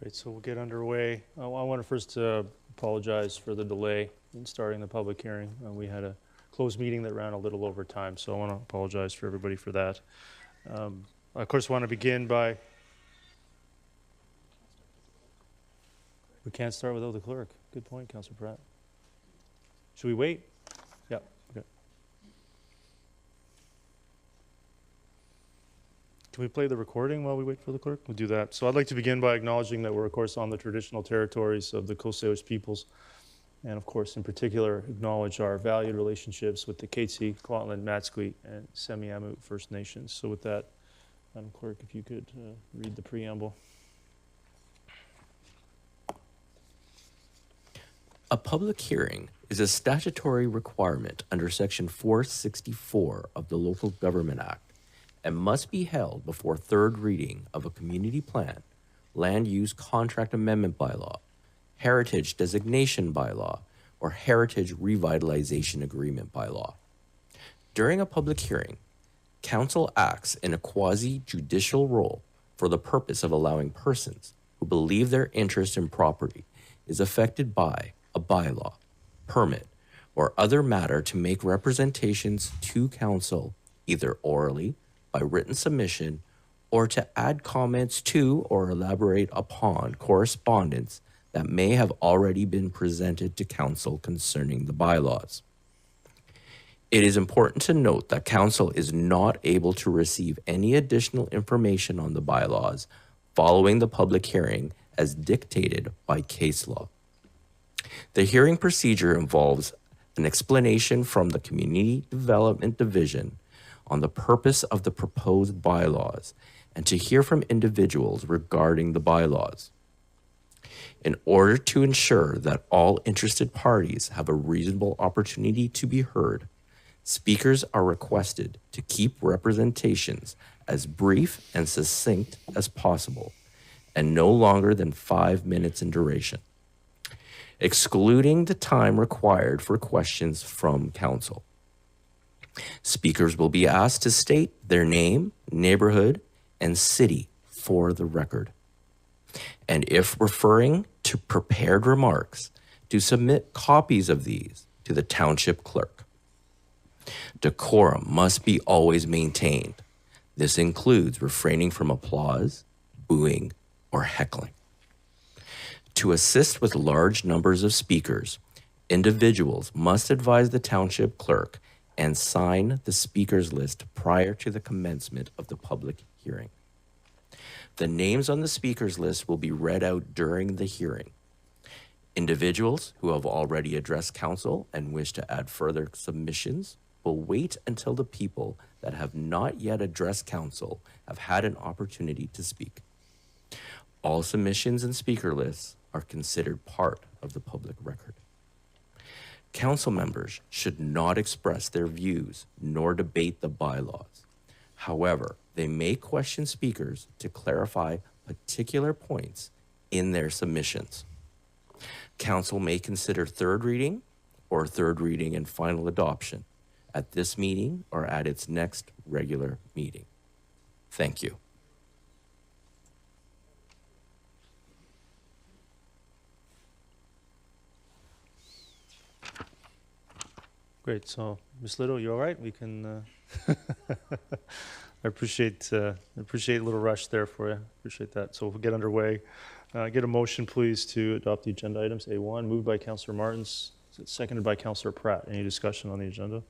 Great, so we'll get underway. I want to first apologize for the delay in starting the public hearing. We had a closed meeting that ran a little over time, so I want to apologize for everybody for that. I, of course, want to begin by... We can't start without the clerk. Good point, Councillor Pratt. Should we wait? Yeah, okay. Can we play the recording while we wait for the clerk? We'll do that. So I'd like to begin by acknowledging that we're, of course, on the traditional territories of the Coast Salish peoples, and, of course, in particular, acknowledge our valued relationships with the Katzie, Kwantlen, Matsqui, and Semiahmoo First Nations. So with that, Madam Clerk, if you could read the preamble. A public hearing is a statutory requirement under Section 464 of the Local Government Act and must be held before third reading of a community plan, land use contract amendment bylaw, heritage designation bylaw, or heritage revitalization agreement bylaw. During a public hearing, Council acts in a quasi-judicial role for the purpose of allowing persons who believe their interest in property is affected by a bylaw, permit, or other matter to make representations to Council, either orally, by written submission, or to add comments to or elaborate upon correspondence that may have already been presented to Council concerning the bylaws. It is important to note that Council is not able to receive any additional information on the bylaws following the public hearing as dictated by case law. The hearing procedure involves an explanation from the Community Development Division on the purpose of the proposed bylaws and to hear from individuals regarding the bylaws. In order to ensure that all interested parties have a reasonable opportunity to be heard, speakers are requested to keep representations as brief and succinct as possible and no longer than 5 minutes in duration, excluding the time required for questions from Council. Speakers will be asked to state their name, neighborhood, and city for the record. And if referring to prepared remarks, to submit copies of these to the Township Clerk. Decorum must be always maintained. This includes refraining from applause, booing, or heckling. To assist with large numbers of speakers, individuals must advise the Township Clerk and sign the speakers list prior to the commencement of the public hearing. The names on the speakers list will be read out during the hearing. Individuals who have already addressed Council and wish to add further submissions will wait until the people that have not yet addressed Council have had an opportunity to speak. All submissions and speaker lists are considered part of the public record. Council members should not express their views nor debate the bylaws. However, they may question speakers to clarify particular points in their submissions. Council may consider third reading or third reading and final adoption at this meeting or at its next regular meeting. Thank you. Great, so Ms. Little, you all right? We can, I appreciate a little rush there for you. Appreciate that. So we'll get underway. Get a motion, please, to adopt the agenda items. A1, moved by Councillor Martins, seconded by Councillor Pratt. Any discussion on the agenda?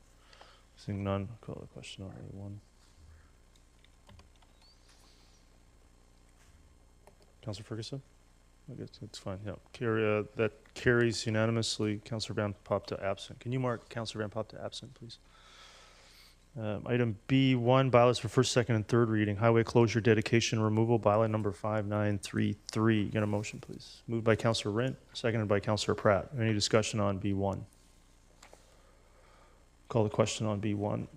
Seeing none, I'll call the question on A1. Councillor Ferguson? I guess that's fine, yeah. That carries unanimously. Councillor Van Popta absent. Can you mark Councillor Van Popta absent, please? Item B1, bylaws for first, second, and third reading. Highway closure, dedication, removal, bylaw number 5933. Get a motion, please. Moved by Councillor Rint, seconded by Councillor Pratt. Any discussion on B1? Call the question on B1.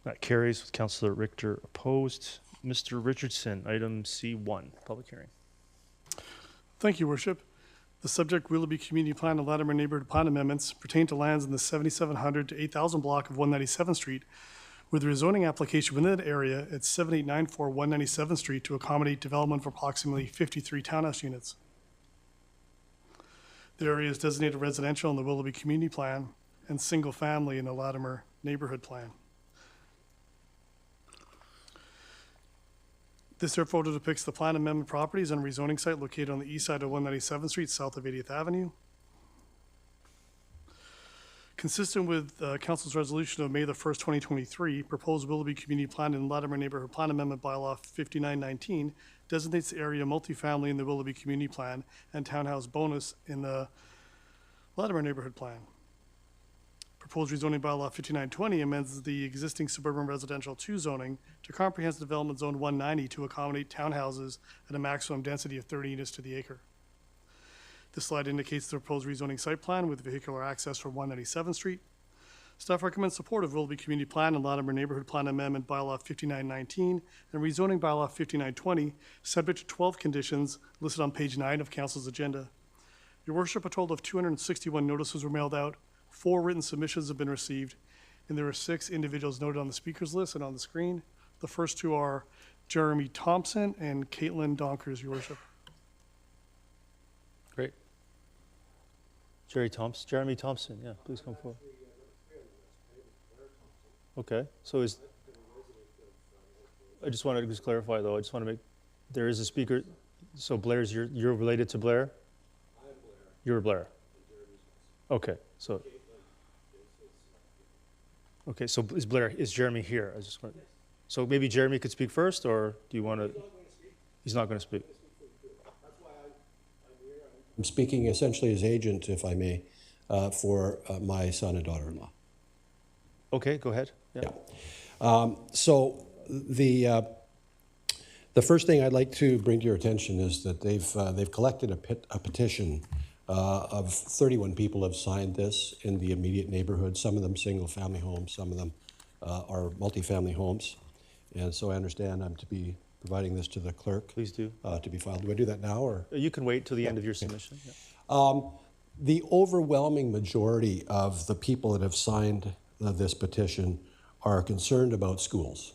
That carries with Councillor Richter opposed. Mr. Richardson, item C1, public hearing. Thank you, Worship. The subject Willoughby Community Plan and Latimer Neighborhood Plan amendments pertain to lands in the 7700 to 8000 block of 197th Street, with a rezoning application within that area at 7894 197th Street to accommodate development of approximately 53 townhouse units. The area is designated residential in the Willoughby Community Plan and single-family in the Latimer Neighborhood Plan. This air photo depicts the plan amendment properties and rezoning site located on the east side of 197th Street, south of 80th Avenue. Consistent with Council's resolution of May the 1st, 2023, proposed Willoughby Community Plan and Latimer Neighborhood Plan Amendment Bylaw 5919 designates the area multifamily in the Willoughby Community Plan and townhouse bonus in the Latimer Neighborhood Plan. Proposed rezoning bylaw 5920 amends the existing suburban residential 2 zoning to comprehensive development zone 190 to accommodate townhouses at a maximum density of 30 units to the acre. This slide indicates the proposed rezoning site plan with vehicular access from 197th Street. Staff recommends support of Willoughby Community Plan and Latimer Neighborhood Plan Amendment Bylaw 5919 and rezoning bylaw 5920, subject to 12 conditions listed on page 9 of Council's agenda. Your Worship, a total of 261 notices were mailed out, 4 written submissions have been received, and there are 6 individuals noted on the speakers list and on the screen. The first 2 are Jeremy Thompson and Caitlin Donkers, Your Worship. Great. Jeremy Thompson, yeah, please come forward. Okay, so I just wanted to clarify though, I just want to make, there is a speaker, so Blair's, you're related to Blair? I'm Blair. You're Blair. Okay, so. Okay, so is Jeremy here? I just want, so maybe Jeremy could speak first, or do you want to? He's not going to speak. I'm speaking essentially as agent, if I may, for my son and daughter-in-law. Okay, go ahead. Yeah. So the first thing I'd like to bring to your attention is that they've collected a petition of 31 people have signed this in the immediate neighborhood. Some of them single-family homes, some of them are multifamily homes. And so I understand I'm to be providing this to the clerk. Please do. To be filed. Do I do that now, or? You can wait till the end of your submission. Yeah. The overwhelming majority of the people that have signed this petition are concerned about schools.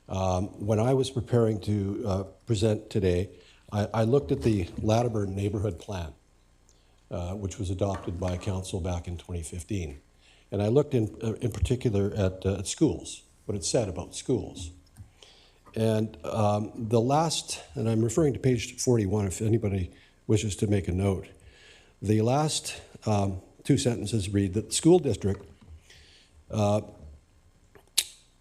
When I was preparing to present today, I looked at the Latimer Neighborhood Plan, which was adopted by Council back in 2015. And I looked in particular at schools, what it said about schools. And the last, and I'm referring to page 41 if anybody wishes to make a note, the last 2 sentences read that the school district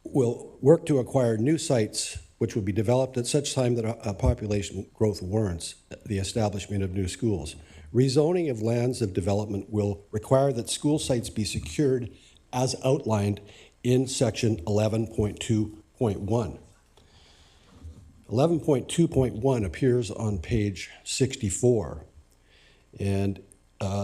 will work to acquire new sites which will be developed at such time that a population growth warrants the establishment of new schools. Rezoning of lands of development will require that school sites be secured as outlined in section 11.2.1. 11.2.1 appears on page 64, and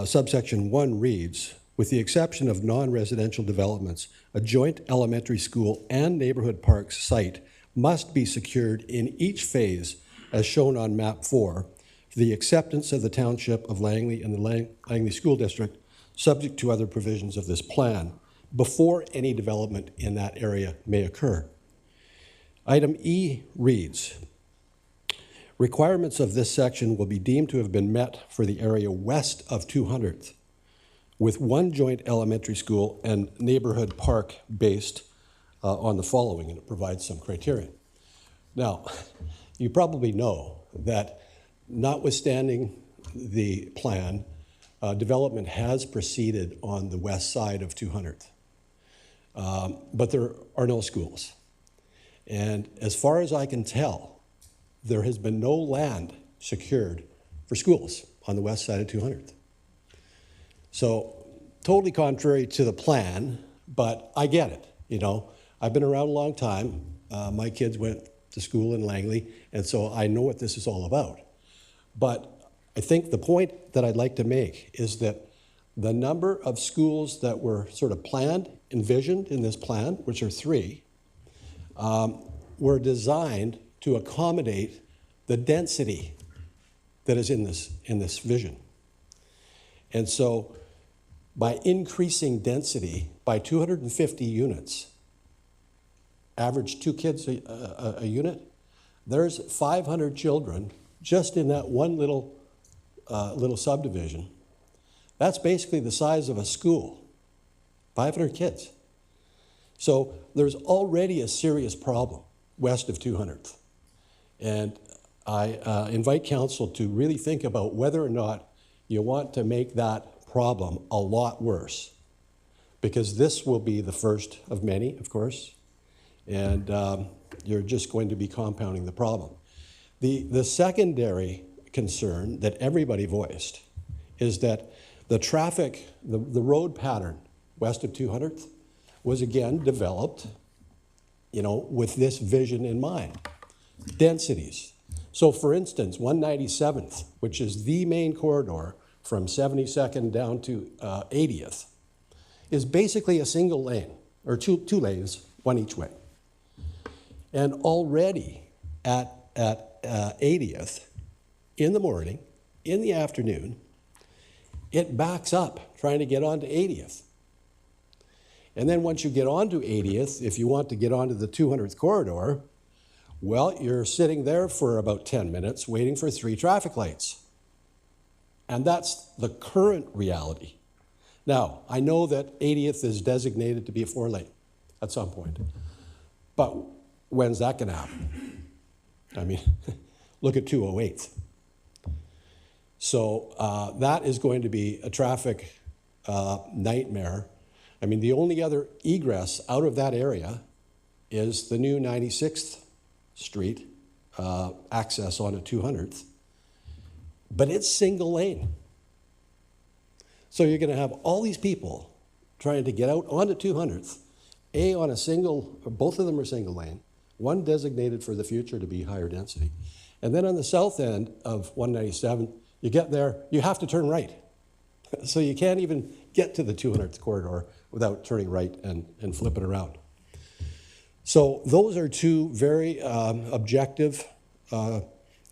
subsection 1 reads, with the exception of non-residential developments, a joint elementary school and neighborhood parks site must be secured in each phase as shown on map 4 for the acceptance of the Township of Langley and the Langley School District, subject to other provisions of this plan, before any development in that area may occur. Item E reads, requirements of this section will be deemed to have been met for the area west of 200th, with 1 joint elementary school and neighborhood park based on the following, and it provides some criteria. Now, you probably know that notwithstanding the plan, development has proceeded on the west side of 200th, but there are no schools. And as far as I can tell, there has been no land secured for schools on the west side of 200th. So totally contrary to the plan, but I get it. You know, I've been around a long time. My kids went to school in Langley, and so I know what this is all about. But I think the point that I'd like to make is that the number of schools that were sort of planned, envisioned in this plan, which are 3, were designed to accommodate the density that is in this vision. And so by increasing density by 250 units, average 2 kids a unit, there's 500 children just in that one little subdivision. That's basically the size of a school, 500 kids. So there's already a serious problem west of 200th. And I invite council to really think about whether or not you want to make that problem a lot worse, because this will be the first of many, of course, and you're just going to be compounding the problem. The secondary concern that everybody voiced is that the traffic, the road pattern west of 200th was again developed, with this vision in mind. Densities. So for instance, 197th, which is the main corridor from 72nd down to 80th, is basically a single lane, or two lanes, one each way. And already at 80th, in the morning, in the afternoon, it backs up trying to get onto 80th. And then once you get onto 80th, if you want to get onto the 200th corridor, well, you're sitting there for about 10 minutes waiting for 3 traffic lights. And that's the current reality. Now, I know that 80th is designated to be a 4-lane at some point. But when's that going to happen? I mean, look at 208th. So that is going to be a traffic nightmare. I mean, the only other egress out of that area is the new 96th Street access onto 200th. But it's single lane. So you're going to have all these people trying to get out onto 200th, on a single, or both of them are single lane, one designated for the future to be higher density. And then on the south end of 197, you get there, you have to turn right. So you can't even get to the 200th corridor without turning right and flipping around. So those are two very objective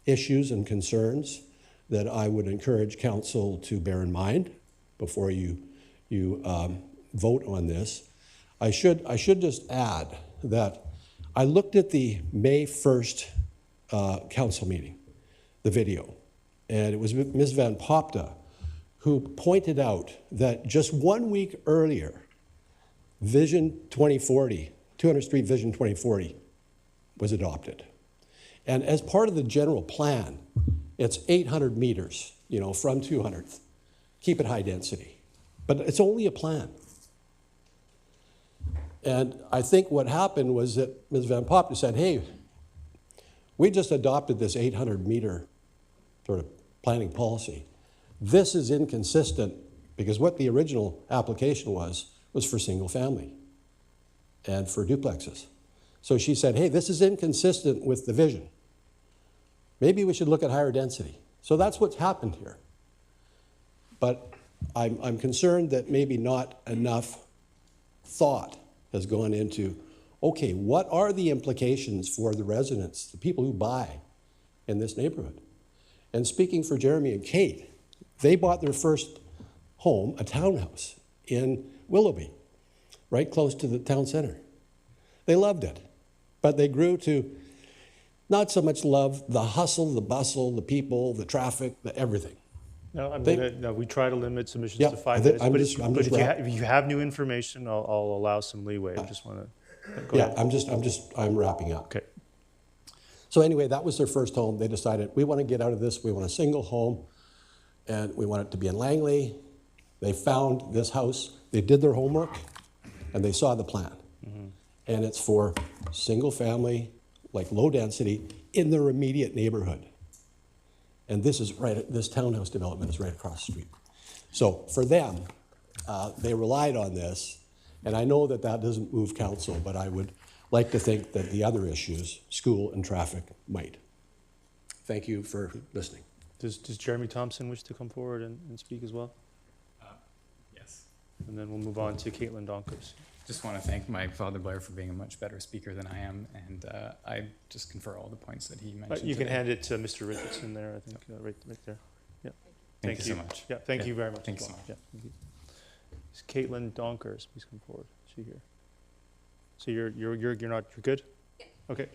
issues and concerns that I would encourage council to bear in mind before you vote on this. I should just add that I looked at the May 1st council meeting, the video, and it was Ms. Van Popta who pointed out that just 1 week earlier, Vision 2040, 200th Street Vision 2040 was adopted. And as part of the general plan, it's 800 meters, from 200th. Keep it high density. But it's only a plan. And I think what happened was that Ms. Van Popta said, hey, we just adopted this 800 meter sort of planning policy. This is inconsistent because what the original application was for single family and for duplexes. So she said, hey, this is inconsistent with the vision. Maybe we should look at higher density. So that's what's happened here. But I'm concerned that maybe not enough thought has gone into, okay, what are the implications for the residents, the people who buy in this neighborhood? And speaking for Jeremy and Kate, they bought their first home, a townhouse in Willoughby, right close to the town center. They loved it, but they grew to not so much love the hustle, the bustle, the people, the traffic, the everything. No, They- we try to limit submissions Yeah, to 5 I'm minutes. just- I'm But just if you have new information, I'll allow some leeway. I just want to go Yeah, ahead. I'm wrapping up. Okay. So anyway, that was their first home. They decided, we want to get out of this. We want a single home, and we want it to be in Langley. They found this house. They did their homework, and they saw the plan. Mm-hmm. And it's for single family, like low density, in their immediate neighborhood. And this townhouse development is right across the street. So for them, they relied on this, and I know that doesn't move council, but I would like to think that the other issues, school and traffic, might. Thank you for listening. Does Jeremy Thompson wish to come forward and speak as well? Yes. And then we'll move on to Caitlin Donkers. Just want to thank my father Blair for being a much better speaker than I am, and I just confer all the points that he mentioned. You can today. hand it to Mr. Richardson there, I think, right there. Yeah. Thank you so much. Yeah, thank you very much. Thank as you well. so much. Yeah, thank you. Is Caitlin Donkers, please come forward. Is she here? So you're good? Yeah. Okay.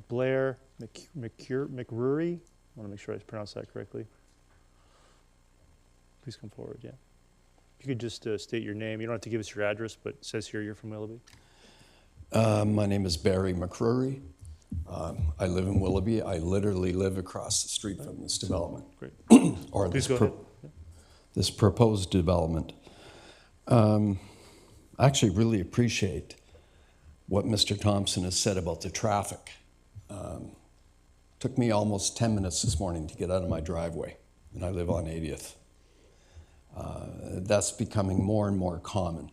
Blair McRury, I want to make sure I pronounced that correctly. Please come forward, yeah. If you could just state your name. You don't have to give us your address, but it says here you're from Willoughby. My name is Barry McCrory. I live in Willoughby. I literally live across the street from this development, Great. or Please go ahead. this proposed development. I actually really appreciate what Mr. Thompson has said about the traffic. Took me almost 10 minutes this morning to get out of my driveway, and I live on 80th. That's becoming more and more common.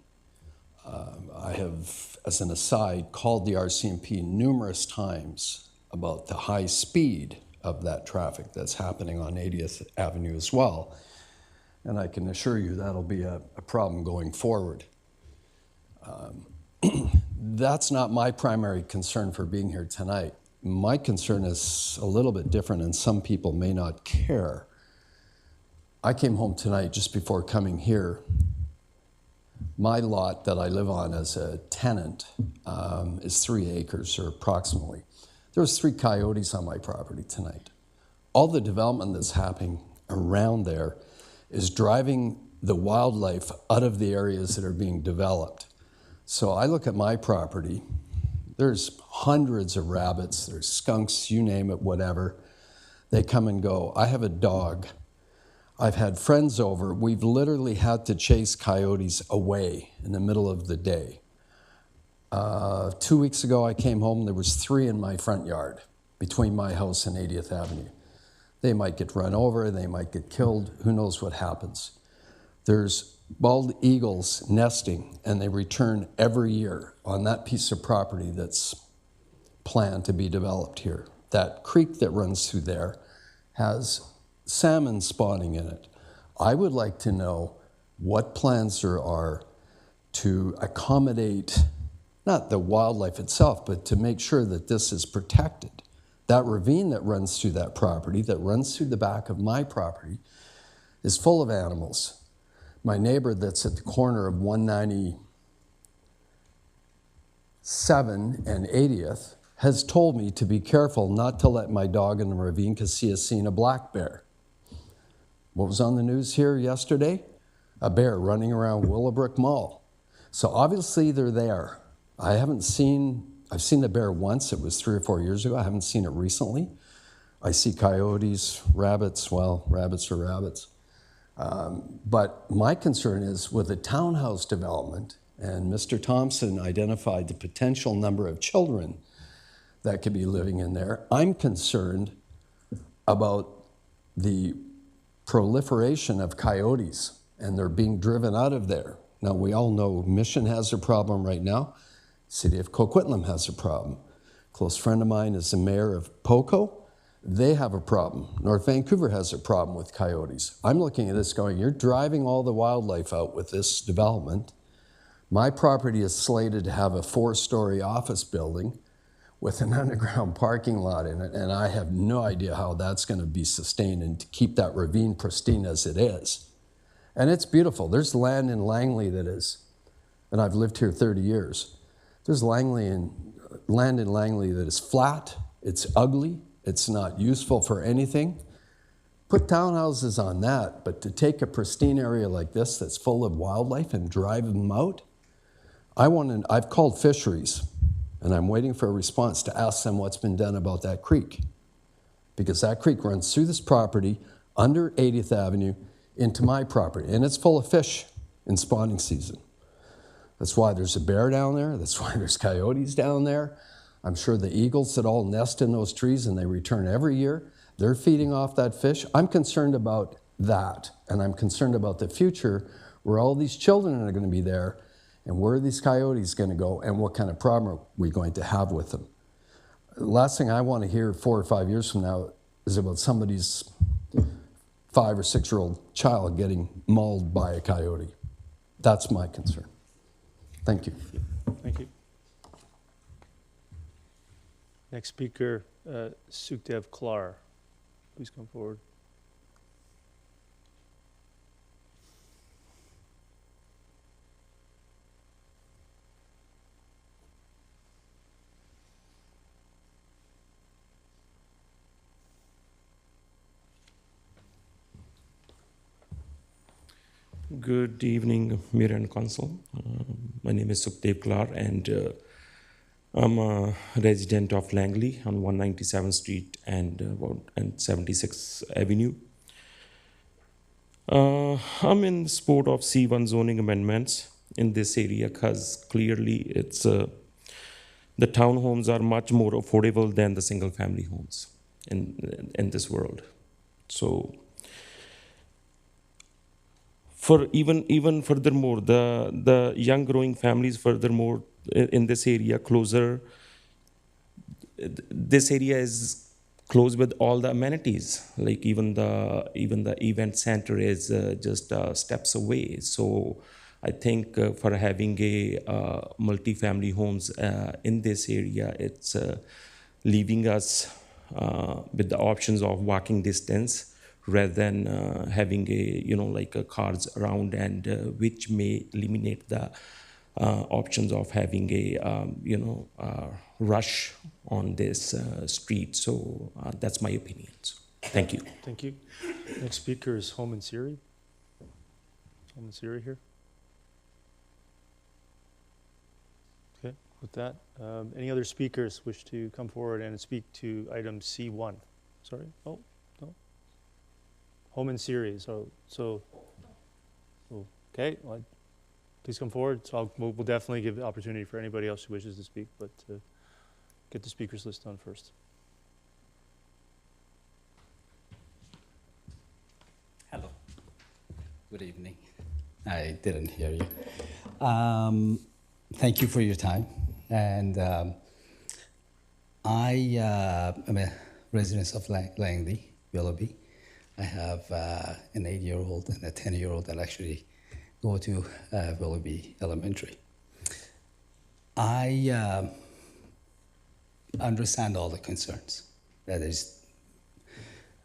I have, as an aside, called the RCMP numerous times about the high speed of that traffic that's happening on 80th Avenue as well. And I can assure you that'll be a problem going forward. That's not my primary concern for being here tonight. My concern is a little bit different, and some people may not care. I came home tonight just before coming here. My lot that I live on as a tenant is 3 acres, or approximately. There was 3 coyotes on my property tonight. All the development that's happening around there is driving the wildlife out of the areas that are being developed. So I look at my property, there's hundreds of rabbits, there's skunks, you name it, whatever. They come and go. I have a dog. I've had friends over. We've literally had to chase coyotes away in the middle of the day. 2 weeks ago, I came home, there was 3 in my front yard between my house and 80th Avenue. They might get run over, they might get killed, who knows what happens. There's bald eagles nesting, and they return every year on that piece of property that's planned to be developed here. That creek that runs through there has salmon spawning in it. I would like to know what plans there are to accommodate, not the wildlife itself, but to make sure that this is protected. That ravine that runs through that property, that runs through the back of my property, is full of animals. My neighbor that's at the corner of 197 and 80th has told me to be careful not to let my dog in the ravine because he has seen a black bear. What was on the news here yesterday? A bear running around Willowbrook Mall. So obviously they're there. I've seen the bear once, it was 3 or 4 years ago. I haven't seen it recently. I see coyotes, rabbits, well, rabbits are rabbits. But my concern is with the townhouse development, and Mr. Thompson identified the potential number of children that could be living in there. I'm concerned about the proliferation of coyotes, and they're being driven out of there. Now, we all know Mission has a problem right now. City of Coquitlam has a problem. A close friend of mine is the mayor of Poco. They have a problem. North Vancouver has a problem with coyotes. I'm looking at this going, you're driving all the wildlife out with this development. My property is slated to have a 4-story office building with an underground parking lot in it, and I have no idea how that's going to be sustained and to keep that ravine pristine as it is. And it's beautiful. There's land in Langley that is, and I've lived here 30 years. There's land in Langley that is flat, it's ugly, it's not useful for anything. Put townhouses on that, but to take a pristine area like this that's full of wildlife and drive them out, I've called fisheries, and I'm waiting for a response to ask them what's been done about that creek. Because that creek runs through this property, under 80th Avenue, into my property, and it's full of fish in spawning season. That's why there's a bear down there, that's why there's coyotes down there. I'm sure the eagles that all nest in those trees and they return every year, they're feeding off that fish. I'm concerned about that, and I'm concerned about the future where all these children are going to be there, and where are these coyotes going to go, and what kind of problem are we going to have with them. The last thing I want to hear 4 or 5 years from now is about somebody's 5 or 6-year-old child getting mauled by a coyote. That's my concern. Thank you. Thank you. Next speaker, Sukhdev Klar. Please come forward. Good evening, Mayor and Council. My name is Sukhdev Klar, and I'm a resident of Langley on 197th Street and 76th Avenue. I'm in support of C1 zoning amendments in this area because clearly it's the townhomes are much more affordable than the single-family homes in this world. So. For even furthermore, the young growing families furthermore in this area closer, this area is close with all the amenities, like even the event center is just steps away. So I think for having a multi-family homes in this area, it's leaving us with the options of walking distance, rather than having a cars around, and which may eliminate the options of having a rush on this street. So that's my opinion. So, thank you. Thank you. Next speaker is Homan Siri. Homan Siri here. Okay, with that, any other speakers wish to come forward and speak to item C1? Sorry, oh, no. Homan Siri, okay, well, please come forward. So we'll definitely give the opportunity for anybody else who wishes to speak, but get the speakers list on first. Hello. Good evening. I didn't hear you. Thank you for your time. And I am a resident of Langley, Willoughby. I have an 8-year-old and a 10-year-old that actually go to Willoughby Elementary. I understand all the concerns. That is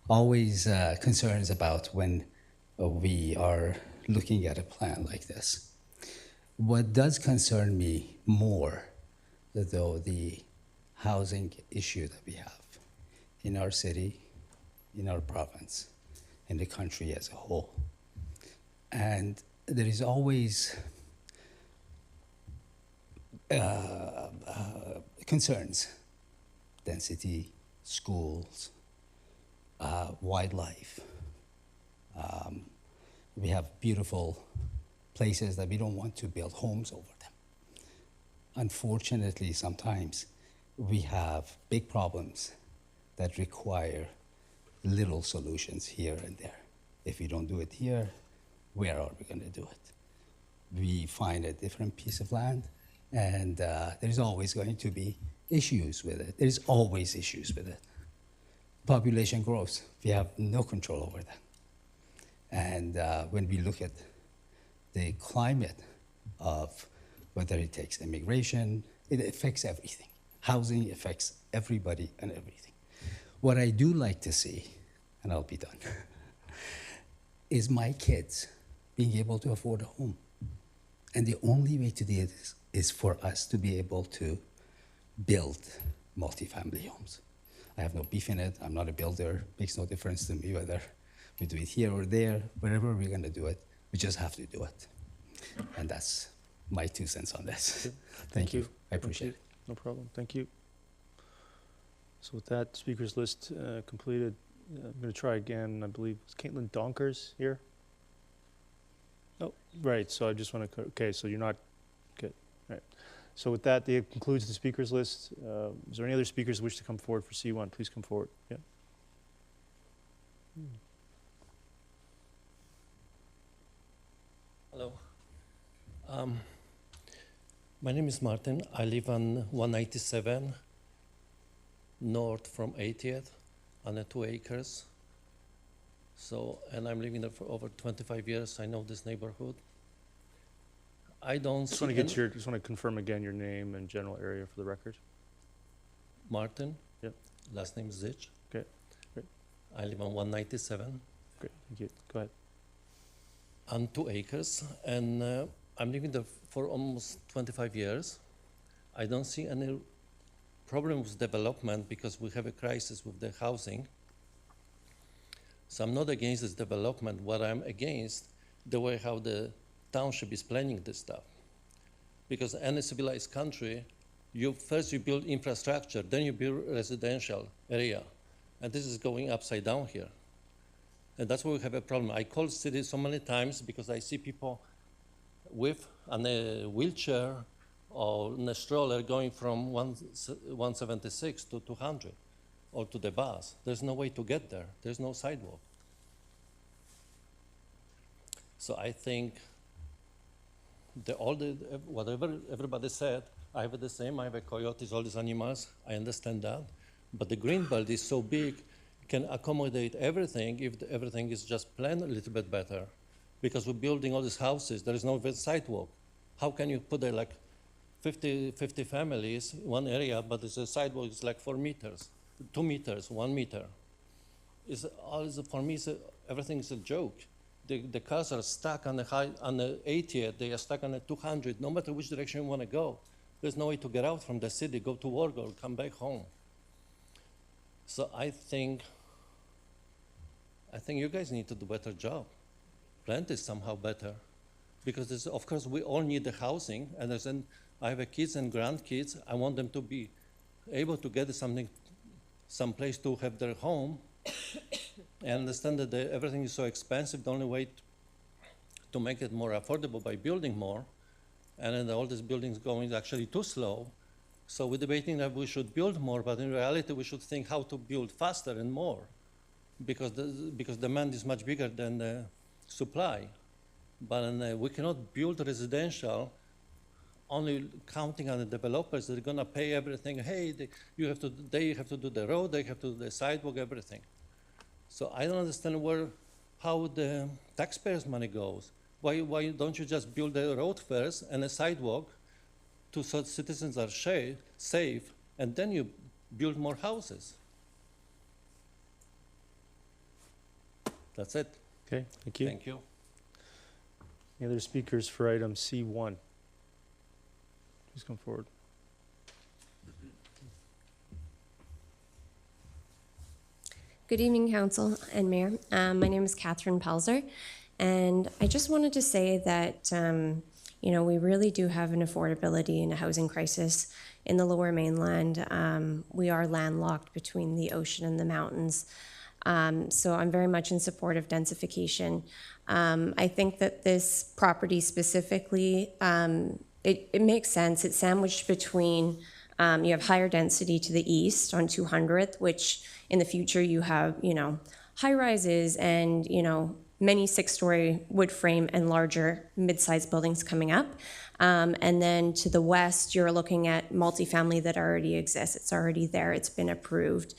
always concerns about when we are looking at a plan like this. What does concern me more, though, the housing issue that we have in our city, in our province, in the country as a whole. And there is always concerns, density, schools, wildlife. We have beautiful places that we don't want to build homes over them. Unfortunately, sometimes we have big problems that require little solutions here and there. If we don't do it here, where are we going to do it? We find a different piece of land, and there's always going to be issues with it. There's always issues with it. Population grows. We have no control over that. And when we look at the climate of whether it takes immigration, it affects everything. Housing affects everybody and everything. What I do like to see, and I'll be done, is my kids being able to afford a home. And the only way to do it is for us to be able to build multifamily homes. I have no beef in it. I'm not a builder. Makes no difference to me whether we do it here or there. Wherever we're going to do it, we just have to do it. And that's my 2 cents on this. Thank you. I appreciate it. No problem. Thank you. So with that speakers list completed, I'm going to try again. I believe is Caitlin Donkers here. Oh, right. So I just want to. Okay, so you're not good. All right. So with that, that concludes the speakers list. Is there any other speakers who wish to come forward for C1? Please come forward. Yeah. Hello. My name is Martin. I live on 197 north from 80th on 2 acres. So, and I'm living there for over 25 years. I know this neighborhood. I don't Just want to confirm again your name and general area for the record. Martin. Yep. Last name is Zich. Okay. Great. I live on 197. Great. Thank you. Go ahead. On 2 acres, and I'm living there for almost 25 years. I don't see any problem with development because we have a crisis with the housing. So I'm not against this development. What I'm against the way how the township is planning this stuff. Because any civilized country, you build infrastructure, then you build residential area. And this is going upside down here. And that's why we have a problem. I called city so many times because I see people with on a wheelchair or in a stroller going from 176 to 200 or to the bus. There's no way to get there. There's no sidewalk. So I think whatever everybody said, I have the same. I have a coyotes, all these animals. I understand that. But the green belt is so big, it can accommodate everything if everything is just planned a little bit better. Because we're building all these houses, there is no sidewalk. How can you put there like 50 families in one area, but the sidewalk is like 4 meters, 2 meters, 1 meter? For me, everything is a joke. The cars are stuck on the 80th, they are stuck on the 200, no matter which direction you want to go. There's no way to get out from the city, go to work or come back home. So I think you guys need to do a better job. Plan this somehow better. Because of course we all need the housing, and I have kids and grandkids. I want them to be able to get some place to have their home. I understand that everything is so expensive. The only way to make it more affordable by building more, and then all these buildings going actually too slow. So we're debating that we should build more, but in reality we should think how to build faster and more, because demand is much bigger than the supply. But we cannot build residential only counting on the developers that are going to pay everything. Hey, they have to do the road, they have to do the sidewalk, everything. So I don't understand how the taxpayers' money goes. Why don't you just build the road first and a sidewalk so citizens are safe, and then you build more houses? That's it. Okay, thank you. Thank you. Any other speakers for item C1? Please come forward. Good evening, Council and Mayor. My name is Catherine Pelzer, and I just wanted to say that we really do have an affordability and a housing crisis in the Lower Mainland. We are landlocked between the ocean and the mountains, so I'm very much in support of densification. I think that this property specifically, it makes sense. It's sandwiched between, you have higher density to the east on 200th, which in the future you have, high rises and, many 6-story wood frame and larger mid-sized buildings coming up. And then to the west, you're looking at multifamily that already exists. It's already there. It's been approved.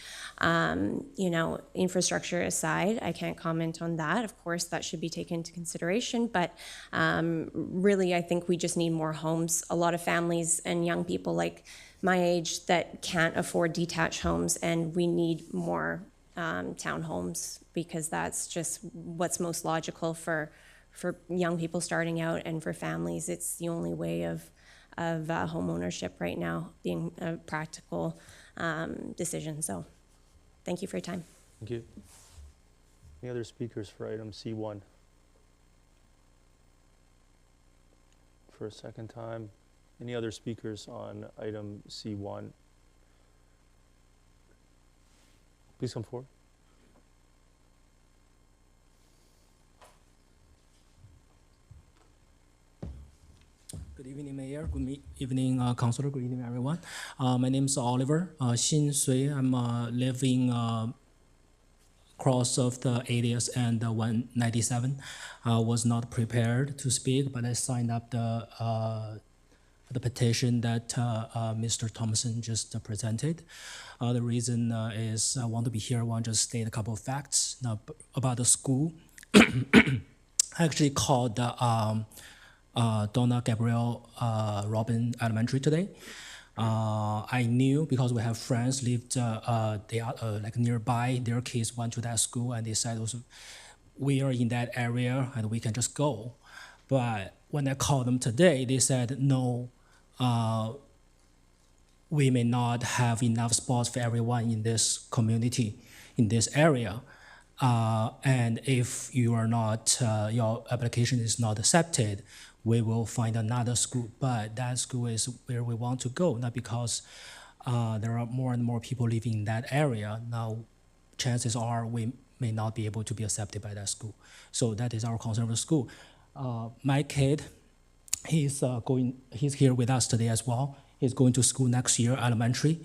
Infrastructure aside, I can't comment on that. Of course, that should be taken into consideration. But really, I think we just need more homes. A lot of families and young people like my age that can't afford detached homes, and we need more townhomes, because that's just what's most logical for young people starting out and for families. It's the only way of home ownership right now, being a practical decision. So thank you for your time. Thank you. Any other speakers for item C1? For a second time. Any other speakers on item C1? Please come forward. Good evening, Mayor. Good evening, Councilor. Good evening, everyone. My name is Oliver Xin Sui. I'm living across of the 80th and 197. I was not prepared to speak, but I signed up the petition that Mr. Thompson just presented. The reason is I want to be here. I want to just state a couple of facts about the school. I actually called Donna Gabrielle Robin Elementary today. I knew because we have friends lived like nearby. Their kids went to that school, and they said we are in that area and we can just go. But when I called them today, they said no. We may not have enough spots for everyone in this community, in this area. And if you are not, your application is not accepted, we will find another school. But that school is where we want to go, not because there are more and more people living in that area. Now, chances are we may not be able to be accepted by that school. So that is our concern with the school. My kid, he's here with us today as well. He's going to school next year, elementary.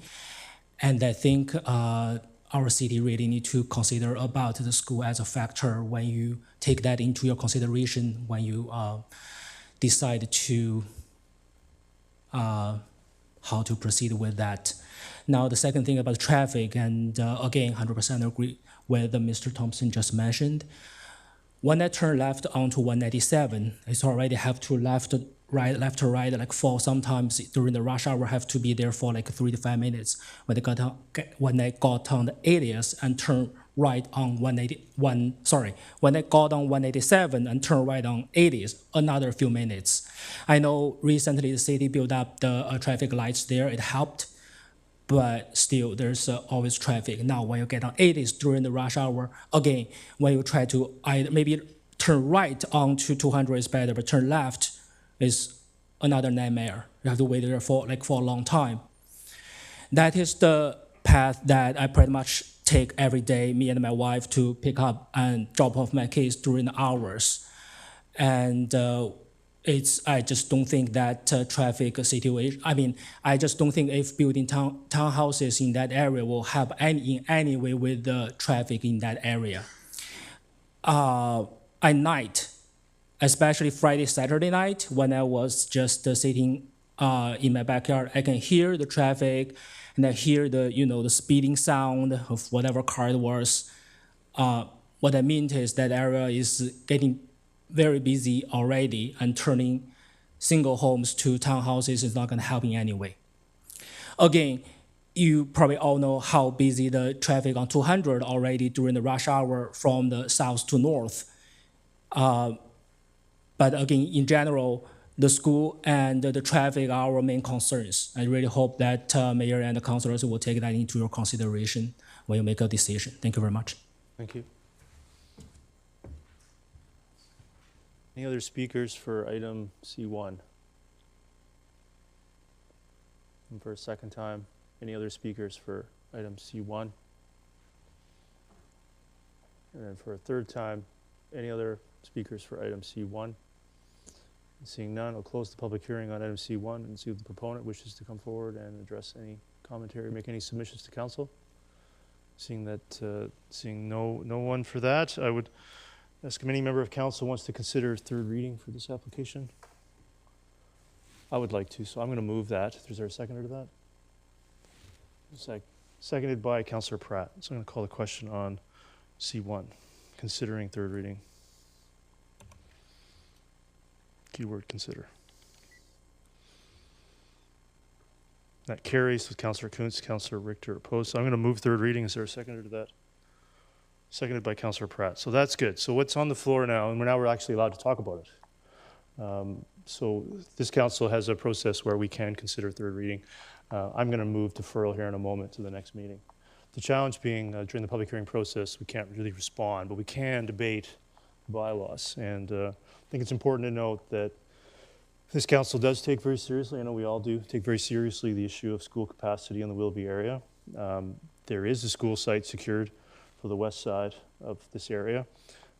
And I think our city really need to consider about the school as a factor when you take that into your consideration when you decide to how to proceed with that. Now, the second thing about traffic, and again, 100% agree with Mr. Thompson just mentioned. When I turn left onto 197, it's already have to left to right, like for sometimes during the rush hour, have to be there for like 3 to 5 minutes. When I got on the 80th and turn right on 181, when I got on 187 and turn right on 80th, another few minutes. I know recently the city built up the traffic lights there, it helped, but still there's always traffic. Now when you get on 80s during the rush hour, again, when you try to maybe turn right onto 200 is better, but turn left is another nightmare. You have to wait there for a long time. That is the path that I pretty much take every day, me and my wife, to pick up and drop off my kids during the hours. And I just don't think that traffic situation, I just don't think if building townhouses in that area will help in any way with the traffic in that area. At night, especially Friday, Saturday night, when I was just sitting in my backyard, I can hear the traffic and I hear the speeding sound of whatever car it was. What I mean is that area is getting very busy already, and turning single homes to townhouses is not going to help in any way. Again, you probably all know how busy the traffic on 200 already during the rush hour from the south to north. But again, in general, the school and the traffic are our main concerns. I really hope that Mayor and the councilors will take that into your consideration when you make a decision. Thank you very much. Thank you. Any other speakers for item C1? And for a second time, any other speakers for item C1? And then for a third time, any other speakers for item C1? Seeing none, I'll close the public hearing on item C1 and see if the proponent wishes to come forward and address any commentary, make any submissions to council. Seeing no one for that, I would ask if any member of council wants to consider third reading for this application. I would like to, so I'm going to move that. Is there a seconder to that? Seconded by Councillor Pratt. So I'm going to call the question on C1, considering third reading. Keyword consider. That carries with Councillor Kuntz, Councillor Richter opposed. So I'm going to move third reading. Is there a seconder to that? Seconded by Councillor Pratt. So that's good. So what's on the floor now, and we're actually allowed to talk about it. So this council has a process where we can consider third reading. I'm going to move deferral here in a moment to the next meeting. The challenge being during the public hearing process, we can't really respond, but we can debate bylaws. And I think it's important to note that this council does take very seriously, I know we all do, take very seriously the issue of school capacity in the Willoughby area. There is a school site secured for the west side of this area.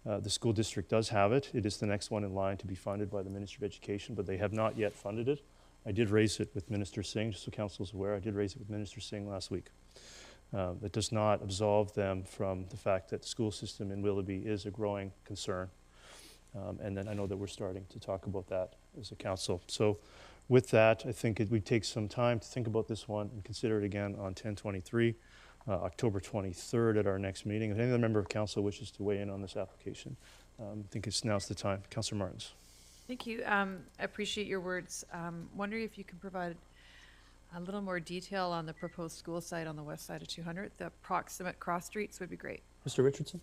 The school district does have it. It is the next one in line to be funded by the Ministry of Education, but they have not yet funded it. I did raise it with Minister Singh, just so council is aware. I did raise it with Minister Singh last week. That does not absolve them from the fact that the school system in Willoughby is a growing concern. And then I know that we're starting to talk about that as a council. So with that, I think we take some time to think about this one and consider it again on 10/23. October 23rd at our next meeting. If any other member of council wishes to weigh in on this application, I think now's the time. Councillor Martins. Thank you. I appreciate your words. Wondering if you can provide a little more detail on the proposed school site on the west side of 200. The proximate cross streets would be great. Mr. Richardson.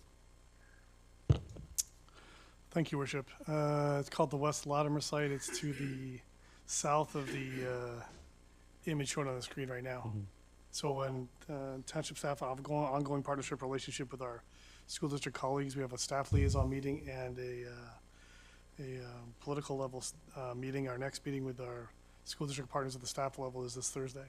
Thank you, Worship. It's called the West Latimer site. It's to the south of the image shown on the screen right now. Mm-hmm. So when township staff have ongoing partnership relationship with our school district colleagues. We have a staff liaison meeting and a political level meeting. Our next meeting with our school district partners at the staff level is this Thursday.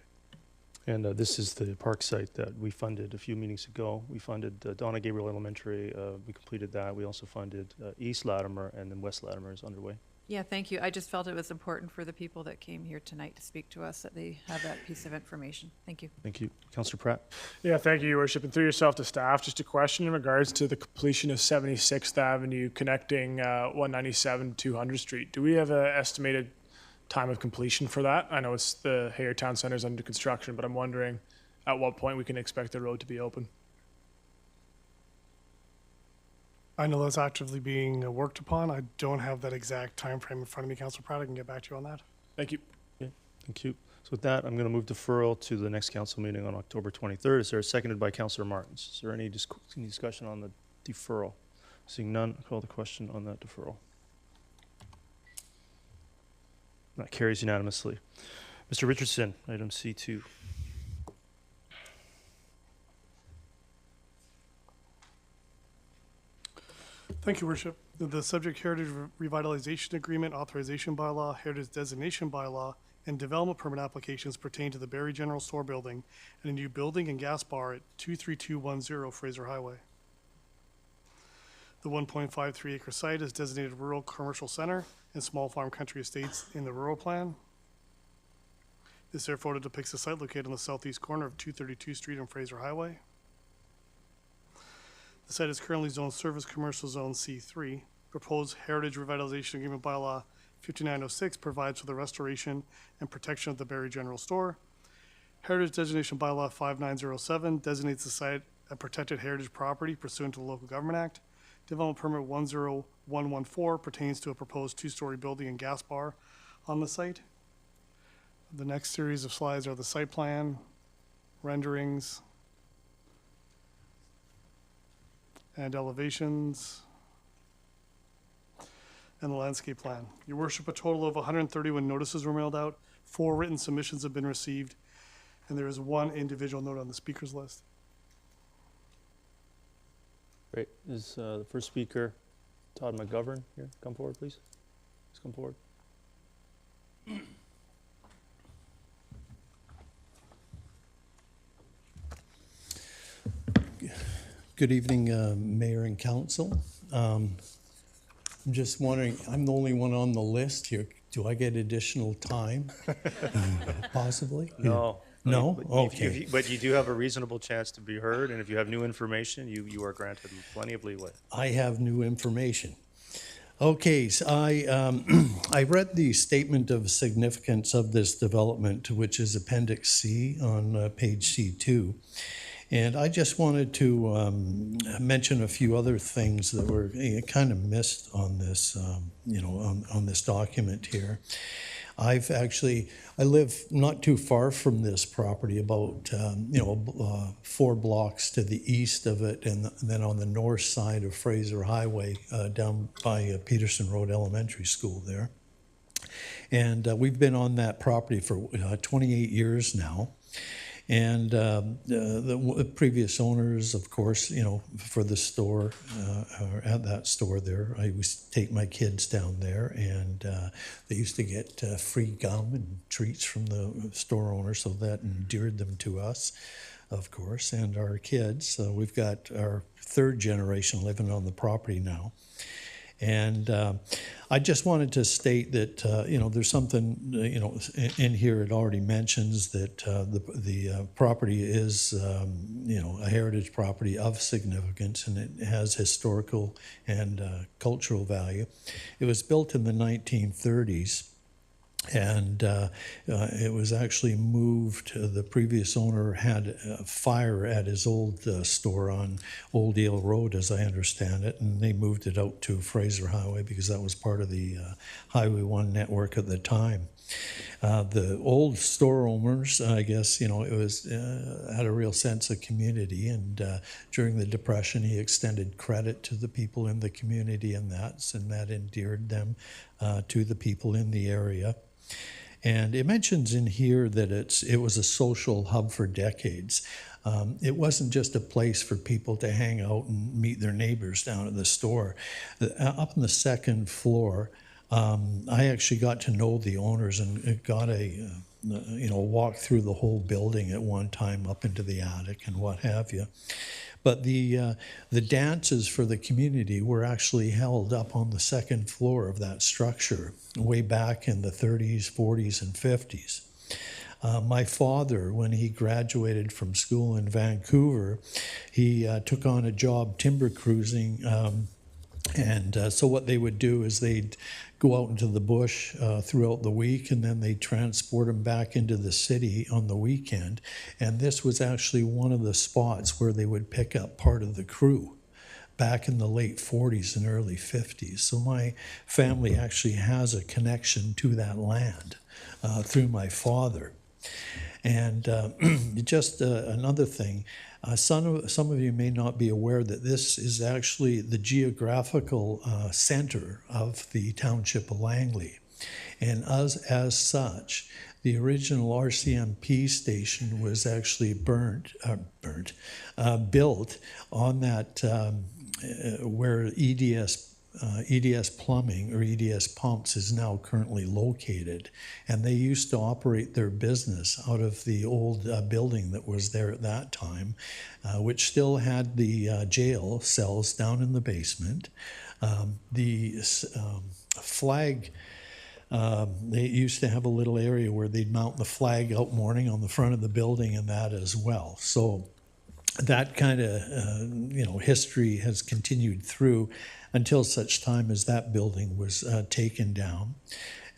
And this is the park site that we funded a few meetings ago. We funded Donna Gabriel Elementary. We completed that. We also funded East Latimer, and then West Latimer is underway. Yeah, thank you. I just felt it was important for the people that came here tonight to speak to us that they have that piece of information. Thank you. Thank you. Councillor Pratt? Yeah, thank you, Your Worship. And through yourself to staff, just a question in regards to the completion of 76th Avenue connecting 197 to 200 Street. Do we have an estimated time of completion for that? I know it's the Hayter Town Center is under construction, but I'm wondering at what point we can expect the road to be open. I know that's actively being worked upon. I don't have that exact time frame in front of me, Councilor Pratt. I can get back to you on that. Thank you. Okay, thank you. So with that, I'm going to move deferral to the next council meeting on October 23rd. Is there a seconded by Councillor Martins? Is there any discussion on the deferral? Seeing none, I'll call the question on that deferral. That carries unanimously. Mr. Richardson, item C2. Thank you, Worship. The subject Heritage Revitalization Agreement, Authorization Bylaw, Heritage Designation Bylaw, and Development Permit applications pertain to the Barrie General Store building and a new building and gas bar at 23210 Fraser Highway. The 1.53 acre site is designated Rural Commercial Center and Small Farm Country Estates in the Rural Plan. This air photo depicts the site located on the southeast corner of 232 Street and Fraser Highway. The site is currently zoned Service Commercial Zone C3. Proposed Heritage Revitalization Agreement Bylaw 5906 provides for the restoration and protection of the Barrie General Store. Heritage Designation Bylaw 5907 designates the site a protected heritage property pursuant to the Local Government Act. Development Permit 10114 pertains to a proposed two-story building and gas bar on the site. The next series of slides are the site plan, renderings, and elevations, and the landscape plan. Your Worship, a total of 131 notices were mailed out, 4 written submissions have been received, and there is 1 individual note on the speakers list. Great. Is the first speaker Todd McGovern here? Come forward, please. Please come forward. Good evening, Mayor and Council. I'm just wondering, I'm the only one on the list here. Do I get additional time? Possibly? No. No? But Okay. but you do have a reasonable chance to be heard, and if you have new information, you are granted plenty of leeway. I have new information. Okay, so I read the statement of significance of this development, which is Appendix C on page C2. And I just wanted to mention a few other things that were kind of missed on this, on this document here. I live not too far from this property, about 4 blocks to the east of it, and then on the north side of Fraser Highway, down by Peterson Road Elementary School there. And we've been on that property for 28 years now. And the previous owners, of course, for the store, or at that store there, I used to take my kids down there, and they used to get free gum and treats from the store owner, so that endeared them to us, of course, and our kids. We've got our 3rd generation living on the property now. And I just wanted to state that, there's something, in here it already mentions that the property is, a heritage property of significance, and it has historical and cultural value. It was built in the 1930s. And it was actually moved. The previous owner had a fire at his old store on Old Yale Road, as I understand it, and they moved it out to Fraser Highway because that was part of the Highway 1 network at the time. The old store owners, I guess, it was had a real sense of community, and during the Depression, he extended credit to the people in the community, and that endeared them to the people in the area. And it mentions in here that it was a social hub for decades. It wasn't just a place for people to hang out and meet their neighbors down at the store. Up on the second floor, I actually got to know the owners and got a walk through the whole building at one time up into the attic and what have you. But the dances for the community were actually held up on the second floor of that structure way back in the 30s, 40s, and 50s. My father, when he graduated from school in Vancouver, he took on a job timber cruising. So what they would do is they'd go out into the bush throughout the week, and then they'd transport them back into the city on the weekend. And this was actually one of the spots where they would pick up part of the crew back in the late 40s and early 50s. So my family actually has a connection to that land through my father. And just another thing, some of you may not be aware that this is actually the geographical center of the township of Langley. And as such, the original RCMP station was actually built on that where EDS Plumbing or EDS Pumps is now currently located. And they used to operate their business out of the old building that was there at that time, which still had the jail cells down in the basement. The flag, they used to have a little area where they'd mount the flag out morning on the front of the building and that as well. So that kind of history has continued through until such time as that building was taken down,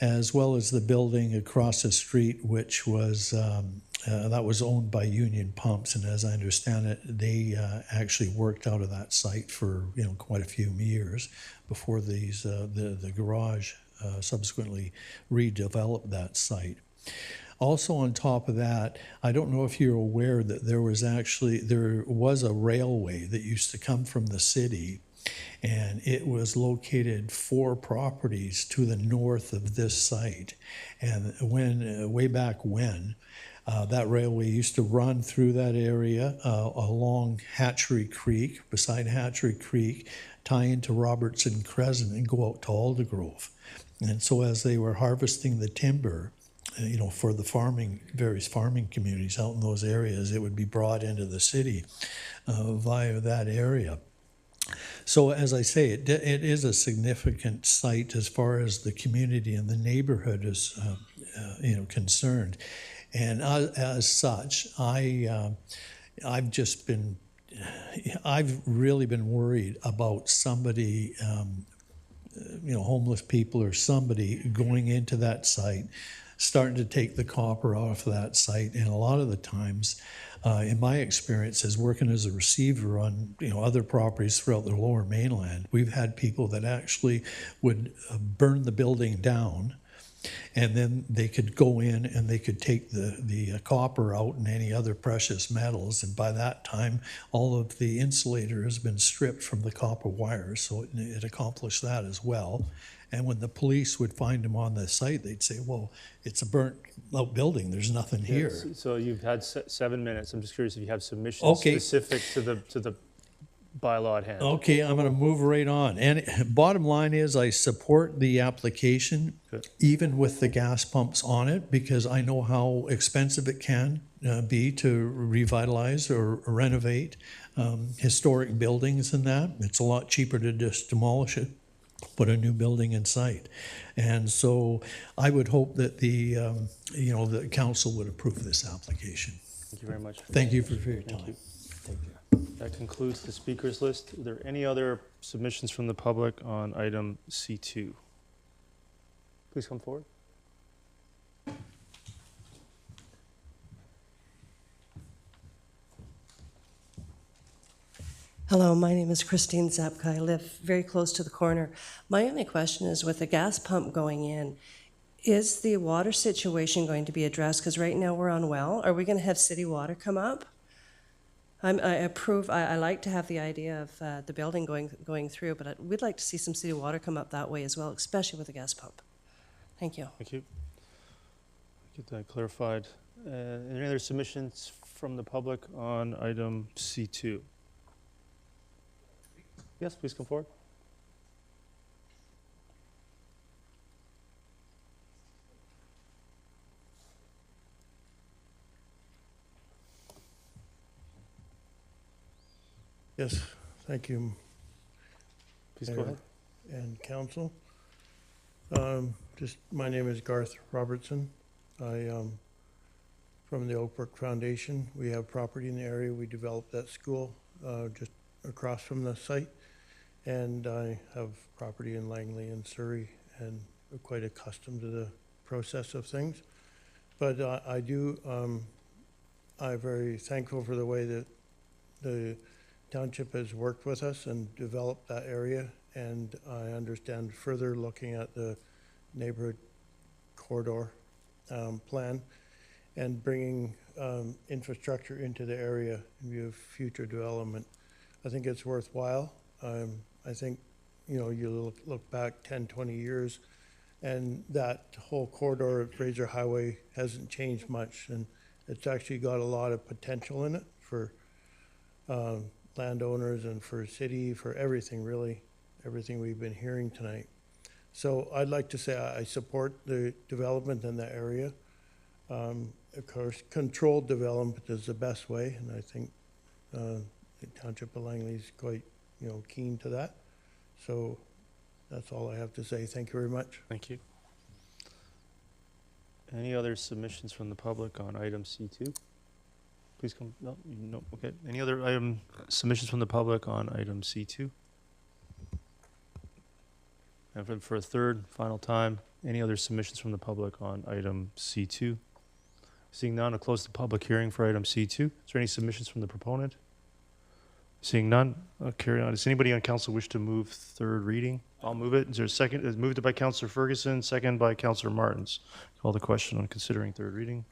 as well as the building across the street, which was that was owned by Union Pumps, and as I understand it, they actually worked out of that site for quite a few years before the garage subsequently redeveloped that site. Also on top of that, I don't know if you're aware that there was a railway that used to come from the city, and it was located 4 properties to the north of this site. And way back when, that railway used to run through that area along Hatchery Creek, beside Hatchery Creek, tie into Robertson Crescent and go out to Aldergrove. And so as they were harvesting the timber, for the various farming communities out in those areas, it would be brought into the city via that area. So as I say, it is a significant site as far as the community and the neighborhood is concerned. And as such, I've really been worried about somebody, homeless people or somebody going into that site, starting to take the copper off that site. And a lot of the times, in my experience as working as a receiver on other properties throughout the Lower Mainland, we've had people that actually would burn the building down, and then they could go in and they could take the copper out and any other precious metals, and by that time all of the insulator has been stripped from the copper wires, so it accomplished that as well. And when the police would find them on the site, they'd say, well, it's a burnt out building, there's nothing here. So you've had 7 minutes. I'm just curious if you have submissions specific to the bylaw at hand. Okay, I'm going to move right on. And bottom line is I support the application, even with the gas pumps on it, because I know how expensive it can be to revitalize or renovate historic buildings and that. It's a lot cheaper to just demolish it, put a new building in sight. And so I would hope that the council would approve this application. Thank you very much. Thank you for your time. Thank you. That concludes the speakers list. Are there any other submissions from the public on item C2? Please come forward. Hello, my name is Christine Zapka. I live very close to the corner. My only question is, with the gas pump going in, is the water situation going to be addressed? Because right now we're on well. Are we going to have city water come up? I like to have the idea of the building going through, but we'd like to see some city water come up that way as well, especially with the gas pump. Thank you. Thank you. Get that clarified. Any other submissions from the public on item C2? Yes, please come forward. Yes, thank you. Please go Mayor ahead. And council. My name is Garth Robertson. I from the Oakbrook Foundation. We have property in the area. We developed that school just across from the site. And I have property in Langley and Surrey and I'm quite accustomed to the process of things. But I'm very thankful for the way that the township has worked with us and developed that area. And I understand further looking at the neighborhood corridor plan and bringing infrastructure into the area in view of future development. I think it's worthwhile. I think, you look back 10, 20 years and that whole corridor of Fraser Highway hasn't changed much. And it's actually got a lot of potential in it for landowners and for city, for everything really, everything we've been hearing tonight. So I'd like to say I support the development in that area. Of course, controlled development is the best way, and I think the Township of Langley is quite, keen to that. So that's all I have to say. Thank you very much. Thank you. Any other submissions from the public on item C2? Please come, no, okay. Any other submissions from the public on item C2? And for a third, final time, any other submissions from the public on item C2? Seeing none, I'll close the public hearing for item C2. Is there any submissions from the proponent? Seeing none, I'll carry on. Does anybody on council wish to move third reading? I'll move it. Is there a second? It's moved by Councillor Ferguson, second by Councillor Martins. Call the question on considering third reading.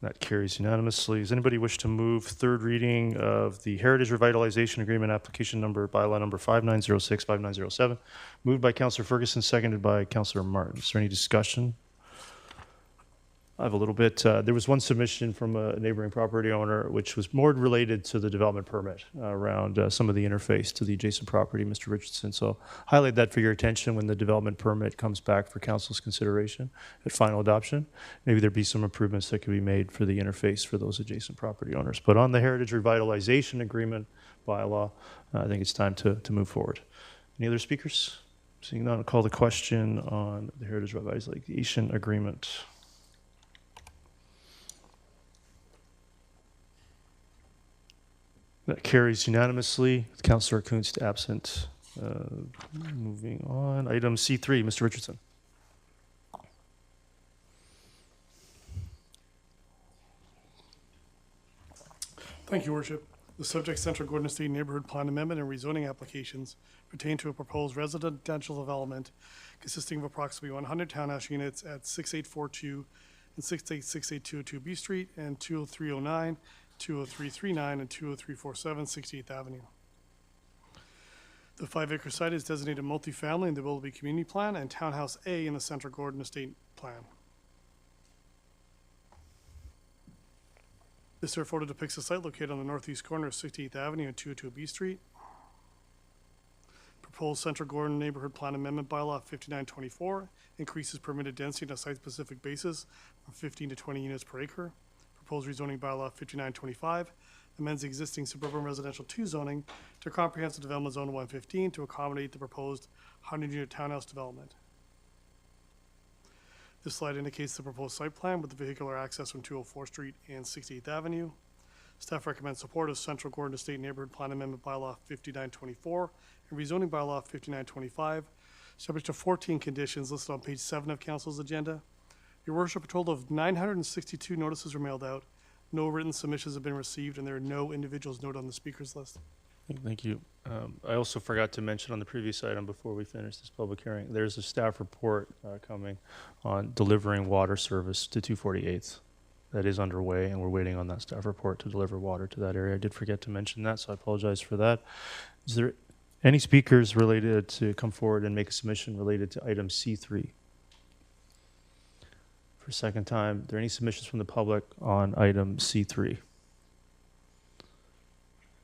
That carries unanimously. Does anybody wish to move third reading of the Heritage Revitalization Agreement application number, bylaw number 5906, 5907? Moved by Councillor Ferguson, seconded by Councillor Martin. Is there any discussion? I have a little bit. There was one submission from a neighboring property owner, which was more related to the development permit around some of the interface to the adjacent property, Mr. Richardson. So I'll highlight that for your attention when the development permit comes back for council's consideration at final adoption. Maybe there'd be some improvements that could be made for the interface for those adjacent property owners. But on the Heritage Revitalization Agreement bylaw, I think it's time to move forward. Any other speakers? Seeing none, I'll call the question on the Heritage Revitalization Agreement. That carries unanimously. Councillor Kunst absent. Moving on. Item C3, Mr. Richardson. Thank you, Worship. The subject Central Gordon Estate Neighborhood Plan Amendment and rezoning applications pertain to a proposed residential development consisting of approximately 100 townhouse units at 6842 and 68682 B Street and 20309, 20339, and 20347 68th Avenue. The 5-acre site is designated multifamily in the Willoughby Community Plan and Townhouse A in the Central Gordon Estate Plan. This here photo depicts a site located on the northeast corner of 68th Avenue and 202 B Street. Proposed Central Gordon Neighborhood Plan Amendment Bylaw 5924 increases permitted density on a site-specific basis from 15 to 20 units per acre. Proposed rezoning bylaw 5925 amends the existing suburban residential 2 zoning to comprehensive development zone 115 to accommodate the proposed 100-unit townhouse development. This slide indicates the proposed site plan with the vehicular access from 204th Street and 68th Avenue. Staff recommends support of Central Gordon Estate Neighborhood Plan Amendment Bylaw 5924 and rezoning bylaw 5925, subject to 14 conditions listed on page 7 of Council's agenda. Your Worship, a total of 962 notices were mailed out. No written submissions have been received, and there are no individuals noted on the speakers list. Thank you. I also forgot to mention on the previous item before we finish this public hearing, there's a staff report coming on delivering water service to 248th. That is underway, and we're waiting on that staff report to deliver water to that area. I did forget to mention that, so I apologize for that. Is there any speakers related to come forward and make a submission related to item C3? For a second time, are there any submissions from the public on item C3? And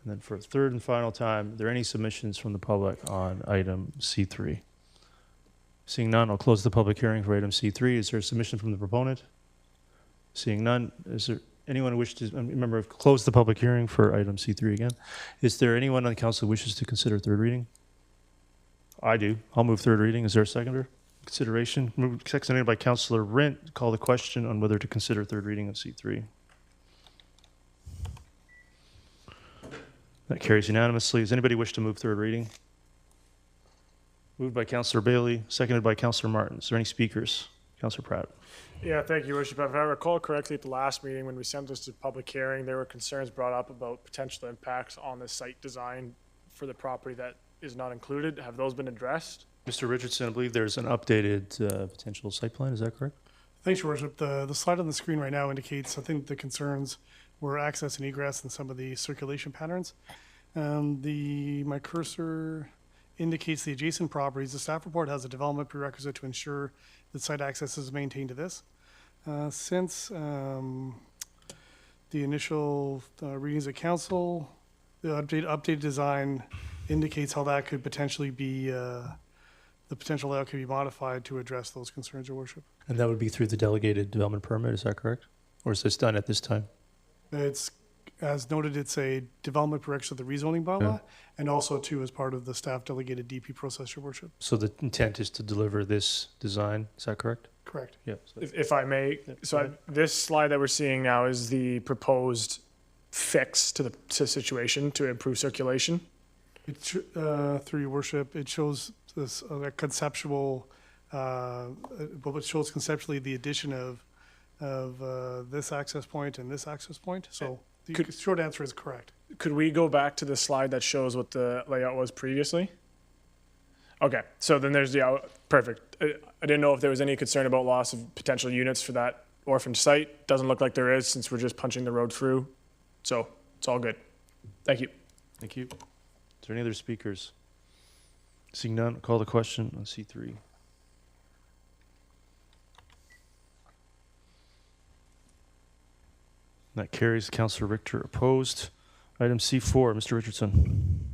then for a third and final time, are there any submissions from the public on item C3? Seeing none, I'll close the public hearing for item C3. Is there a submission from the proponent? Seeing none, is there anyone who wishes to, remember, I've closed the public hearing for item C3 again. Is there anyone on council who wishes to consider third reading? I do. I'll move third reading. Is there a seconder? Consideration. Moved, seconded by Councillor Rint. Call the question on whether to consider third reading of C3. That carries unanimously. Does anybody wish to move third reading? Moved by Councillor Bailey, seconded by Councillor Martin. Is there any speakers? Councillor Pratt. Yeah, thank you, Your Worship. If I recall correctly, at the last meeting when we sent this to public hearing, there were concerns brought up about potential impacts on the site design for the property that is not included. Have those been addressed? Mr. Richardson, I believe there's an updated potential site plan. Is that correct? Thanks, Your Worship. The slide on the screen right now indicates, I think the concerns were access and egress and some of the circulation patterns. My cursor indicates the adjacent properties. The staff report has a development prerequisite to ensure that site access is maintained to this. Since the initial readings at council, the updated design indicates how that could potentially be, the potential layout could be modified to address those concerns, Your Worship. And that would be through the delegated development permit, is that correct? Or is this done at this time? It's, as noted, it's a development prerequisite of the rezoning bylaw, and also too as part of the staff delegated DP process, Your Worship. So the intent is to deliver this design, is that correct? Correct. Yeah. If I may, this slide that we're seeing now is the proposed fix to the situation to improve circulation. Through Your Worship, it shows this conceptual, but it shows conceptually the addition of this access point and this access point. So the short answer is correct. Could we go back to the slide that shows what the layout was previously? Okay, so then there's the perfect. I didn't know if there was any concern about loss of potential units for that orphaned site. Doesn't look like there is since we're just punching the road through. So it's all good. Thank you. Thank you. Is there any other speakers? Seeing none, call the question on C3. That carries. Councillor Richter opposed. Item C4, Mr. Richardson.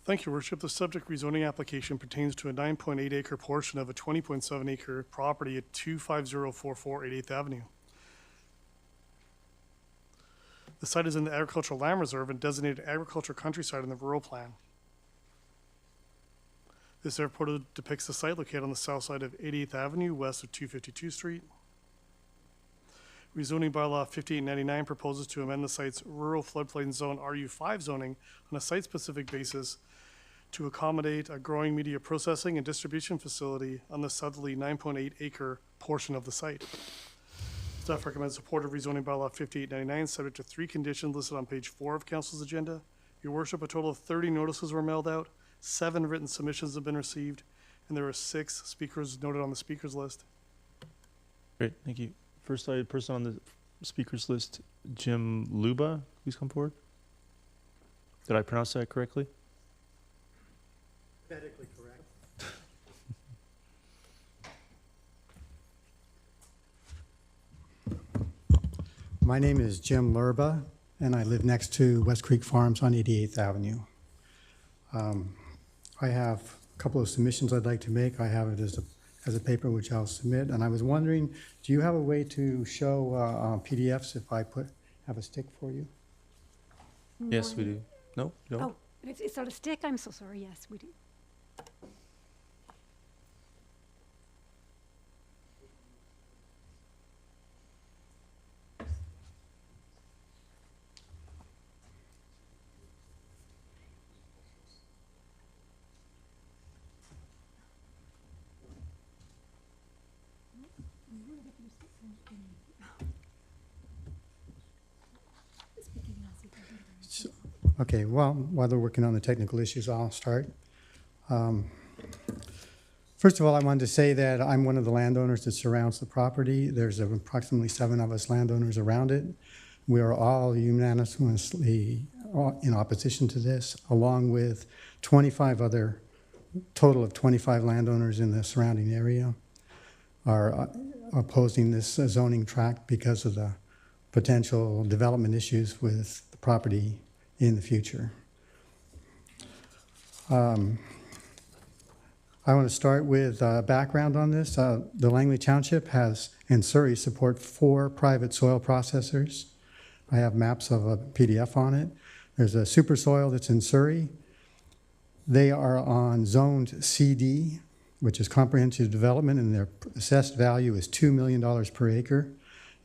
Thank you, Your Worship. The subject rezoning application pertains to a 9.8 acre portion of a 20.7 acre property at 25044 88th Avenue. The site is in the agricultural land reserve and designated agricultural countryside in the rural plan. This airport depicts the site located on the south side of 88th Avenue, west of 252 Street. Rezoning bylaw 5899 proposes to amend the site's rural floodplain zone RU5 zoning on a site-specific basis to accommodate a growing media processing and distribution facility on the southerly 9.8 acre portion of the site. Staff recommends support of rezoning bylaw 5899, subject to 3 conditions listed on page 4 of council's agenda. Your Worship, a total of 30 notices were mailed out, 7 written submissions have been received, and there are 6 speakers noted on the speakers list. Great, thank you. First person on the speakers list, Jim Luba, please come forward. Did I pronounce that correctly? Phonetically correct. My name is Jim Lurba, and I live next to West Creek Farms on 88th Avenue. I have a couple of submissions I'd like to make. I have it as a paper which I'll submit, and I was wondering, do you have a way to show PDFs if I have a stick for you? Yes, we do. No? You don't? Oh, it's not a stick? I'm so sorry. Yes, we do. Okay, well, while they're working on the technical issues, I'll start. First of all, I wanted to say that I'm one of the landowners that surrounds the property. There's approximately 7 of us landowners around it. We are all unanimously in opposition to this, along with 25 other total of 25 landowners in the surrounding area are opposing this zoning tract because of the potential development issues with the property in the future. I want to start with background on this. The Langley Township has, and Surrey support 4 private soil processors. I have maps of a PDF on it. There's a super soil that's in Surrey. They are on zoned CD, which is comprehensive development, and their assessed value is $2 million per acre.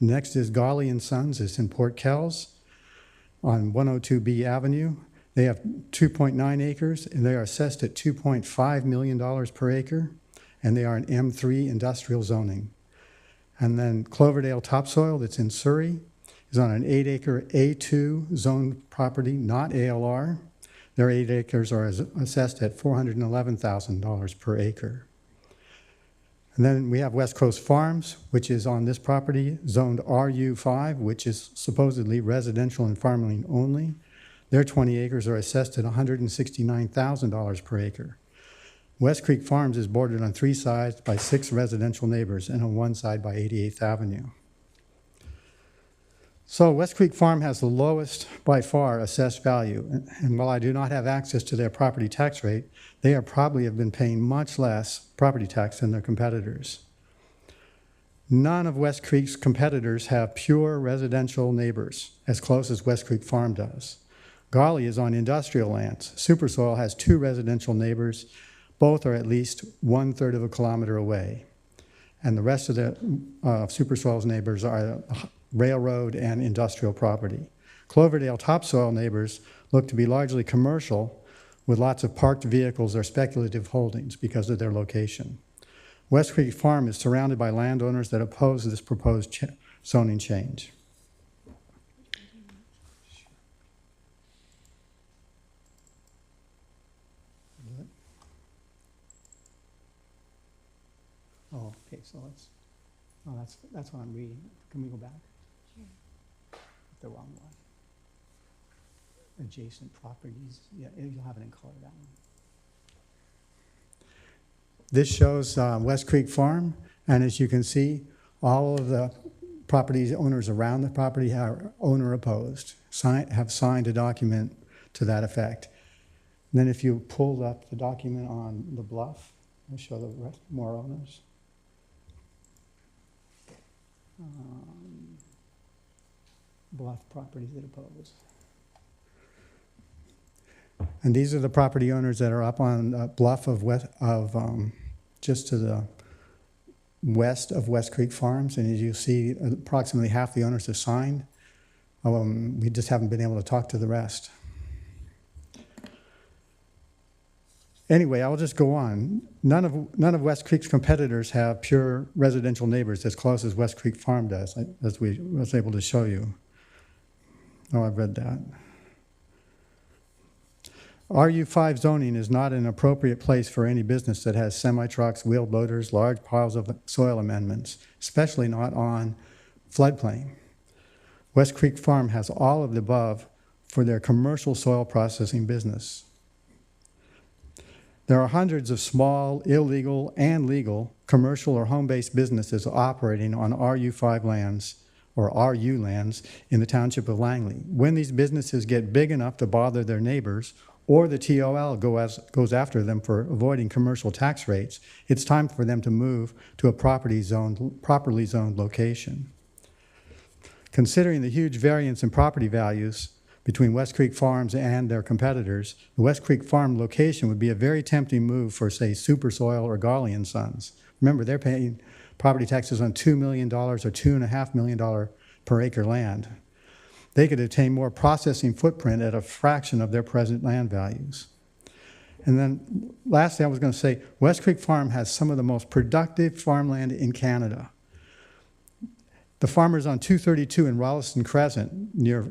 Next is Golly and Sons. It's in Port Kells on 102B Avenue. They have 2.9 acres, and they are assessed at $2.5 million per acre, and they are an M3 industrial zoning. And then Cloverdale Topsoil, that's in Surrey, is on an 8-acre A2 zone property, not ALR. Their 8 acres are assessed at $411,000 per acre. And then we have West Coast Farms, which is on this property, zoned RU5, which is supposedly residential and farmland only. Their 20 acres are assessed at $169,000 per acre. West Creek Farms is bordered on 3 sides by 6 residential neighbors and on 1 side by 88th Avenue. So West Creek Farm has the lowest, by far, assessed value. And while I do not have access to their property tax rate, they probably have been paying much less property tax than their competitors. None of West Creek's competitors have pure residential neighbors as close as West Creek Farm does. Golly is on industrial lands. Supersoil has 2 residential neighbors. Both are at least 1/3 of a kilometer away. And the rest of the Supersoil's neighbors are railroad and industrial property. Cloverdale Topsoil neighbors look to be largely commercial with lots of parked vehicles or speculative holdings because of their location. West Creek Farm is surrounded by landowners that oppose this proposed zoning change. Oh, okay, so that's what I'm reading. Can we go back? Sure. The wrong one. Adjacent properties, yeah, you'll have it in color, that one. This shows West Creek Farm, and as you can see, all of the property owners around the property are owner opposed, have signed a document to that effect. And then if you pulled up the document on the bluff, I'll show the rest, more owners. Bluff properties that oppose. And these are the property owners that are up on bluff of just to the west of West Creek Farms. And as you see, approximately half the owners have signed. We just haven't been able to talk to the rest. Anyway, I'll just go on. None of West Creek's competitors have pure residential neighbors as close as West Creek Farm does, as we was able to show you. Oh, I've read that. RU5 zoning is not an appropriate place for any business that has semi-trucks, wheeled loaders, large piles of soil amendments, especially not on floodplain. West Creek Farm has all of the above for their commercial soil processing business. There are hundreds of small, illegal, and legal commercial or home-based businesses operating on RU5 lands or RU lands in the township of Langley. When these businesses get big enough to bother their neighbors or the TOL goes after them for avoiding commercial tax rates, it's time for them to move to a properly zoned location. Considering the huge variance in property values between West Creek Farms and their competitors, the West Creek Farm location would be a very tempting move for, say, Supersoil or Golly and Sons. Remember, they're paying property taxes on $2 million or $2.5 million per acre land. They could obtain more processing footprint at a fraction of their present land values. And then lastly, I was going to say, West Creek Farm has some of the most productive farmland in Canada. The farmers on 232 in Rolliston Crescent near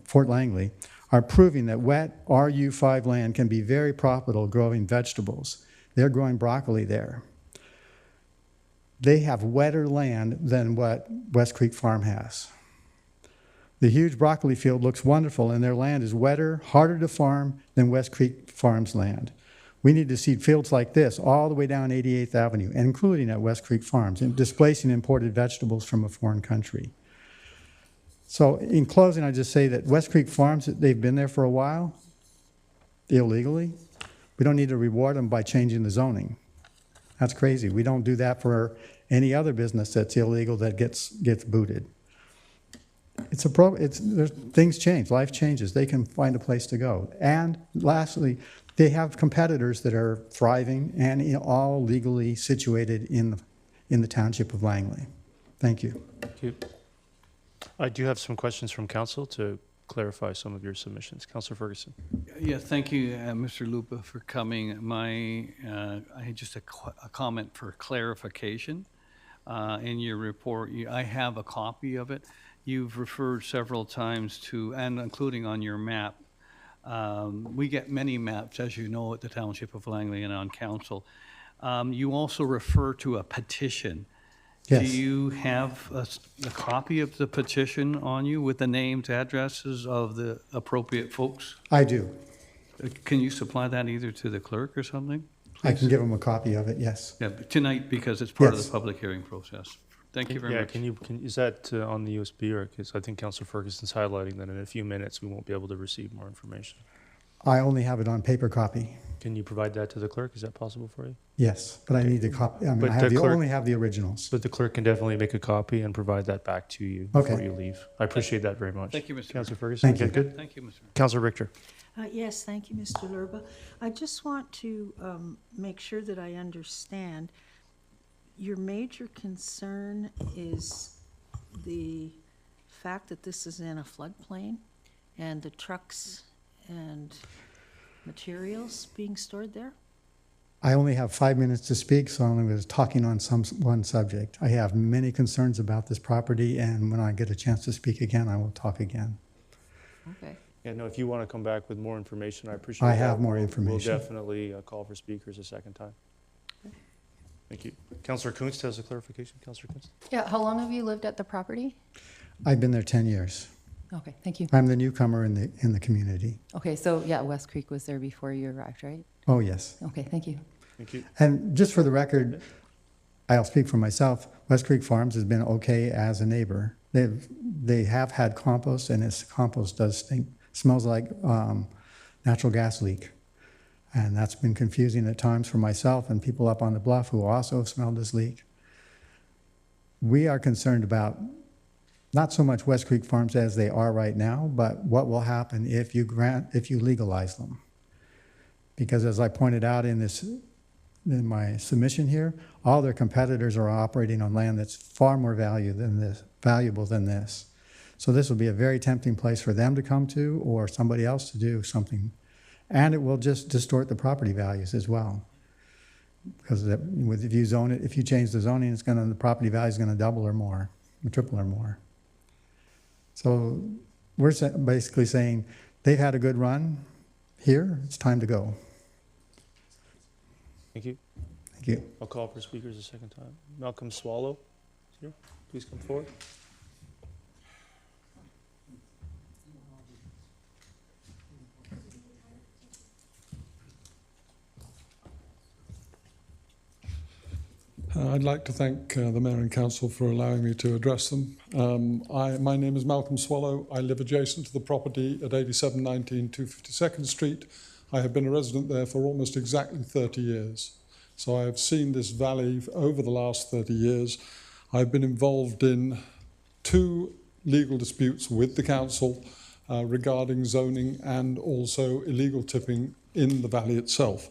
Fort Langley are proving that wet RU5 land can be very profitable growing vegetables. They're growing broccoli there. They have wetter land than what West Creek Farm has. The huge broccoli field looks wonderful, and their land is wetter, harder to farm than West Creek Farm's land. We need to seed fields like this all the way down 88th Avenue, including at West Creek Farms, and displacing imported vegetables from a foreign country. So in closing, I just say that West Creek Farms, they've been there for a while, illegally. We don't need to reward them by changing the zoning. That's crazy. We don't do that for any other business that's illegal that gets booted. Things change, life changes. They can find a place to go. And lastly, they have competitors that are thriving and all legally situated in the township of Langley. Thank you. Thank you. I do have some questions from council to clarify some of your submissions. Councilor Ferguson. Yeah, thank you, Mr. Lupa, for coming. I had just a comment for clarification. In your report, I have a copy of it. You've referred several times to, and including on your map, we get many maps, as you know, at the Township of Langley and on council. You also refer to a petition. Yes. Do you have a copy of the petition on you with the names, addresses of the appropriate folks? I do. Can you supply that either to the clerk or something? I can give them a copy of it, yes. Yeah, but tonight, because it's part of Yes. the public hearing process. Thank you very much. Is that on the USB, or because I think Councilor Ferguson's highlighting that in a few minutes we won't be able to receive more information. I only have it on paper copy. Can you provide that to the clerk? Is that possible for you? Yes, but I need the copy. I mean, But I the clerk- only have the originals. But the clerk can definitely make a copy and provide that back to you Okay. before you leave. I appreciate that very much. Thank you, Mr. Councilor Ferguson. Thank you. Okay, good. Thank you, Mr. Councilor Richter. Yes, thank you, Mr. Lurba. I just want to make sure that I understand. Your major concern is the fact that this is in a floodplain and the trucks and materials being stored there? I only have 5 minutes to speak, so I'm going to be talking on one subject. I have many concerns about this property, and when I get a chance to speak again, I will talk again. Okay. Yeah, no, if you want to come back with more information, I appreciate I that. have more We'll information. definitely call for speakers a second time. Thank you. Councilor Kunst has a clarification. Councilor Kunst. Yeah, how long have you lived at the property? I've been there 10 years. Okay, thank you. I'm the newcomer in the community. Okay, so yeah, West Creek was there before you arrived, right? Oh, yes. Okay, thank you. Thank you. And just for the record, I'll speak for myself. West Creek Farms has been okay as a neighbor. They have had compost, and its compost does stink. Smells like natural gas leak. And that's been confusing at times for myself and people up on the bluff who also have smelled this leak. We are concerned about not so much West Creek Farms as they are right now, but what will happen if you legalize them. Because as I pointed out in my submission here, all their competitors are operating on land that's far more valuable than this. So this will be a very tempting place for them to come to, or somebody else to do something. And it will just distort the property values as well. Because if you change the zoning, the property value is going to double or more, or triple or more. So we're basically saying they've had a good run here. It's time to go. Thank you. Thank you. I'll call for speakers a second time. Malcolm Swallow is here. Please come forward. I'd like to thank the Mayor and Council for allowing me to address them. My name is Malcolm Swallow. I live adjacent to the property at 8719 252nd Street. I have been a resident there for almost exactly 30 years. So I have seen this valley over the last 30 years. I've been involved in 2 legal disputes with the council regarding zoning and also illegal tipping in the valley itself.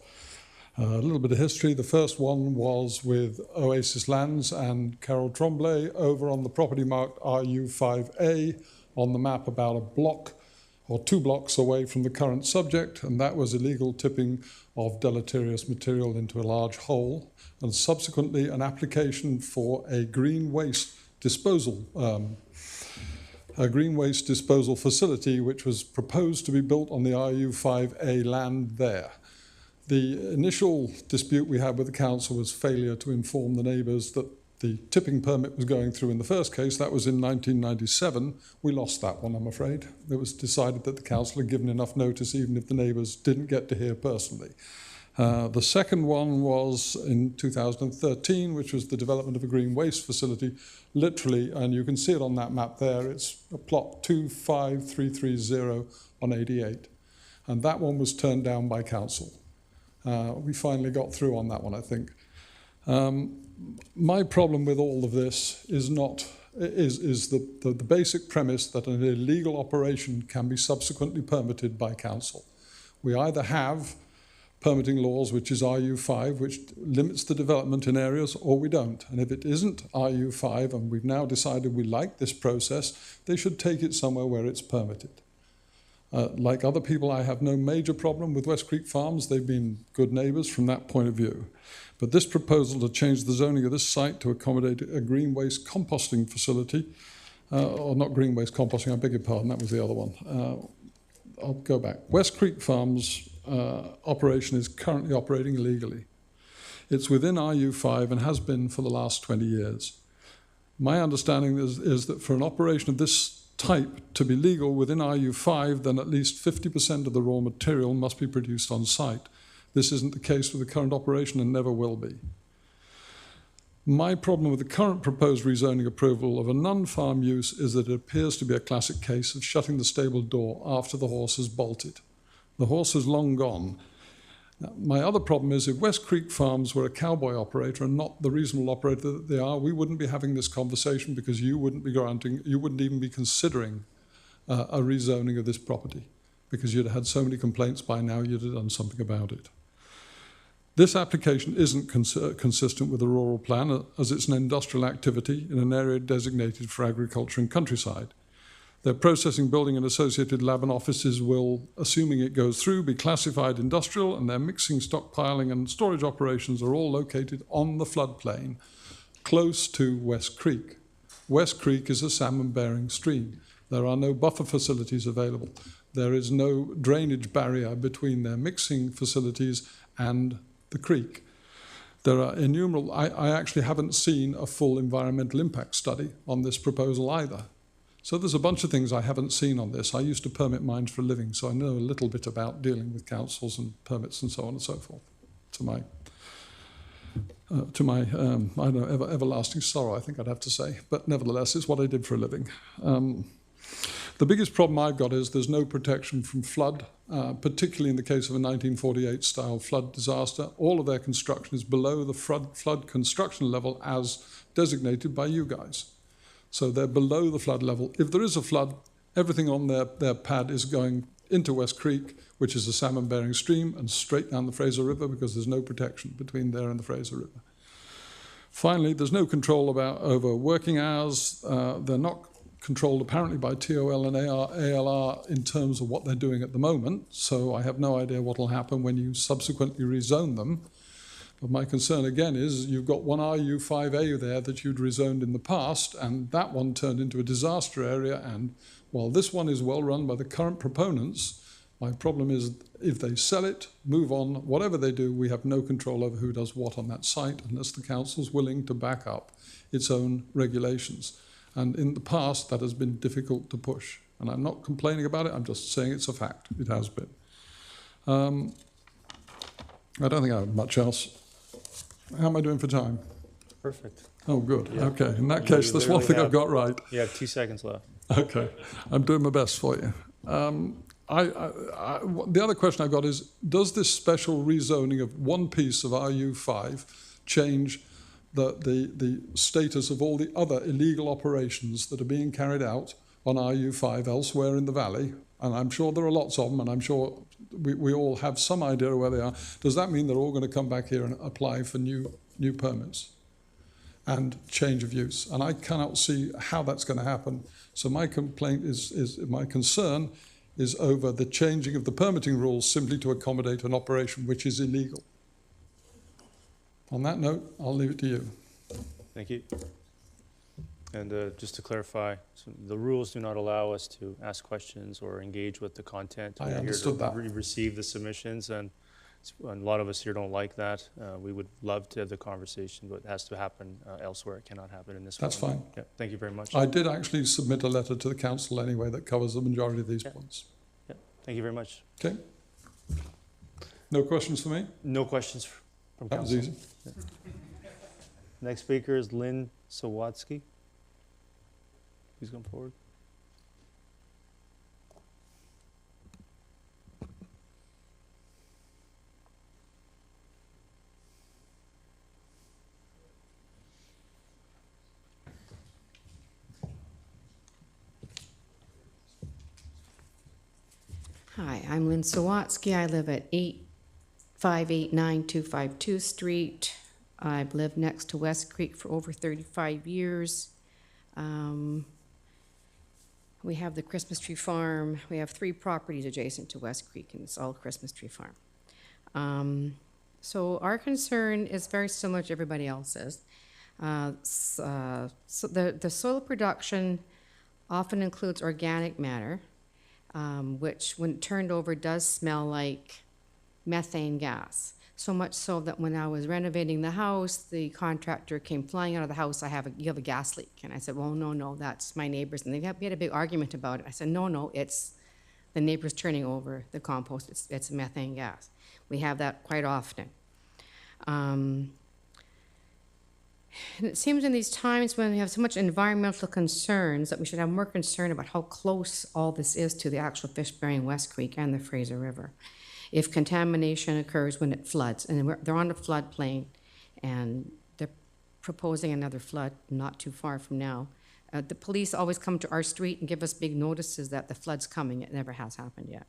A little bit of history. The first one was with Oasis Lands and Carol Tremblay over on the property marked RU5A on the map about a block or 2 blocks away from the current subject, and that was illegal tipping of deleterious material into a large hole, and subsequently an application for a green waste disposal facility which was proposed to be built on the RU5A land there. The initial dispute we had with the council was failure to inform the neighbours that the tipping permit was going through in the first case. That was in 1997. We lost that one, I'm afraid. It was decided that the council had given enough notice even if the neighbours didn't get to hear personally. The second one was in 2013, which was the development of a green waste facility, literally, and you can see it on that map there, it's a plot 25330 on 88. And that one was turned down by council. We finally got through on that one, I think. My problem with all of this is the basic premise that an illegal operation can be subsequently permitted by council. We either have permitting laws, which is RU5, which limits the development in areas, or we don't. And if it isn't RU5, and we've now decided we like this process, they should take it somewhere where it's permitted. Like other people, I have no major problem with West Creek Farms. They've been good neighbours from that point of view. But this proposal to change the zoning of this site to accommodate a green waste composting facility, or not green waste composting, I beg your pardon, that was the other one. I'll go back. West Creek Farms operation is currently operating illegally. It's within RU5 and has been for the last 20 years. My understanding is that for an operation of this type to be legal within RU5, then at least 50% of the raw material must be produced on site. This isn't the case with the current operation and never will be. My problem with the current proposed rezoning approval of a non-farm use is that it appears to be a classic case of shutting the stable door after the horse has bolted. The horse is long gone. Now, my other problem is if West Creek Farms were a cowboy operator and not the reasonable operator that they are, we wouldn't be having this conversation because you wouldn't be granting, you wouldn't even be considering a rezoning of this property because you'd have had so many complaints by now you'd have done something about it. This application isn't consistent with the rural plan as it's an industrial activity in an area designated for agriculture and countryside. Their processing building and associated lab and offices will, assuming it goes through, be classified industrial, and their mixing, stockpiling and storage operations are all located on the floodplain, close to West Creek. West Creek is a salmon-bearing stream. There are no buffer facilities available. There is no drainage barrier between their mixing facilities and the creek. There are innumerable, I actually haven't seen a full environmental impact study on this proposal either. So there's a bunch of things I haven't seen on this. I used to permit mines for a living, so I know a little bit about dealing with councils and permits and so on and so forth. To my I don't know, everlasting sorrow, I think I'd have to say. But nevertheless, it's what I did for a living. The biggest problem I've got is there's no protection from flood, particularly in the case of a 1948-style flood disaster. All of their construction is below the flood construction level as designated by you guys. So they're below the flood level. If there is a flood, everything on their pad is going into West Creek, which is a salmon-bearing stream, and straight down the Fraser River because there's no protection between there and the Fraser River. Finally, there's no control over working hours. They're not controlled apparently by TOL and ALR in terms of what they're doing at the moment, so I have no idea what will happen when you subsequently rezone them. But my concern again is you've got one RU5A there that you'd rezoned in the past, and that one turned into a disaster area, and while this one is well run by the current proponents, my problem is if they sell it, move on, whatever they do, we have no control over who does what on that site unless the council's willing to back up its own regulations. And in the past, that has been difficult to push. And I'm not complaining about it, I'm just saying it's a fact. It has been. I don't think I have much else. How am I doing for time? Perfect. Oh, good. Yeah. Okay. In that case, there's one thing I've got right. You have 2 seconds left. Okay. I'm doing my best for you. The other question I've got is, does this special rezoning of one piece of RU5 change the status of all the other illegal operations that are being carried out on RU5 elsewhere in the valley? And I'm sure there are lots of them, and I'm sure we all have some idea of where they are. Does that mean they're all going to come back here and apply for new permits and change of use? And I cannot see how that's going to happen. So my complaint my concern is over the changing of the permitting rules simply to accommodate an operation which is illegal. On that note, I'll leave it to you. Thank you. And just to clarify, so the rules do not allow us to ask questions or engage with the content. I understood that. We receive the submissions, and a lot of us here don't like that. We would love to have the conversation, but it has to happen elsewhere. It cannot happen in this forum. That's fine. Yeah, thank you very much. I did actually submit a letter to the council anyway that covers the majority of these points. Yeah, thank you very much. Okay. No questions for me? No questions from That was council. easy. Yeah. Next speaker is Lynn Sawatsky. Please come forward. Hi, I'm Lynn Sawatsky. I live at 8589 Street. I've lived next to West Creek for over 35 years. We have the Christmas Tree Farm. We have 3 properties adjacent to West Creek, and it's all Christmas Tree Farm. So our concern is very similar to everybody else's. So the soil production often includes organic matter, which when turned over does smell like methane gas. So much so that when I was renovating the house, the contractor came flying out of the house, you have a gas leak. And I said, well, no, that's my neighbors. And we had a big argument about it. I said, no, it's the neighbors turning over the compost. It's methane gas. We have that quite often. And it seems in these times when we have so much environmental concerns that we should have more concern about how close all this is to the actual fish-bearing West Creek and the Fraser River. If contamination occurs when it floods, and they're on a floodplain, and they're proposing another flood not too far from now, the police always come to our street and give us big notices that the flood's coming. It never has happened yet.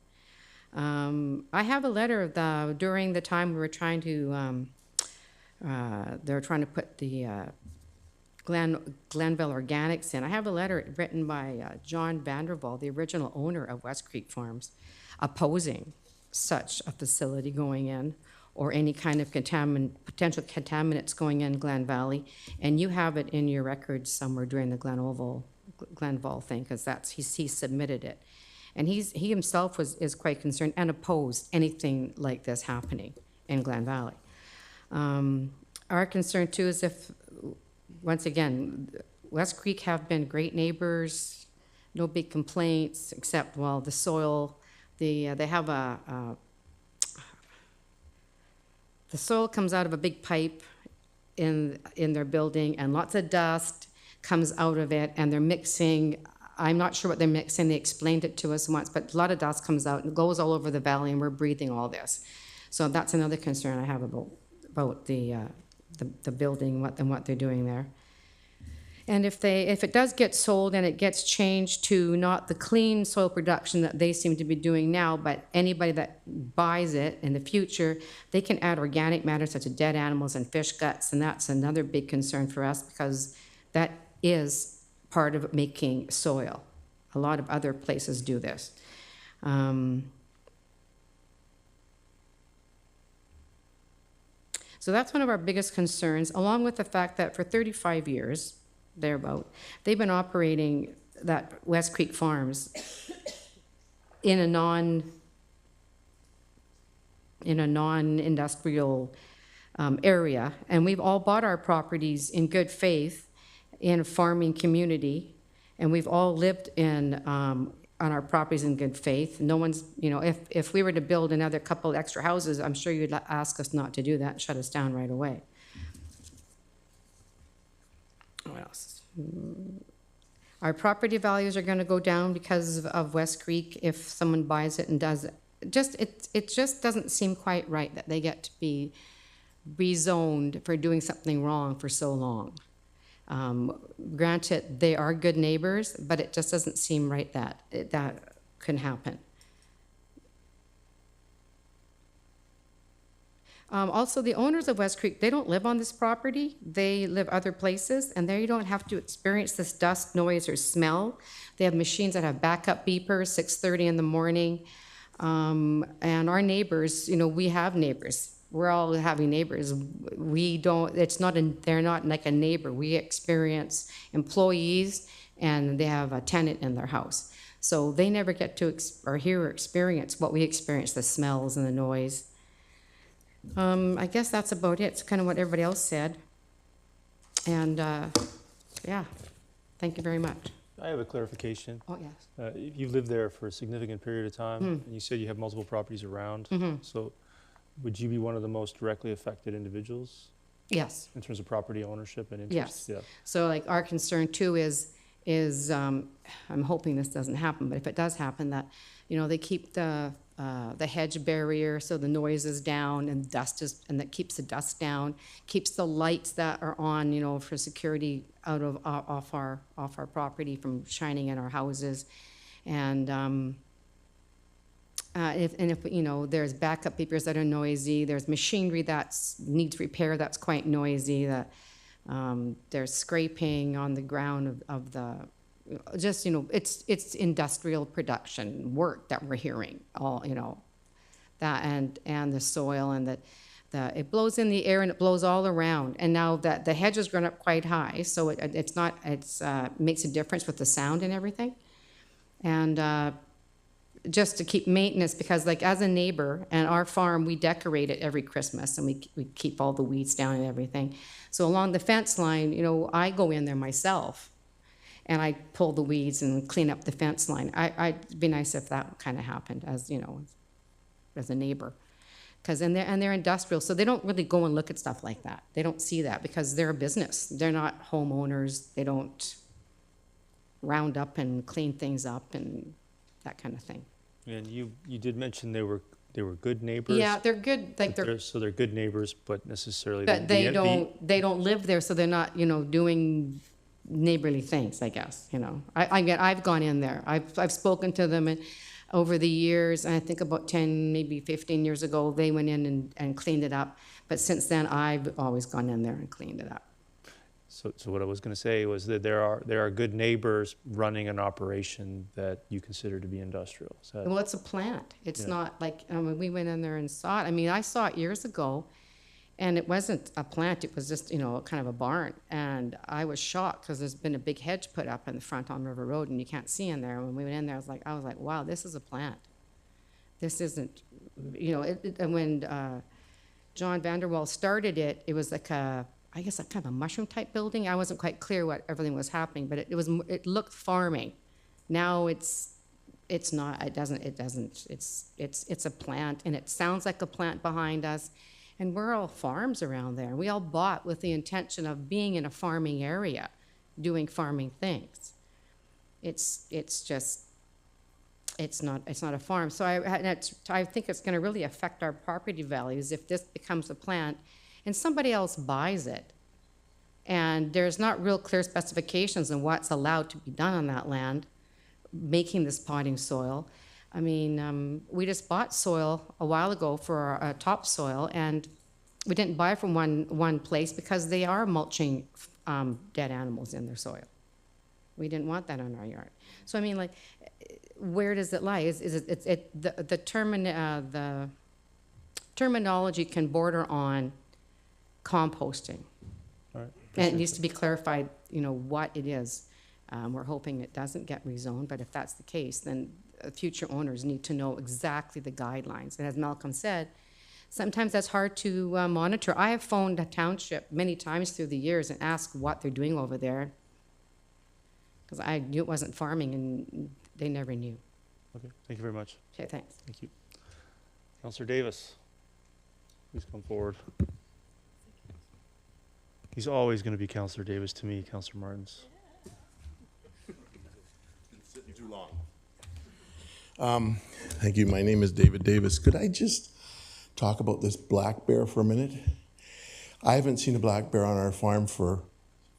I have a letter during the time we were trying to they were trying to put the Glenville Organics in. I have a letter written by John Vanderval, the original owner of West Creek Farms, opposing such a facility going in or any kind of potential contaminants going in Glen Valley. And you have it in your records somewhere during the Glenville thing, because he submitted it. And he himself is quite concerned and opposed anything like this happening in Glen Valley. Our concern too is if, once again, West Creek have been great neighbors, no big complaints, except, well, the soil, they have the soil comes out of a big pipe in their building, and lots of dust comes out of it, and they're mixing, I'm not sure what they're mixing, they explained it to us once, but a lot of dust comes out and goes all over the valley, and we're breathing all this. So that's another concern I have about the building and what they're doing there. And if it does get sold and it gets changed to not the clean soil production that they seem to be doing now, but anybody that buys it in the future, they can add organic matter such as dead animals and fish guts, and that's another big concern for us because that is part of making soil. A lot of other places do this. So that's one of our biggest concerns, along with the fact that for 35 years, thereabout, they've been operating that West Creek Farms in a non-industrial area, and we've all bought our properties in good faith in a farming community, and we've all lived on our properties in good faith. No one's, if we were to build another couple extra houses, I'm sure you'd ask us not to do that and shut us down right away. What else? Our property values are going to go down because of West Creek if someone buys it and does it. It just doesn't seem quite right that they get to be rezoned for doing something wrong for so long. Granted, they are good neighbors, but it just doesn't seem right that that can happen. Also, the owners of West Creek, they don't live on this property. They live other places, and they don't have to experience this dust, noise, or smell. They have machines that have backup beepers, 6:30 in the morning. And our neighbors, we have neighbors. We're all having neighbors. They're not like a neighbor. We experience employees, and they have a tenant in their house. So they never get to hear or experience what we experience, the smells and the noise. I guess that's about it. It's kind of what everybody else said. And yeah, thank you very much. I have a clarification. Oh, yes. You lived there for a significant period of time, and you said you have multiple properties around. So would you be one of the most directly affected individuals Yes. in terms of property ownership and interest? Yes. Yeah. So like our concern too is I'm hoping this doesn't happen, but if it does happen, that, you know, they keep the hedge barrier so the noise is down and and that keeps the dust down, keeps the lights that are on, you know, for security off our property from shining in our houses. And if you know, there's backup beepers that are noisy, there's machinery that needs repair that's quite noisy, that there's scraping on the ground of the, just, you know, it's industrial production work that we're hearing, all, you know, that and the soil and it blows in the air and it blows all around. And now that the hedge has grown up quite high, so it makes a difference with the sound and everything. And just to keep maintenance, because like as a neighbor and our farm, we decorate it every Christmas and we keep all the weeds down and everything. So along the fence line, you know, I go in there myself and I pull the weeds and clean up the fence line. It'd be nice if that kind of happened, as, you know, as a neighbor. Because they're industrial, so they don't really go and look at stuff like that. They don't see that because they're a business. They're not homeowners. They don't round up and clean things up and that kind of thing. And you did mention they were good neighbors. Yeah, they're good. Like so they're good neighbors, but necessarily. But they don't live there, so they're not, you know, doing neighborly things, I guess. You know, I've gone in there. I've spoken to them and over the years, and I think about 10, maybe 15 years ago, they went in and cleaned it up. But since then, I've always gone in there and cleaned it up. So what I was going to say was that there are good neighbors running an operation that you consider to be industrial. Well, it's a plant. It's Yeah. not like, we went in there and saw it. I mean, I saw it years ago, and it wasn't a plant. It was just, you know, kind of a barn. And I was shocked because there's been a big hedge put up in the front on River Road, and you can't see in there. When we went in there, I was like, wow, this is a plant. This isn't, you know, and when John Vanderwall started it, it was like I guess a kind of a mushroom type building. I wasn't quite clear what everything was happening, but it looked farming. Now it's not. It doesn't. It's a plant, and it sounds like a plant behind us. And we're all farms around there. We all bought with the intention of being in a farming area, doing farming things. It's not a farm. So I think it's going to really affect our property values if this becomes a plant and somebody else buys it. And there's not real clear specifications on what's allowed to be done on that land, making this potting soil. I mean, we just bought soil a while ago for our topsoil, and we didn't buy from one place because they are mulching dead animals in their soil. We didn't want that on our yard. So I mean, like, where does it lie? The terminology can border on composting. All right. And it needs to be clarified, you know, what it is. We're hoping it doesn't get rezoned, but if that's the case, then future owners need to know exactly the guidelines. And as Malcolm said, sometimes that's hard to monitor. I have phoned a township many times through the years and asked what they're doing over there, because I knew it wasn't farming, and they never knew. Okay, thank you very much. Okay, thanks. Thank you. Councillor Davis, please come forward. He's always going to be Councillor Davis to me, Councillor Martins. Sitting too long. Thank you. My name is David Davis. Could I just talk about this black bear for a minute? I haven't seen a black bear on our farm for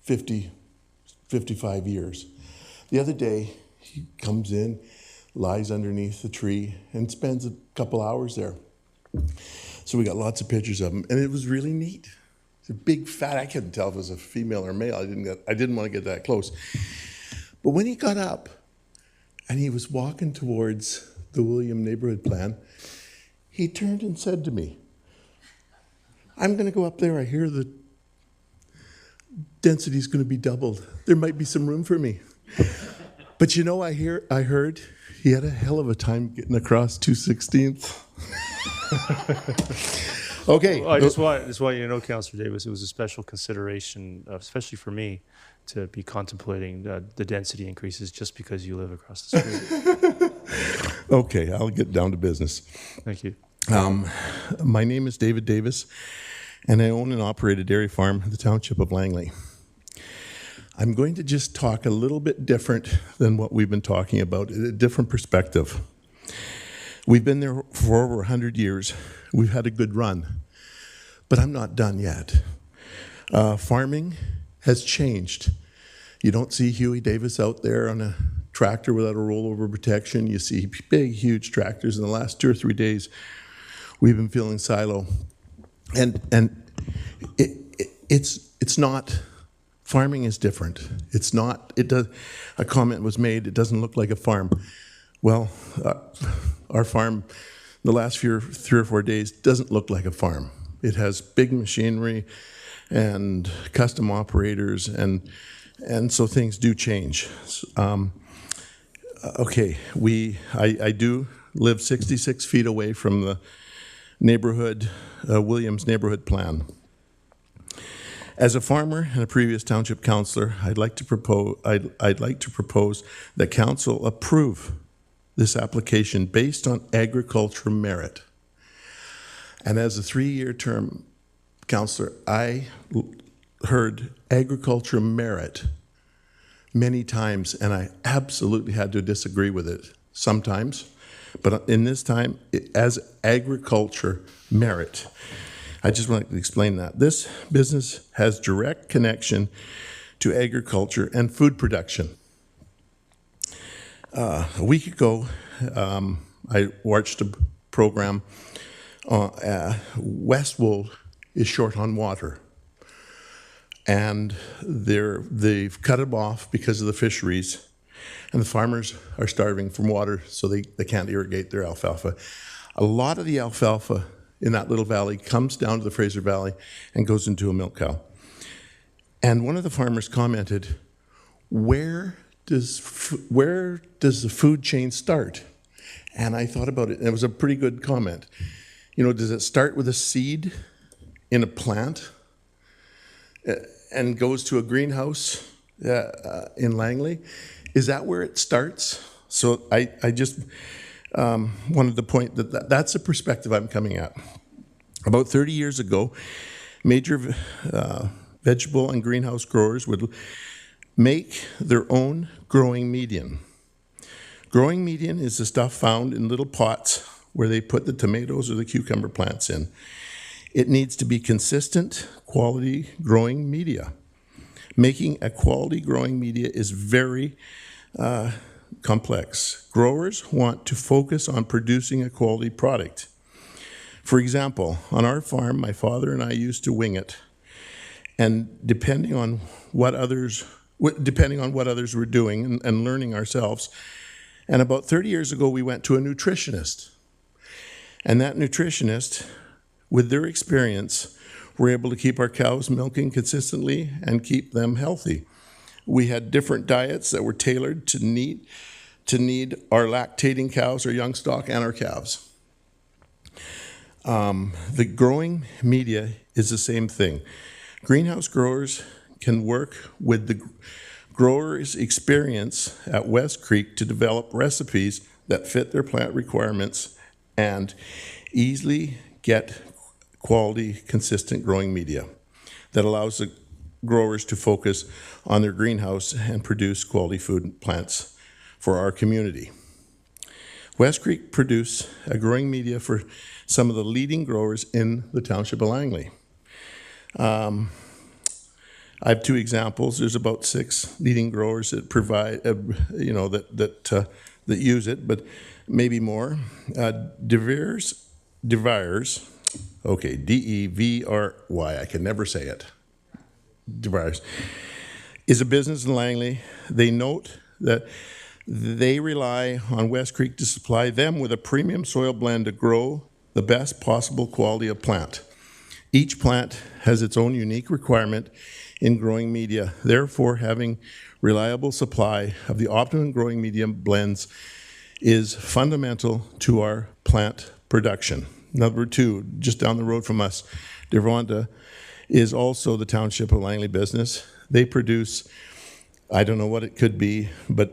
55 years. The other day, he comes in, lies underneath the tree, and spends a couple hours there. So we got lots of pictures of him, and it was really neat. It's a big fat, I couldn't tell if it was a female or male. I didn't want to get that close. But when he got up and he was walking towards the William neighborhood plan, he turned and said to me, I'm going to go up there. I hear the density is going to be doubled. There might be some room for me. But you know, I heard he had a hell of a time getting across 216th. Okay. Well, I just want you to know, Councillor Davis, it was a special consideration, especially for me, to be contemplating the density increases just because you live across the street. Okay, I'll get down to business. Thank you. My name is David Davis, and I own and operate a dairy farm in the Township of Langley. I'm going to just talk a little bit different than what we've been talking about, a different perspective. We've been there for over 100 years. We've had a good run, but I'm not done yet. Farming has changed. You don't see Huey Davis out there on a tractor without a rollover protection. You see big, huge tractors. In the last 2 or 3 days, we've been feeling silo. And it's not, farming is different. It's not, a comment was made, it doesn't look like a farm. Well, our farm, the last 3 or 4 days, doesn't look like a farm. It has big machinery and custom operators, and so things do change. Okay, I do live 66 feet away from the neighborhood, Williams neighborhood plan. As a farmer and a previous township councillor, I'd like to propose that council approve this application based on agriculture merit. And as a 3-year term councillor, I heard agriculture merit many times, and I absolutely had to disagree with it sometimes. But in this time, as agriculture merit, I just want to explain that. This business has direct connection to agriculture and food production. A week ago, I watched a program. Westwold is short on water, and they've cut it off because of the fisheries, and the farmers are starving from water, so they can't irrigate their alfalfa. A lot of the alfalfa in that little valley comes down to the Fraser Valley and goes into a milk cow. And one of the farmers commented, where does the food chain start? And I thought about it, and it was a pretty good comment. You know, does it start with a seed in a plant and goes to a greenhouse in Langley? Is that where it starts? So I just wanted to point that's the perspective I'm coming at. About 30 years ago, major vegetable and greenhouse growers would make their own growing medium. Growing medium is the stuff found in little pots where they put the tomatoes or the cucumber plants in. It needs to be consistent, quality growing media. Making a quality growing media is very complex. Growers want to focus on producing a quality product. For example, on our farm, my father and I used to wing it, and depending on what others were doing and learning ourselves, and about 30 years ago, we went to a nutritionist. And that nutritionist, with their experience, were able to keep our cows milking consistently and keep them healthy. We had different diets that were tailored to need our lactating cows, our young stock, and our calves. The growing media is the same thing. Greenhouse growers can work with the growers' experience at West Creek to develop recipes that fit their plant requirements and easily get quality, consistent growing media that allows the growers to focus on their greenhouse and produce quality food plants for our community. West Creek produce a growing media for some of the leading growers in the Township of Langley. I have 2 examples. There's about 6 leading growers that provide, that use it, but maybe more. DeVries, okay, D-E-V-R-Y, I can never say it. DeVries is a business in Langley. They note that they rely on West Creek to supply them with a premium soil blend to grow the best possible quality of plant. Each plant has its own unique requirement in growing media. Therefore, having reliable supply of the optimum growing medium blends is fundamental to our plant production. Number 2, just down the road from us, Devonta is also the Township of Langley business. They produce, I don't know what it could be, but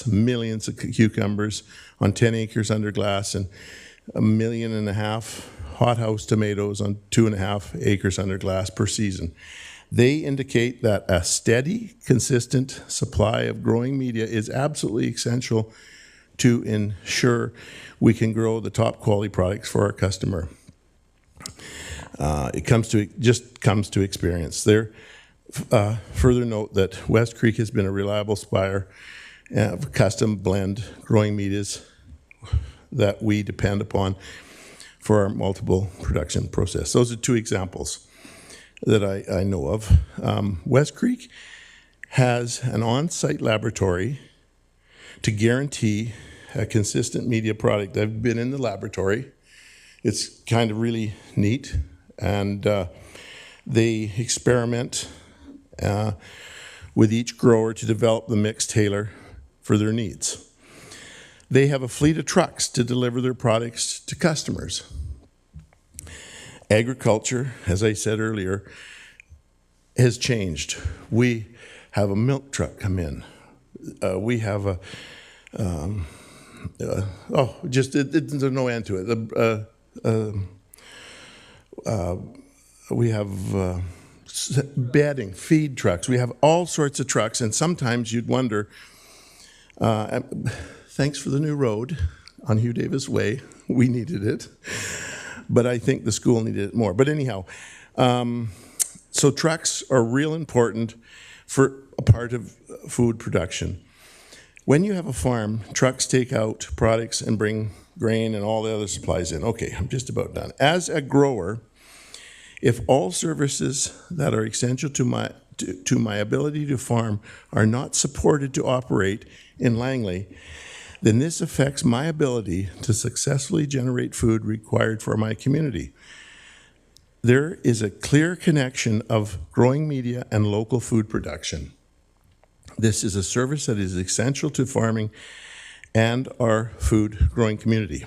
millions of cucumbers on 10 acres under glass, and 1.5 million hothouse tomatoes on 2.5 acres under glass per season. They indicate that a steady, consistent supply of growing media is absolutely essential to ensure we can grow the top quality products for our customer. It just comes to experience. Further note that West Creek has been a reliable supplier of custom blend growing medias that we depend upon for our multiple production process. Those are two examples that I know of. West Creek has an on-site laboratory to guarantee a consistent media product. I've been in the laboratory. It's kind of really neat, and they experiment with each grower to develop the mix tailor for their needs. They have a fleet of trucks to deliver their products to customers. Agriculture, as I said earlier, has changed. We have a milk truck come in. We have a, there's no end to it. We have bedding, feed trucks. We have all sorts of trucks, and sometimes you'd wonder, thanks for the new road on Hugh Davis Way. We needed it. But I think the school needed it more. But anyhow, so trucks are real important for a part of food production. When you have a farm, trucks take out products and bring grain and all the other supplies in. Okay, I'm just about done. As a grower, if all services that are essential to my ability to farm are not supported to operate in Langley, then this affects my ability to successfully generate food required for my community. There is a clear connection of growing media and local food production. This is a service that is essential to farming and our food growing community.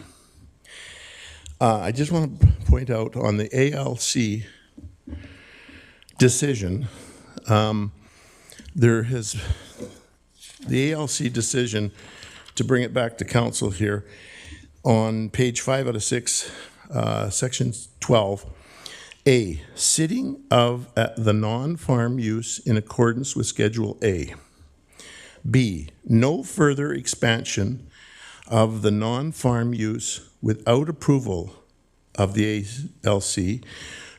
I just want to point out on the ALC decision, the ALC decision, to bring it back to council here, on page 5 out of 6, section 12, A, sitting of the non-farm use in accordance with Schedule A. B, no further expansion of the non-farm use without approval of the ALC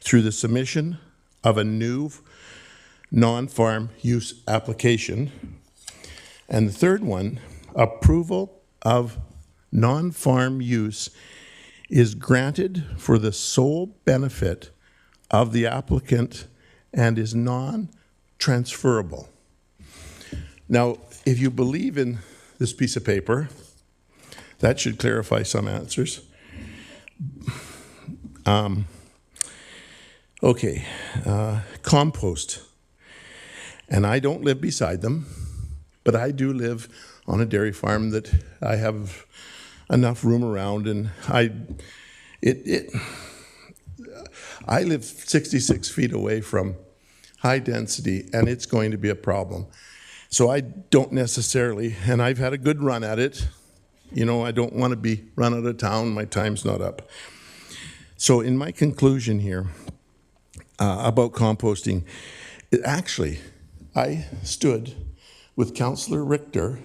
through the submission of a new non-farm use application. And the third one, approval of non-farm use is granted for the sole benefit of the applicant and is non-transferable. Now, if you believe in this piece of paper, that should clarify some answers. Compost. And I don't live beside them, but I do live on a dairy farm that I have enough room around, and I live 66 feet away from high density, and it's going to be a problem. So I don't necessarily, and I've had a good run at it. You know, I don't want to be run out of town. My time's not up. So in my conclusion here about composting, actually, I stood with Councillor Richter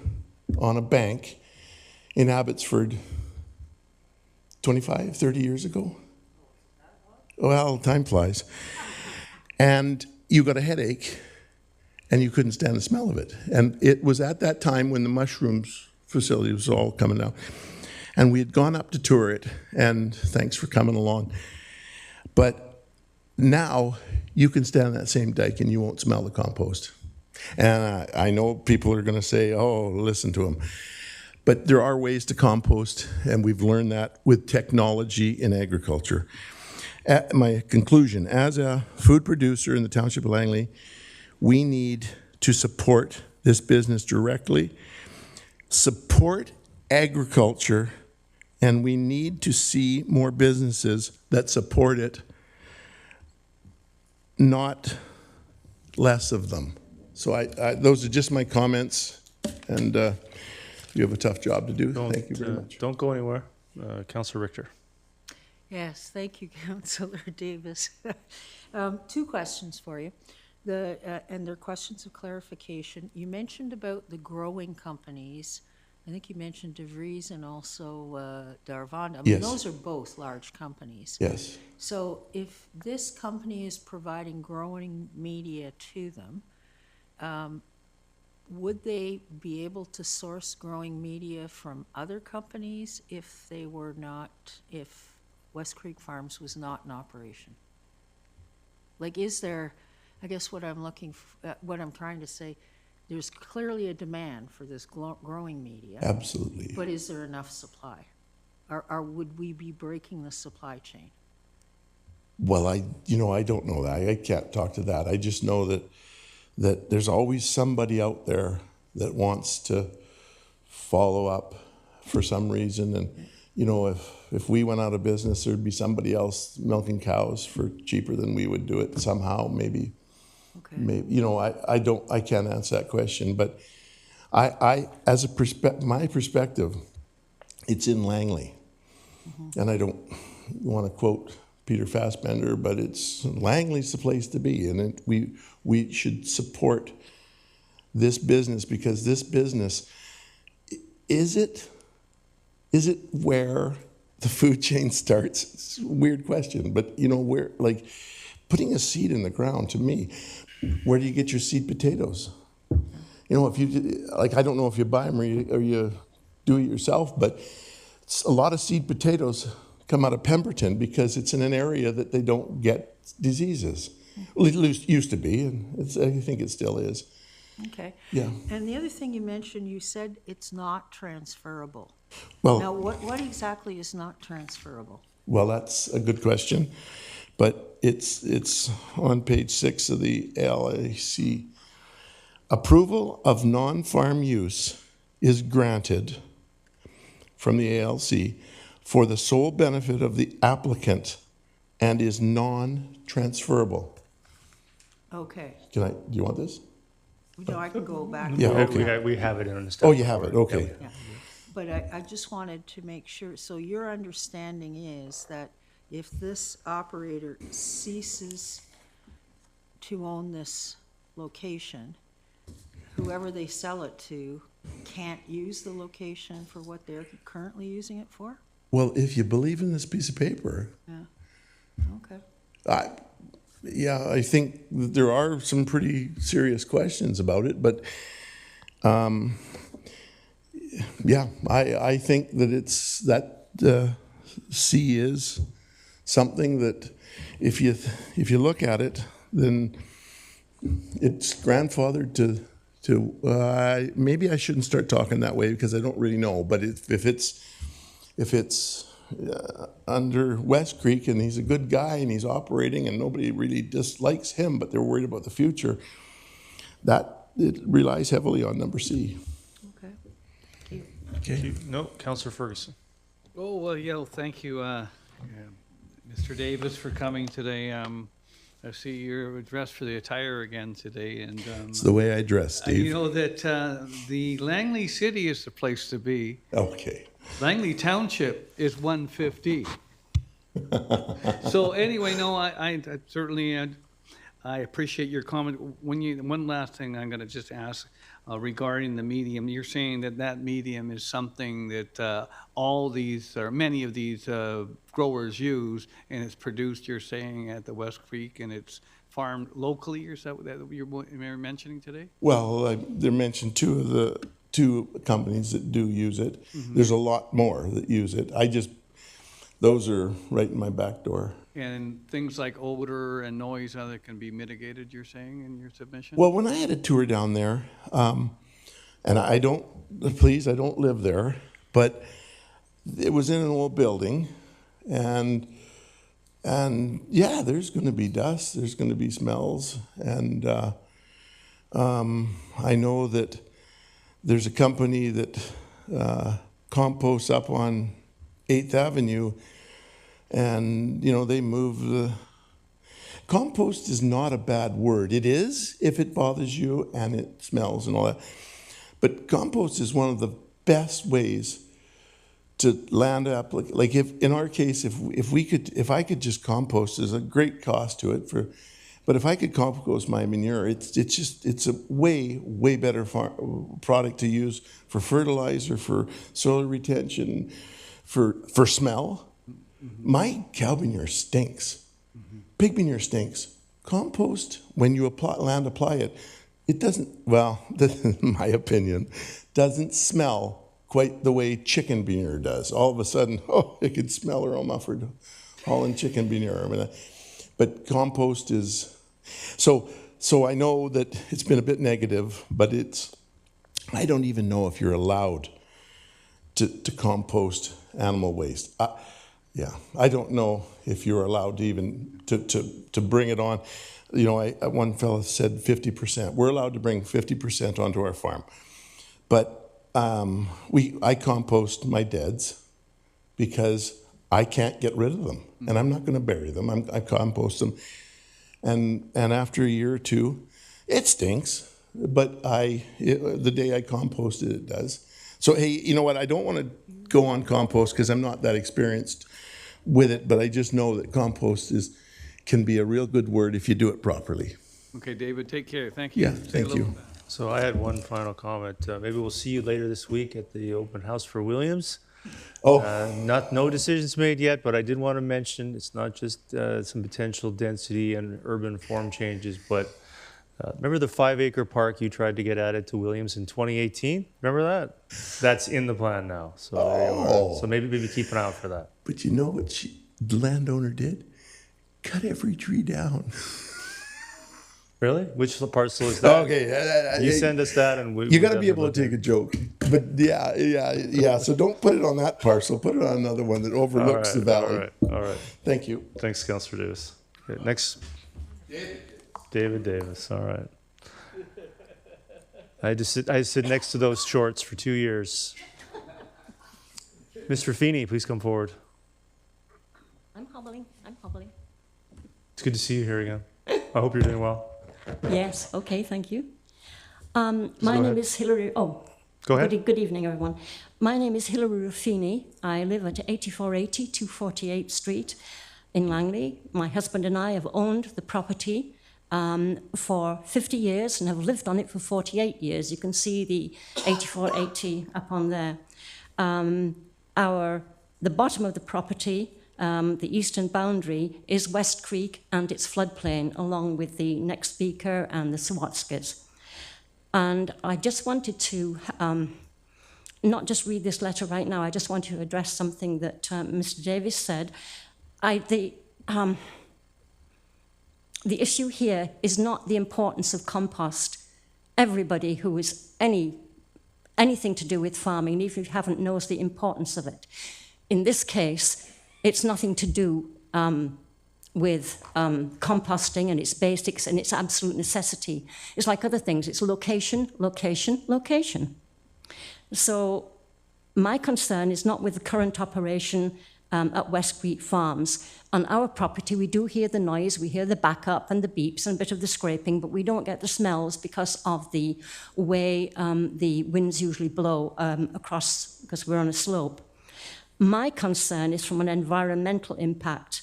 on a bank in Abbotsford 25, 30 years ago. Well, time flies. And you got a headache, and you couldn't stand the smell of it. And it was at that time when the mushrooms facility was all coming out. And we had gone up to tour it, and thanks for coming along. But now you can stand on that same dike and you won't smell the compost. And I know people are going to say, oh, listen to them. But there are ways to compost, and we've learned that with technology in agriculture. At my conclusion, as a food producer in the Township of Langley, we need to support this business directly, support agriculture, and we need to see more businesses that support it, not less of them. So those are just my comments, and you have a tough job to do. Thank you very much. Don't go anywhere. Councillor Richter. Yes, thank you, Councillor Davis. Two questions for you. And they're questions of clarification. You mentioned about the growing companies. I think you mentioned DeVries and also Darvon. I mean, Yes. those are both large companies. Yes. So if this company is providing growing media to them, would they be able to source growing media from other companies if they were not, if West Creek Farms was not in operation? Like, is there, I guess what I'm what I'm trying to say, there's clearly a demand for this growing media. Absolutely. But is there enough supply? Or would we be breaking the supply chain? Well, I don't know that. I can't talk to that. I just know that there's always somebody out there that wants to follow up for some reason. And, if we went out of business, there'd be somebody else milking cows for cheaper than we would do it somehow, maybe. Okay. Maybe, I can't answer that question, but I as my perspective, it's in Langley. Mm-hmm. And I don't want to quote Peter Fassbender, but Langley's the place to be, and we should support this business, because this business, is it where the food chain starts? It's a weird question, but where, like, putting a seed in the ground, to me, where do you get your seed potatoes? If you, like, I don't know if you buy them or you do it yourself, but a lot of seed potatoes come out of Pemberton because it's in an area that they don't get diseases. Well, it used to be, and I think it still is. Okay. Yeah. And the other thing you mentioned, you said it's not transferable. Well, now, what exactly is not transferable? Well, that's a good question, but it's on page 6 of the LAC. Approval of non-farm use is granted from the ALC for the sole benefit of the applicant and is non-transferable. Okay. Do you want this? No, I can go back. Yeah, okay. We have it in the staff. Oh, you have it, okay. Yeah. But I just wanted to make sure, so your understanding is that if this operator ceases to own this location, whoever they sell it to can't use the location for what they're currently using it for? Well, if you believe in this piece of paper. Yeah, okay. I think that there are some pretty serious questions about it, but I think that C is something that if you look at it, then it's grandfathered to maybe I shouldn't start talking that way because I don't really know, but if it's under West Creek and he's a good guy and he's operating and nobody really dislikes him, but they're worried about the future, that it relies heavily on number C. Okay. Thank you. Okay. No, Councillor Ferguson. Oh, well, thank you, Mr. Davis, for coming today. I see you're dressed for the attire again today, and it's the way I dress, Steve. You know that the Langley City is the place to be. Okay. Langley Township is 150. So anyway, no, I certainly I appreciate your comment. One last thing I'm going to just ask regarding the medium. You're saying that medium is something that all these or many of these growers use, and it's produced, you're saying, at the West Creek, and it's farmed locally, or so that you're mentioning today? Well, they mentioned two companies that do use it. Mm-hmm. There's a lot more that use it. Those are right in my back door. And things like odor and noise, how that can be mitigated, you're saying, in your submission? Well, when I had a tour down there, and I don't live there, but it was in an old building, and yeah, there's going to be dust, there's going to be smells, and I know that there's a company that composts up on 8th Avenue, and they move the compost is not a bad word. It is if it bothers you and it smells and all that, but compost is one of the best ways to land up, like if, in our case, if I could just compost, there's a great cost to it but if I could compost my manure, it's a way better product to use for fertilizer, for soil retention, for smell. My cow manure stinks. Pig manure stinks. Compost, when you apply it, it doesn't, well, in my opinion, doesn't smell quite the way chicken manure does. All of a sudden, it can smell aroma for hauling chicken manure. I mean, but compost is, so I know that it's been a bit negative, but I don't even know if you're allowed to compost animal waste. I don't know if you're allowed to even to bring it on. You know, one fellow said 50%. We're allowed to bring 50% onto our farm, but I compost my deads because I can't get rid of them, and I'm not going to bury them. I compost them, and after a year or two, it stinks. But the day I compost it, it does. So hey, you know what? I don't want to go on compost because I'm not that experienced with it, but I just know that compost can be a real good word if you do it properly. Okay, David, take care. Thank you. Yeah, thank you. So I had one final comment. Maybe we'll see you later this week at the open house for Williams. No decisions made yet, but I did want to mention it's not just some potential density and urban form changes, but remember the 5-acre park you tried to get added to Williams in 2018? Remember that? That's in the plan now. So there you are. So maybe keep an eye out for that. But you know what the landowner did? Cut every tree down. Really? Which parcel is that? Okay. You send us that and we... You got to be able to take a joke. But yeah. So don't put it on that parcel. Put it on another one that overlooks the valley. All right. Thank you. Thanks, Councillor Davis. Okay, next. David Davis. All right. I sit next to those shorts for 2 years. Mr. Feeney, please come forward. I'm hobbling. It's good to see you here again. I hope you're doing well. Yes, okay, thank you. My name is Hilary. Go ahead. Good evening, everyone. My name is Hilary Ruffini. I live at 8480 248 Street in Langley. My husband and I have owned the property for 50 years and have lived on it for 48 years. You can see the 8480 up on there. The bottom of the property, the eastern boundary, is West Creek and its floodplain, along with the next speaker and the Swatskas. And I just wanted to not just read this letter right now, I just want to address something that Mr. Davis said. The issue here is not the importance of compost. Everybody who is anything to do with farming, even if you haven't, knows the importance of it. In this case, it's nothing to do with composting and its basics and its absolute necessity. It's like other things. It's location, location, location. So my concern is not with the current operation at West Creek Farms. On our property, we do hear the noise, we hear the backup and the beeps and a bit of the scraping, but we don't get the smells because of the way the winds usually blow across, because we're on a slope. My concern is from an environmental impact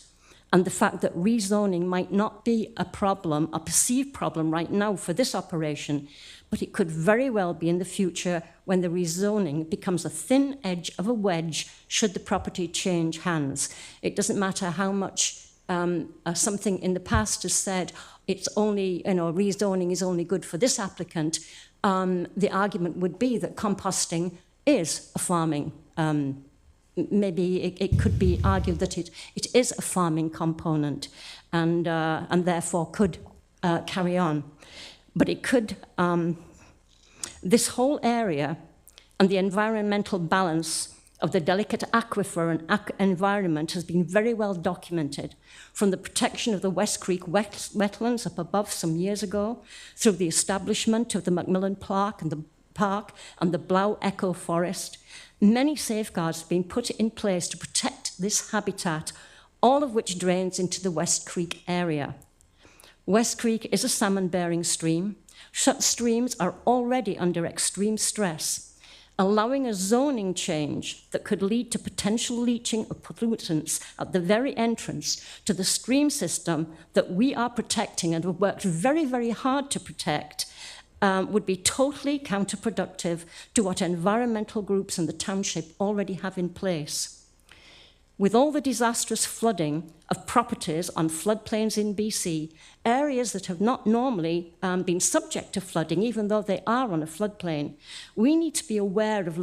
and the fact that rezoning might not be a problem, a perceived problem right now for this operation, but it could very well be in the future when the rezoning becomes a thin edge of a wedge should the property change hands. It doesn't matter how much something in the past has said, it's only, rezoning is only good for this applicant. The argument would be that composting is a farming maybe it could be argued that it is a farming component and therefore could carry on. But it could, this whole area and the environmental balance of the delicate aquifer and environment has been very well documented, from the protection of the West Creek wetlands up above some years ago, through the establishment of the Macmillan Park and the Blau Echo Forest. Many safeguards have been put in place to protect this habitat, all of which drains into the West Creek area. West Creek is a salmon-bearing stream. Such streams are already under extreme stress, allowing a zoning change that could lead to potential leaching of pollutants at the very entrance to the stream system that we are protecting and have worked very, very hard to protect, would be totally counterproductive to what environmental groups in the township already have in place. With all the disastrous flooding of properties on floodplains in BC, areas that have not normally been subject to flooding, even though they are on a floodplain, we need to be aware of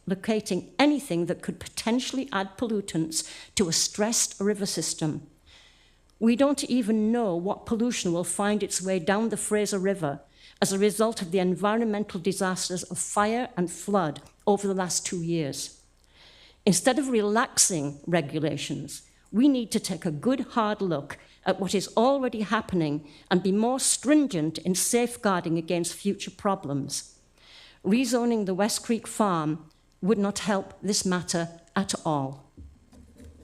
locating anything that could potentially add pollutants to a stressed river system. We don't even know what pollution will find its way down the Fraser River as a result of the environmental disasters of fire and flood over the last 2 years. Instead of relaxing regulations, we need to take a good hard look at what is already happening and be more stringent in safeguarding against future problems. Rezoning the West Creek Farm would not help this matter at all.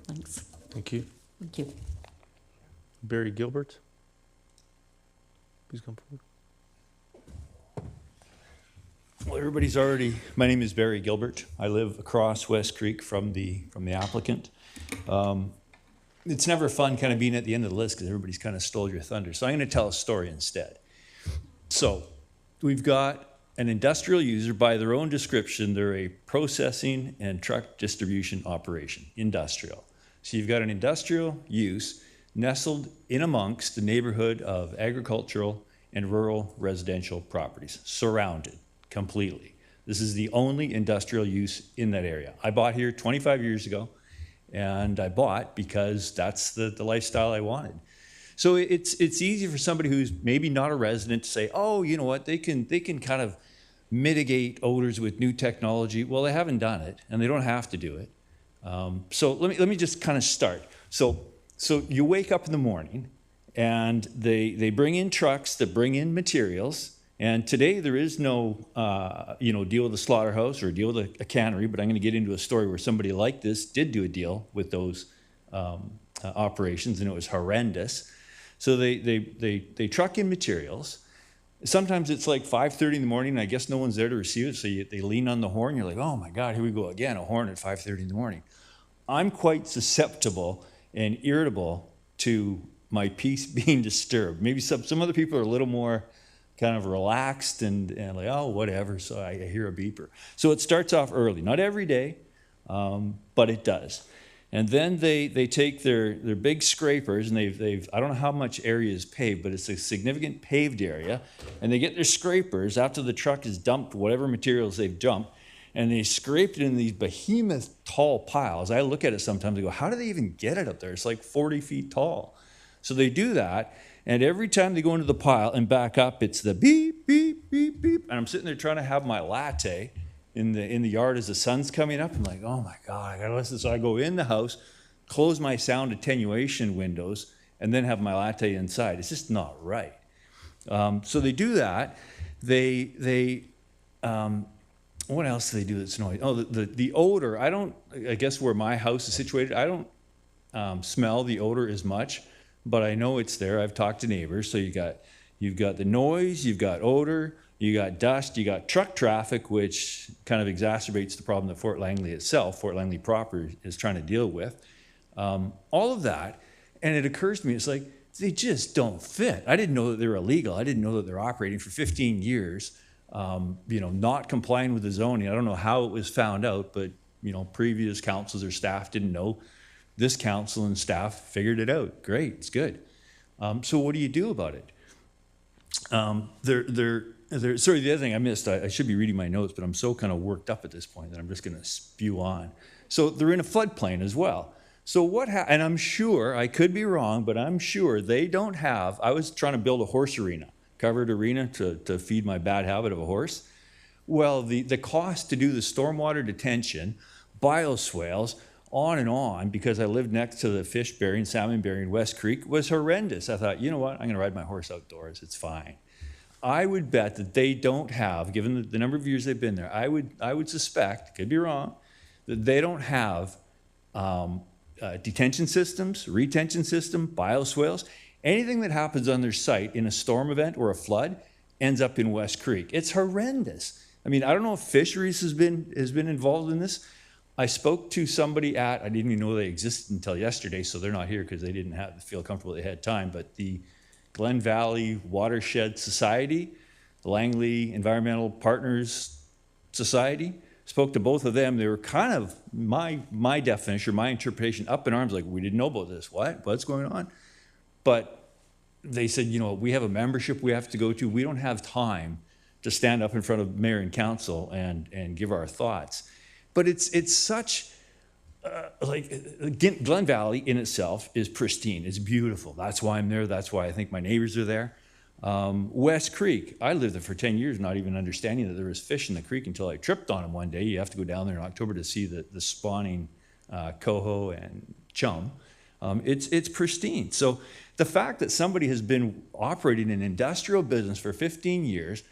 Thanks. Thank you. Thank you. Barry Gilbert, please come forward. Well, everybody's already, my name is Barry Gilbert. I live across West Creek from the applicant. It's never fun kind of being at the end of the list because everybody's kind of stole your thunder. So I'm going to tell a story instead. So we've got an industrial user. By their own description, they're a processing and truck distribution operation, industrial. So you've got an industrial use nestled in amongst the neighborhood of agricultural and rural residential properties, surrounded completely. This is the only industrial use in that area. I bought here 25 years ago, and I bought because that's the lifestyle I wanted. So it's easy for somebody who's maybe not a resident to say, oh, you know what, they can kind of mitigate odors with new technology. Well, they haven't done it, and they don't have to do it. So let me just kind of start. So you wake up in the morning, and they bring in trucks that bring in materials. And today there is no, deal with a slaughterhouse or a deal with a cannery, but I'm going to get into a story where somebody like this did do a deal with those operations, and it was horrendous. So they truck in materials. Sometimes it's like 5:30 in the morning, and I guess no one's there to receive it, so they lean on the horn. You're like, oh my God, here we go again, a horn at 5:30 in the morning. I'm quite susceptible and irritable to my peace being disturbed. Maybe some other people are a little more kind of relaxed and like, oh, whatever, so I hear a beeper. So it starts off early, not every day, but it does. And then they take their big scrapers, and they've I don't know how much area is paved, but it's a significant paved area, and they get their scrapers after the truck has dumped whatever materials they've dumped, and they scrape it in these behemoth tall piles. I look at it sometimes and go, how do they even get it up there? It's like 40 feet tall. So they do that, and every time they go into the pile and back up, it's the beep, beep, beep, beep. And I'm sitting there trying to have my latte in the yard as the sun's coming up. I'm like, oh my God, I gotta listen. So I go in the house, close my sound attenuation windows, and then have my latte inside. It's just not right. So they do that. What else do they do that's noisy? Oh, the odor. I guess where my house is situated, I don't smell the odor as much, but I know it's there. I've talked to neighbors. So you've got the noise, you've got odor, you got dust, you got truck traffic, which kind of exacerbates the problem that Fort Langley itself, Fort Langley proper, is trying to deal with. All of that, and it occurs to me, it's like, they just don't fit. I didn't know that they were illegal. I didn't know that they're operating for 15 years, not complying with the zoning. I don't know how it was found out, but, previous councils or staff didn't know. This council and staff figured it out. Great, it's good. So what do you do about it? Sorry, the other thing I missed, I should be reading my notes, but I'm so kind of worked up at this point that I'm just going to spew on. So they're in a floodplain as well. So and I'm sure, I could be wrong, but I'm sure they don't have, I was trying to build a horse arena, covered arena to feed my bad habit of a horse. Well, the cost to do the stormwater detention, bioswales, on, because I lived next to the fish bearing, salmon bearing West Creek, was horrendous. I thought, you know what, I'm going to ride my horse outdoors. It's fine. I would bet that they don't have, given the number of years they've been there, I would suspect, could be wrong, that they don't have detention systems, retention system, bioswales. Anything that happens on their site in a storm event or a flood ends up in West Creek. It's horrendous. I mean, I don't know if fisheries has been involved in this. I spoke to somebody I didn't even know they existed until yesterday, so they're not here because they didn't feel comfortable they had time, but the Glen Valley Watershed Society, the Langley Environmental Partners Society, spoke to both of them. They were kind of my definition, my interpretation, up in arms, like, we didn't know about this. What's going on? But they said, you know, we have a membership we have to go to. We don't have time to stand up in front of mayor and council and give our thoughts. But it's such, Glen Valley in itself is pristine. It's beautiful. That's why I'm there. That's why I think my neighbors are there. West Creek, I lived there for 10 years, not even understanding that there was fish in the creek until I tripped on them one day. You have to go down there in October to see the spawning coho and chum. It's pristine. So the fact that somebody has been operating an industrial business for 15 years,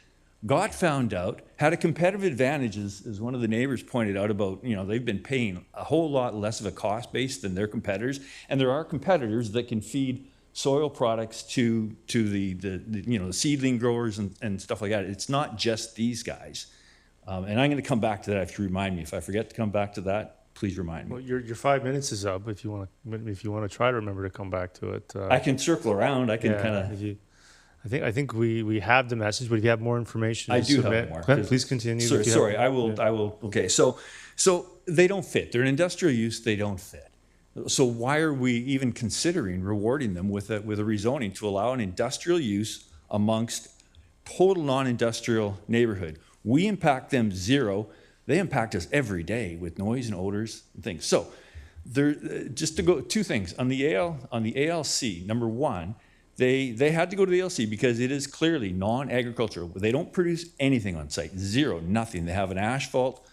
got found out, had a competitive advantage, as one of the neighbors pointed out about, you know, they've been paying a whole lot less of a cost base than their competitors. And there are competitors that can feed soil products to the you know, the seedling growers and stuff like that. It's not just these guys. And I'm going to come back to that if you remind me. If I forget to come back to that, please remind me. Well, your 5 minutes is up. If you want to try to remember to come back to it, I can circle around. I can kind of. I think we have the message, but if you have more information, I do submit, have more. please continue. Sorry, I will. Okay, so they don't fit. They're an industrial use. They don't fit. So why are we even considering rewarding them with a rezoning to allow an industrial use amongst total non-industrial neighborhood? We impact them zero. They impact us every day with noise and odors and things. So there, just to go, two things on the ALC. Number one, they had to go to the ALC because it is clearly non-agricultural. They don't produce anything on site, zero, nothing. They have an asphalt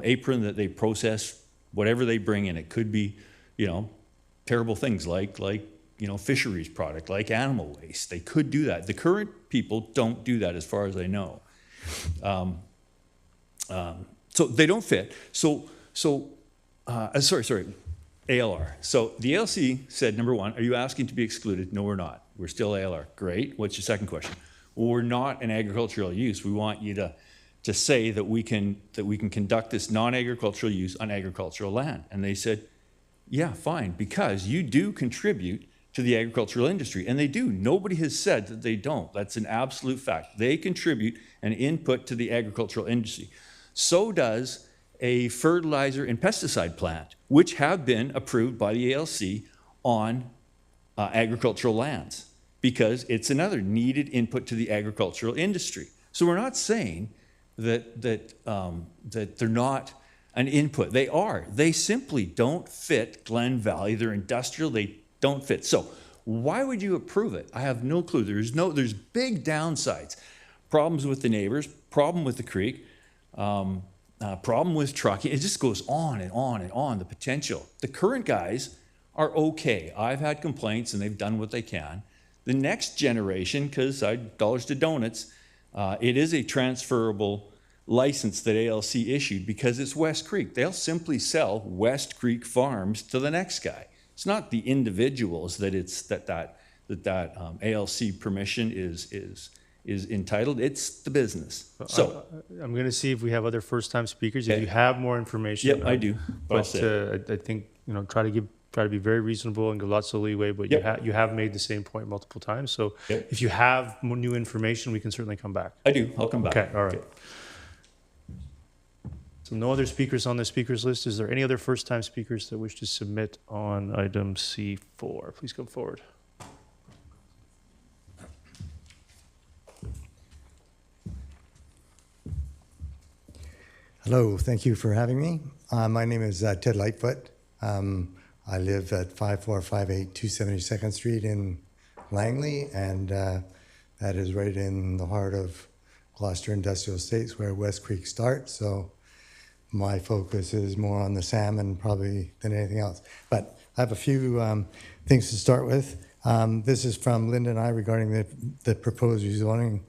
apron that they process whatever they bring in. It could be, you know, terrible things like you know, fisheries product, like animal waste. They could do that. The current people don't do that, as far as I know. So they don't fit. Sorry, ALR. So the ALC said, number one, are you asking to be excluded? No, we're not. We're still ALR. Great. What's your second question? Well, we're not an agricultural use. We want you to say that we can conduct this non-agricultural use on agricultural land. And they said, yeah, fine, because you do contribute to the agricultural industry, and they do. Nobody has said that they don't. That's an absolute fact. They contribute an input to the agricultural industry. So does a fertilizer and pesticide plant, which have been approved by the ALC on agricultural lands, because it's another needed input to the agricultural industry. So we're not saying that they're not an input. They are. They simply don't fit Glen Valley. They're industrial. They don't fit. So why would you approve it? I have no clue. There's big downsides. Problems with the neighbors, problem with the creek, problem with trucking. It just goes on and on and on, the potential. The current guys are okay. I've had complaints and they've done what they can. The next generation, because dollars to donuts, it is a transferable license that ALC issued because it's West Creek. They'll simply sell West Creek farms to the next guy. It's not the individuals that ALC permission is entitled. It's the business. So I'm going to see if we have other first-time speakers. If you have more information, yep, I do. But I think, you know, try to be very reasonable and give lots of leeway. But you have made the same point multiple times. So if you have more new information, we can certainly come back. I do. I'll come back. Okay. All right. Okay. So no other speakers on the speakers list. Is there any other first-time speakers that wish to submit on item C4? Please come forward. Hello, thank you for having me. My name is Ted Lightfoot. I live at 5458 272nd Street in Langley, and that is right in the heart of Gloucester Industrial Estates where West Creek starts. So my focus is more on the salmon probably than anything else. But I have a few things to start with. This is from Linda and I regarding the proposed rezoning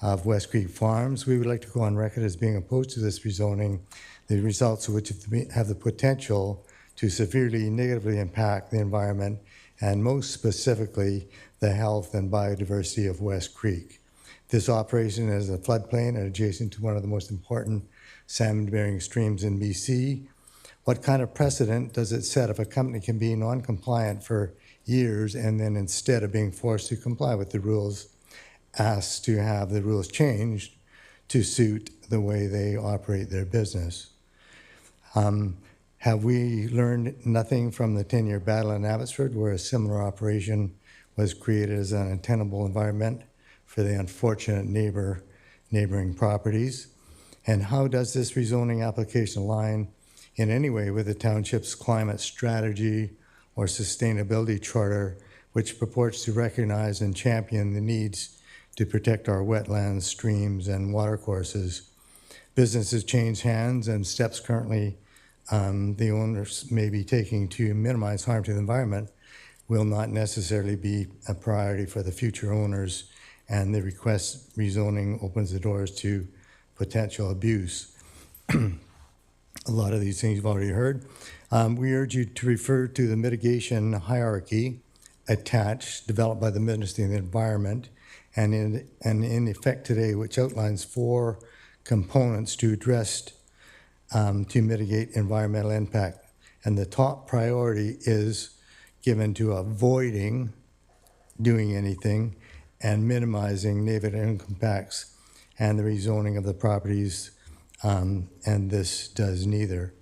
of West Creek Farms. We would like to go on record as being opposed to this rezoning, the results of which have the potential to severely negatively impact the environment and most specifically the health and biodiversity of West Creek. This operation is a floodplain and adjacent to one of the most important salmon-bearing streams in BC. What kind of precedent does it set if a company can be non-compliant for years and then instead of being forced to comply with the rules, asked to have the rules changed to suit the way they operate their business? Have we learned nothing from the 10-year battle in Abbotsford, where a similar operation was created as an untenable environment for the unfortunate neighboring properties? And how does this rezoning application align in any way with the township's climate strategy or sustainability charter, which purports to recognize and champion the needs to protect our wetlands, streams, and watercourses? Businesses change hands, and steps currently the owners may be taking to minimize harm to the environment will not necessarily be a priority for the future owners, and the request rezoning opens the doors to potential abuse. A lot of these things you've already heard. We urge you to refer to the mitigation hierarchy attached, developed by the Ministry of the Environment, and in effect today, which outlines 4 components to address to mitigate environmental impact. And the top priority is given to avoiding doing anything and minimizing negative impacts and the rezoning of the properties, and this does neither.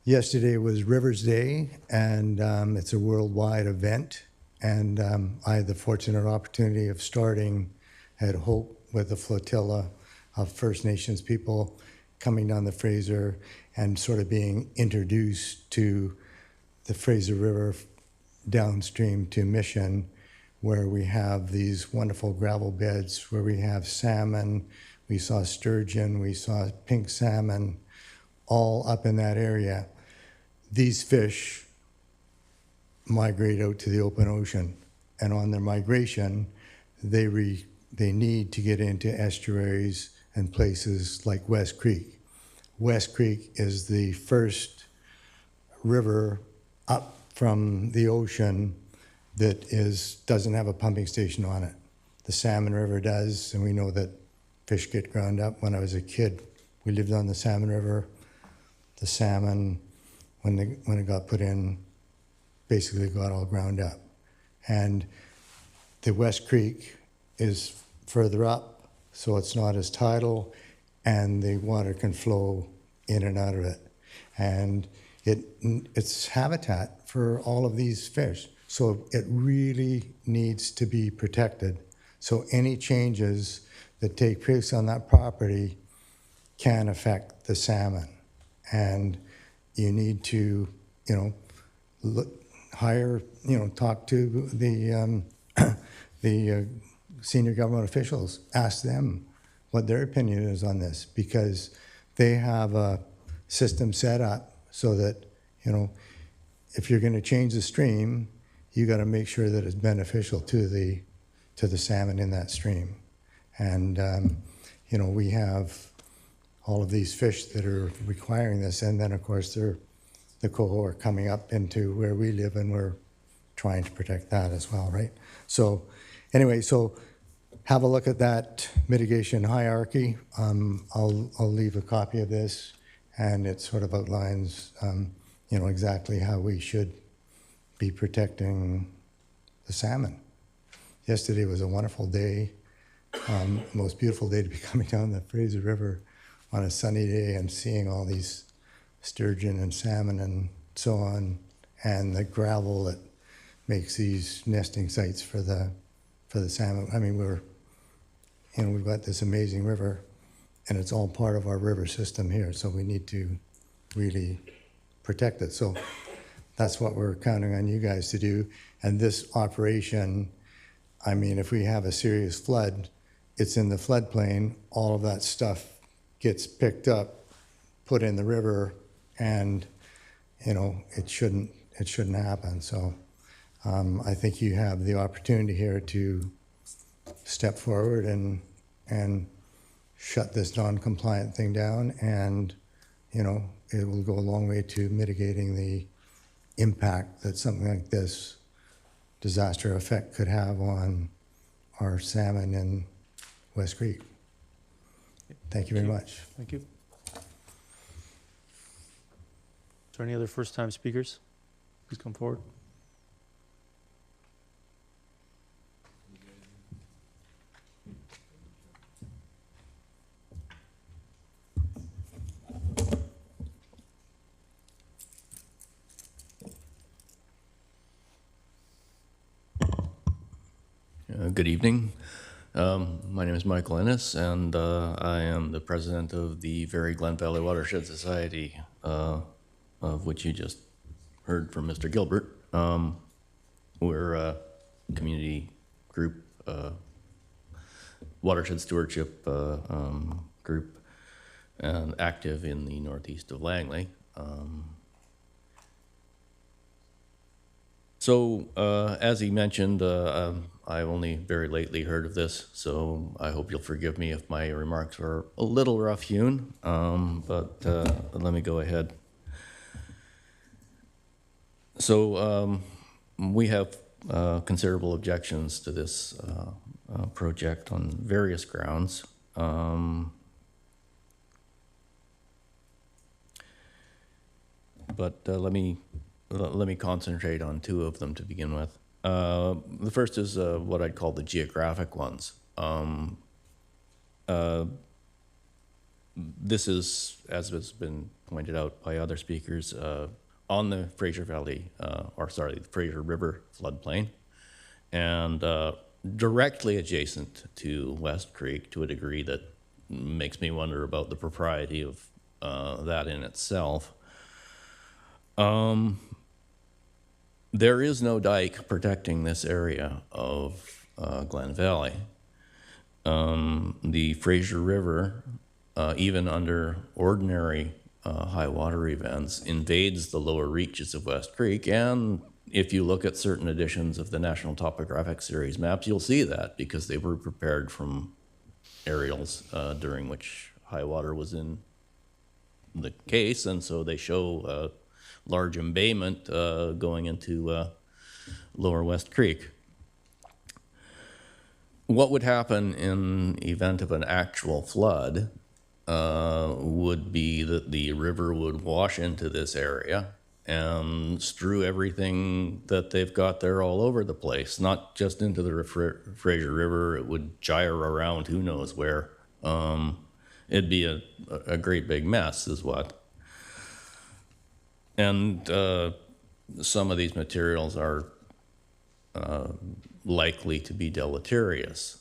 Yesterday was Rivers Day, and it's a worldwide event, and I had the fortunate opportunity of starting at Hope with a flotilla of First Nations people coming down the Fraser and sort of being introduced to the Fraser River downstream to Mission, where we have these wonderful gravel beds, where we have salmon, we saw sturgeon, we saw pink salmon, all up in that area. These fish migrate out to the open ocean, and on their migration, they need to get into estuaries and places like West Creek. West Creek is the first river up from the ocean that doesn't have a pumping station on it. The Salmon River does, and we know that fish get ground up. When I was a kid, we lived on the Salmon River. The salmon, when it got put in, basically got all ground up. And the West Creek is further up, so it's not as tidal, and the water can flow in and out of it. And it's habitat for all of these fish. So it really needs to be protected. So any changes that take place on that property can affect the salmon. And you need to, talk to the senior government officials, ask them what their opinion is on this, because they have a system set up so that, if you're going to change the stream, you got to make sure that it's beneficial to the salmon in that stream. And we have all of these fish that are requiring this, and then of course the cohort coming up into where we live, and we're trying to protect that as well, right? So anyway, have a look at that mitigation hierarchy. I'll leave a copy of this, and it sort of outlines exactly how we should be protecting the salmon. Yesterday was a wonderful day, most beautiful day to be coming down the Fraser River on a sunny day and seeing all these sturgeon and salmon and so on, and the gravel that makes these nesting sites for the salmon. I mean, we've got this amazing river, and it's all part of our river system here, so we need to really protect it. So that's what we're counting on you guys to do. And this operation, I mean, if we have a serious flood, it's in the floodplain, all of that stuff gets picked up, put in the river, and it shouldn't happen. So I think you have the opportunity here to step forward and shut this non-compliant thing down, and it will go a long way to mitigating the impact that something like this disaster effect could have on our salmon in West Creek. Thank you very much. Thank you. Is there any other first-time speakers? Please come forward. Good evening. My name is Michael Ennis, and I am the president of the Very Glen Valley Watershed Society, of which you just heard from Mr. Gilbert. We're a community group, watershed stewardship group, and active in the northeast of Langley. So, as he mentioned, I only very lately heard of this, so I hope you'll forgive me if my remarks are a little rough-hewn, but let me go ahead. So, we have considerable objections to this project on various grounds. But let me concentrate on two of them to begin with. The first is what I'd call the geographic ones. This is, as has been pointed out by other speakers, on the Fraser Valley, the Fraser River floodplain, and directly adjacent to West Creek to a degree that makes me wonder about the propriety of that in itself. There is no dike protecting this area of Glen Valley. The Fraser River, even under ordinary high water events, invades the lower reaches of West Creek, and if you look at certain editions of the National Topographic Series maps, you'll see that, because they were prepared from aerials during which high water was in the case, and so they show large embayment going into lower West Creek. What would happen in event of an actual flood would be that the river would wash into this area and strew everything that they've got there all over the place, not just into the Fraser River. It would gyre around who knows where. It'd be a great big mess is what. And some of these materials are likely to be deleterious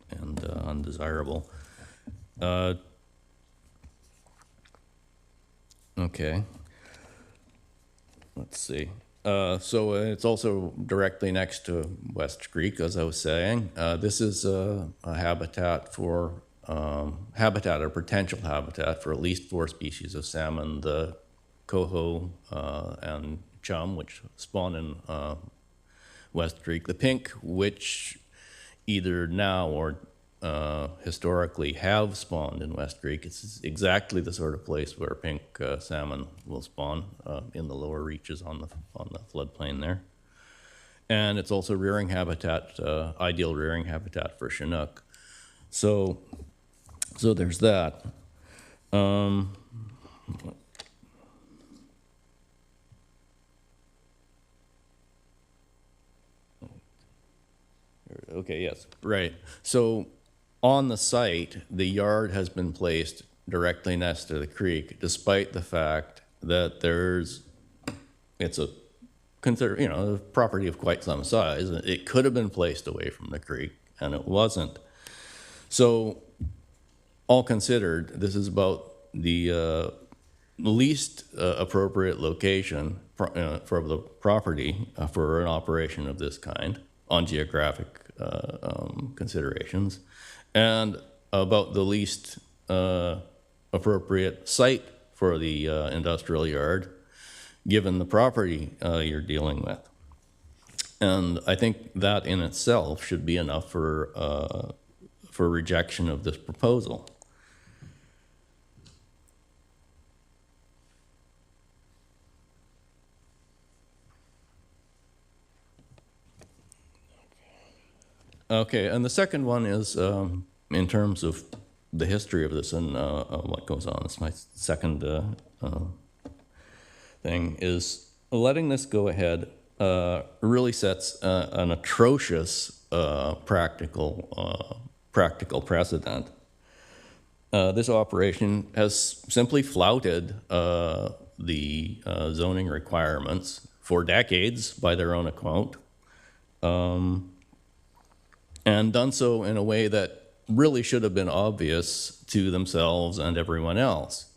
and undesirable. Okay. Let's see. So it's also directly next to West Creek, as I was saying. This is a habitat for a potential habitat for at least 4 species of salmon, the coho and chum, which spawn in West Creek, the pink, which either now or historically have spawned in West Creek. It's exactly the sort of place where pink salmon will spawn in the lower reaches on the floodplain there. And it's also rearing habitat, ideal rearing habitat for Chinook. So there's that. Okay, yes, right. So on the site, the yard has been placed directly next to the creek, despite the fact that it's a property of quite some size. It could have been placed away from the creek, and it wasn't. So all considered, this is about the least appropriate location for the property for an operation of this kind on geographic considerations, and about the least appropriate site for the industrial yard, given the property you're dealing with. And I think that in itself should be enough for rejection of this proposal. Okay, and the second one is in terms of the history of this and what goes on. It's my second thing, is letting this go ahead really sets an atrocious practical precedent. This operation has simply flouted the zoning requirements for decades by their own account, and done so in a way that really should have been obvious to themselves and everyone else.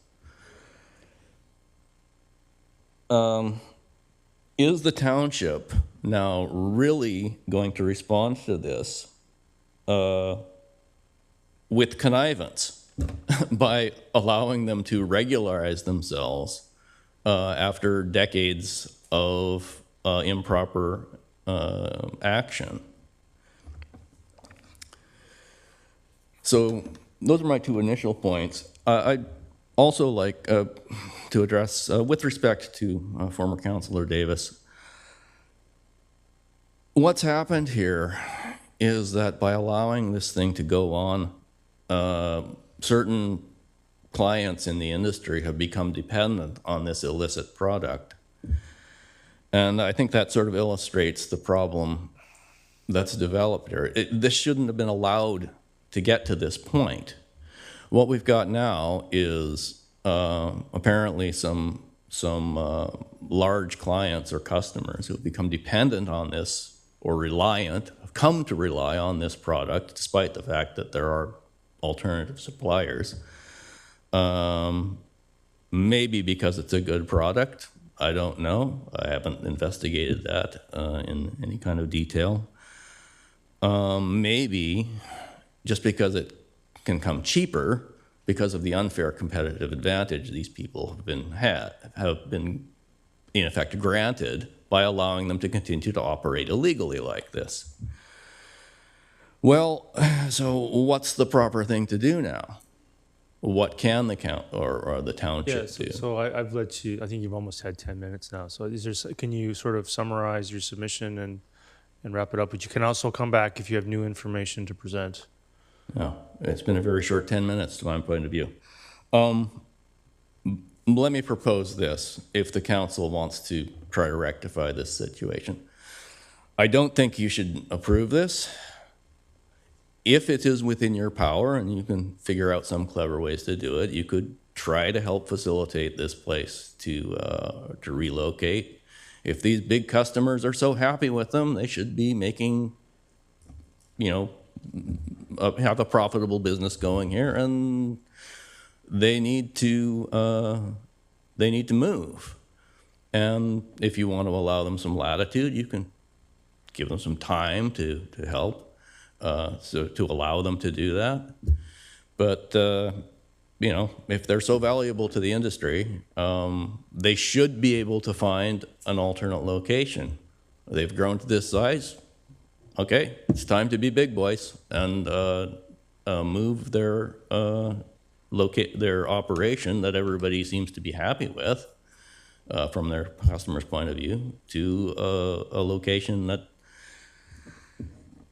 Is the township now really going to respond to this with connivance by allowing them to regularize themselves after decades of improper action? So those are my two initial points. I'd also like to address, with respect to former Councillor Davis, what's happened here is that by allowing this thing to go on, certain clients in the industry have become dependent on this illicit product. And I think that sort of illustrates the problem that's developed here. This shouldn't have been allowed to get to this point. What we've got now is apparently some large clients or customers who have become dependent on this or reliant, have come to rely on this product despite the fact that there are alternative suppliers. Maybe because it's a good product, I don't know. I haven't investigated that in any kind of detail. Maybe just because it can come cheaper because of the unfair competitive advantage these people have been in effect granted by allowing them to continue to operate illegally like this. Well, so what's the proper thing to do now? What can the township do? So I've let you, I think you've almost had 10 minutes now. So can you sort of summarize your submission and wrap it up? But you can also come back if you have new information to present. No, it's been a very short 10 minutes to my point of view. Let me propose this, if the council wants to try to rectify this situation. I don't think you should approve this. If it is within your power and you can figure out some clever ways to do it, you could try to help facilitate this place to relocate. If these big customers are so happy with them, they should be making, have a profitable business going here, and they need to move. And if you want to allow them some latitude, you can give them some time to help, so to allow them to do that. But if they're so valuable to the industry, they should be able to find an alternate location. They've grown to this size. Okay, it's time to be big boys and move their operation that everybody seems to be happy with from their customer's point of view to a location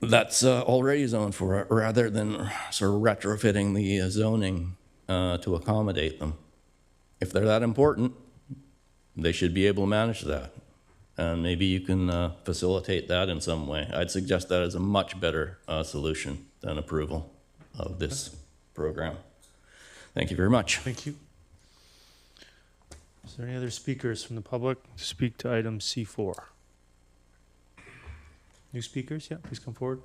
that's already zoned for it, rather than sort of retrofitting the zoning to accommodate them. If they're that important, they should be able to manage that. And maybe you can facilitate that in some way. I'd suggest that as a much better solution than approval of this program. Thank you very much. Thank you. Is there any other speakers from the public to speak to item C4? New speakers? Yeah, please come forward.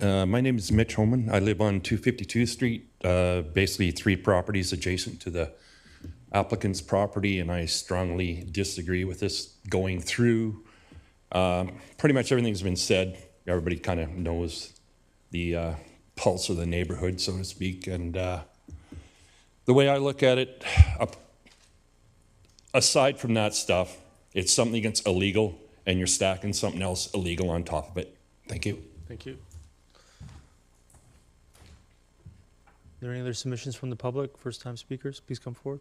My name is Mitch Homan. I live on 252 Street, basically 3 properties adjacent to the applicant's property, and I strongly disagree with this going through. Pretty much everything's been said. Everybody kind of knows the pulse of the neighborhood, so to speak, and the way I look at it, aside from that stuff, it's something that's illegal, and you're stacking something else illegal on top of it. Thank you. Thank you. there any other submissions from the public? First-time speakers, please come forward.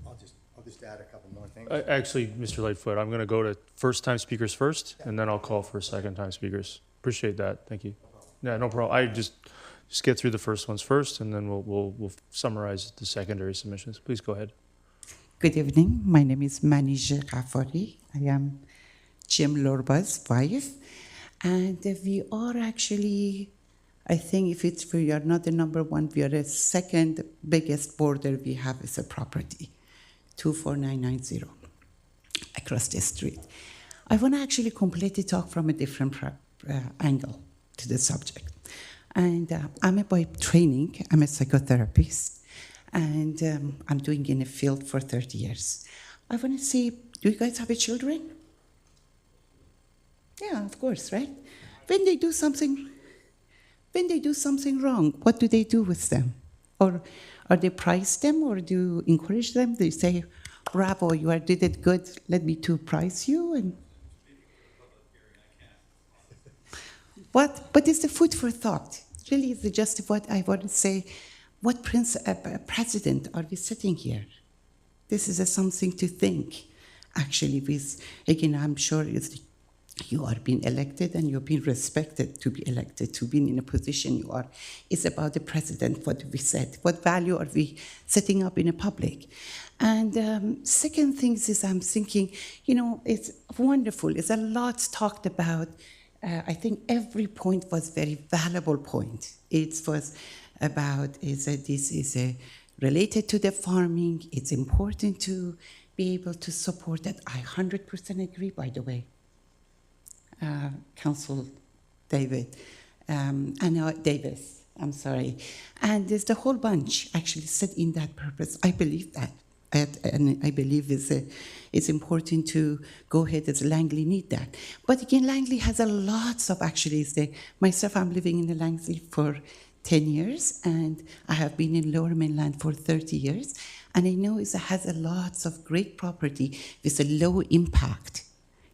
I'll just add a couple more things. Actually, Mr. Lightfoot, I'm going to go to first-time speakers first, and then I'll call for second-time speakers. Appreciate that. Thank you. Yeah, no problem. I just get through the first ones first, and then we'll summarize the secondary submissions. Please go ahead. Good evening. My name is Manija Ghaffari. I am Jim Lorba's wife, and we are actually, I think if we are not the number one, we are the second biggest border we have is a property, 24990 across the street. I want to actually completely talk from a different angle to the subject. And I'm by training, I'm a psychotherapist, and I'm doing in a field for 30 years. I want to see, do you guys have children? Yeah, of course, right? When they do something wrong, what do they do with them? Or they prize them, or do you encourage them? Do you say, bravo, you did it good, let me to prize you? And but it's the food for thought. Really, it's just what I want to say. What president are we sitting here? This is something to think. Actually, with again, I'm sure you are being elected and you're being respected to be elected, to be in a position you are. It's about the president, what we said. What value are we setting up in the public? And second thing is I'm thinking, it's wonderful. It's a lot talked about. I think every point was very valuable point. It was about this is related to the farming. It's important to be able to support that. I 100% agree, by the way. Council Davis, I'm sorry. And there's the whole bunch actually said in that purpose. I believe that. And I believe it's important to go ahead as Langley need that. But again, Langley has a lots of actually, myself, I'm living in the Langley for 10 years, and I have been in Lower Mainland for 30 years. And I know it has a lots of great property with a low impact.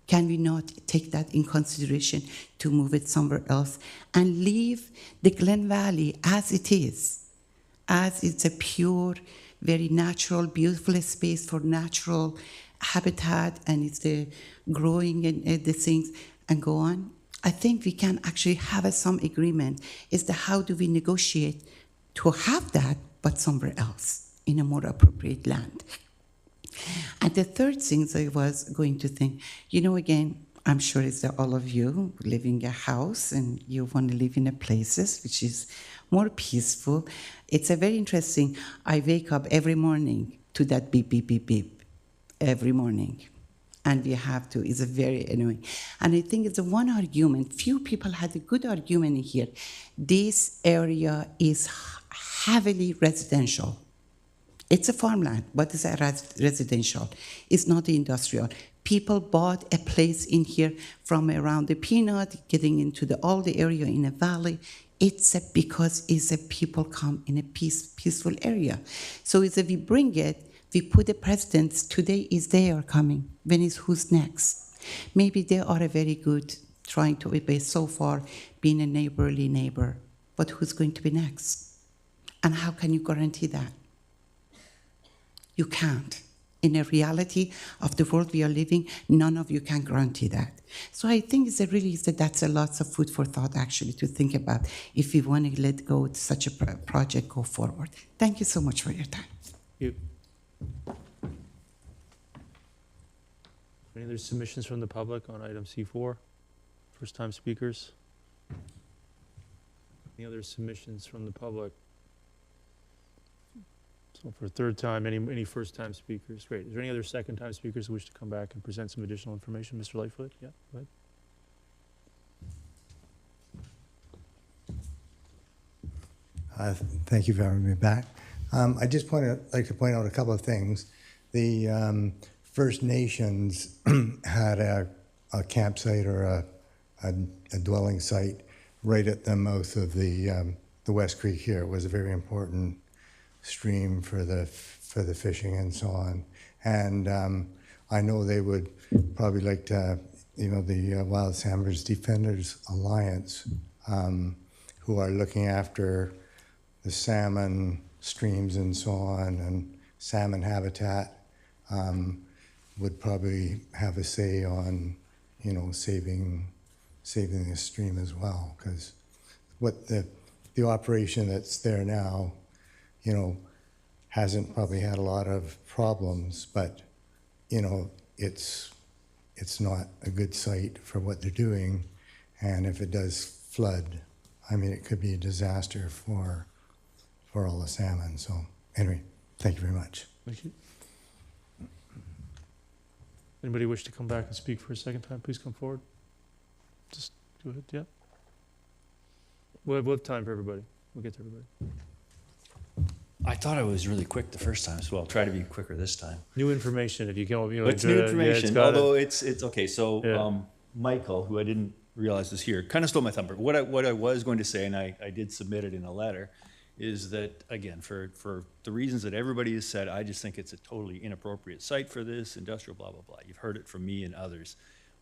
Can we not take that in consideration to move it somewhere else and leave the Glen Valley as it is, as it's a pure, very natural, beautiful space for natural habitat, and it's the growing and the things and go on. I think we can actually have some agreement. Is the how do we negotiate to have that, but somewhere else in a more appropriate land. And the third thing I was going to think, again, I'm sure it's that all of you live in a house and you want to live in a places which is more peaceful. It's a very interesting. I wake up every morning to that beep, beep, beep, beep, every morning. And we have to, it's a very annoying. And I think it's one argument, few people had a good argument here. This area is heavily residential. It's a farmland, but it's a residential. It's not industrial. People bought a place in here from around the Peanut, getting into all the area in a valley. It's because people come in a peaceful area. So we bring it, we put the presidents, today is they are coming. When is who's next? Maybe they are a very good, trying to obey so far, being a neighborly neighbor. But who's going to be next? And how can you guarantee that? You can't. In a reality of the world we are living, none of you can guarantee that. So I think that's a lot of food for thought actually to think about if we want to let go to such a project go forward. Thank you so much for your time. Thank you. Any other submissions from the public on item C4? First-time speakers? Any other submissions from the public? So for a third time, any first-time speakers? Great. Is there any other second-time speakers who wish to come back and present some additional information? Mr. Lightfoot? Yeah, go ahead. Thank you for having me back. I just like to point out a couple of things. The First Nations had a campsite or a dwelling site right at the mouth of the West Creek here. It was a very important stream for the fishing and so on. And I know they would probably like to, the Wild Salmon Defenders Alliance, who are looking after the salmon streams and so on, and salmon habitat, would probably have a say on, you know, saving the stream as well, because what the operation that's there now, you know, hasn't probably had a lot of problems, but, you know, it's not a good site for what they're doing, and if it does flood, I mean, it could be a disaster for all the salmon. So anyway, thank you very much. Thank you. Anybody wish to come back and speak for a second time, please come forward. Just go ahead, yeah. We'll have time for everybody. We'll get to everybody. I thought I was really quick the first time, so I'll try to be quicker this time. New information, if you can, you know. It's new information, yeah, although it's okay. So Yeah. Michael, who I didn't realize was here, kind of stole my thunder. What I was going to say, and I did submit it in a letter, is that, again, for the reasons that everybody has said, I just think it's a totally inappropriate site for this, industrial, blah, blah, blah. You've heard it from me and others.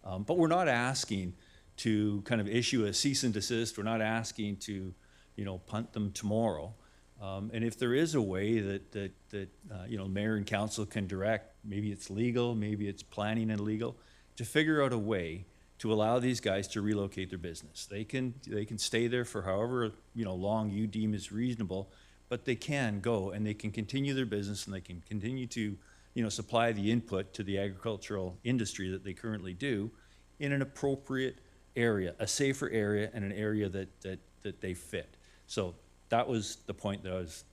But we're not asking to kind of issue a cease and desist. We're not asking to, you know, punt them tomorrow. And if there is a way that you know, mayor and council can direct, maybe it's legal, maybe it's planning and legal, to figure out a way to allow these guys to relocate their business. They can stay there for however, you know, long you deem is reasonable, but they can go and they can continue their business and they can continue to, you know, supply the input to the agricultural industry that they currently do in an appropriate area, a safer area, and an area that they fit. So that was the point that I was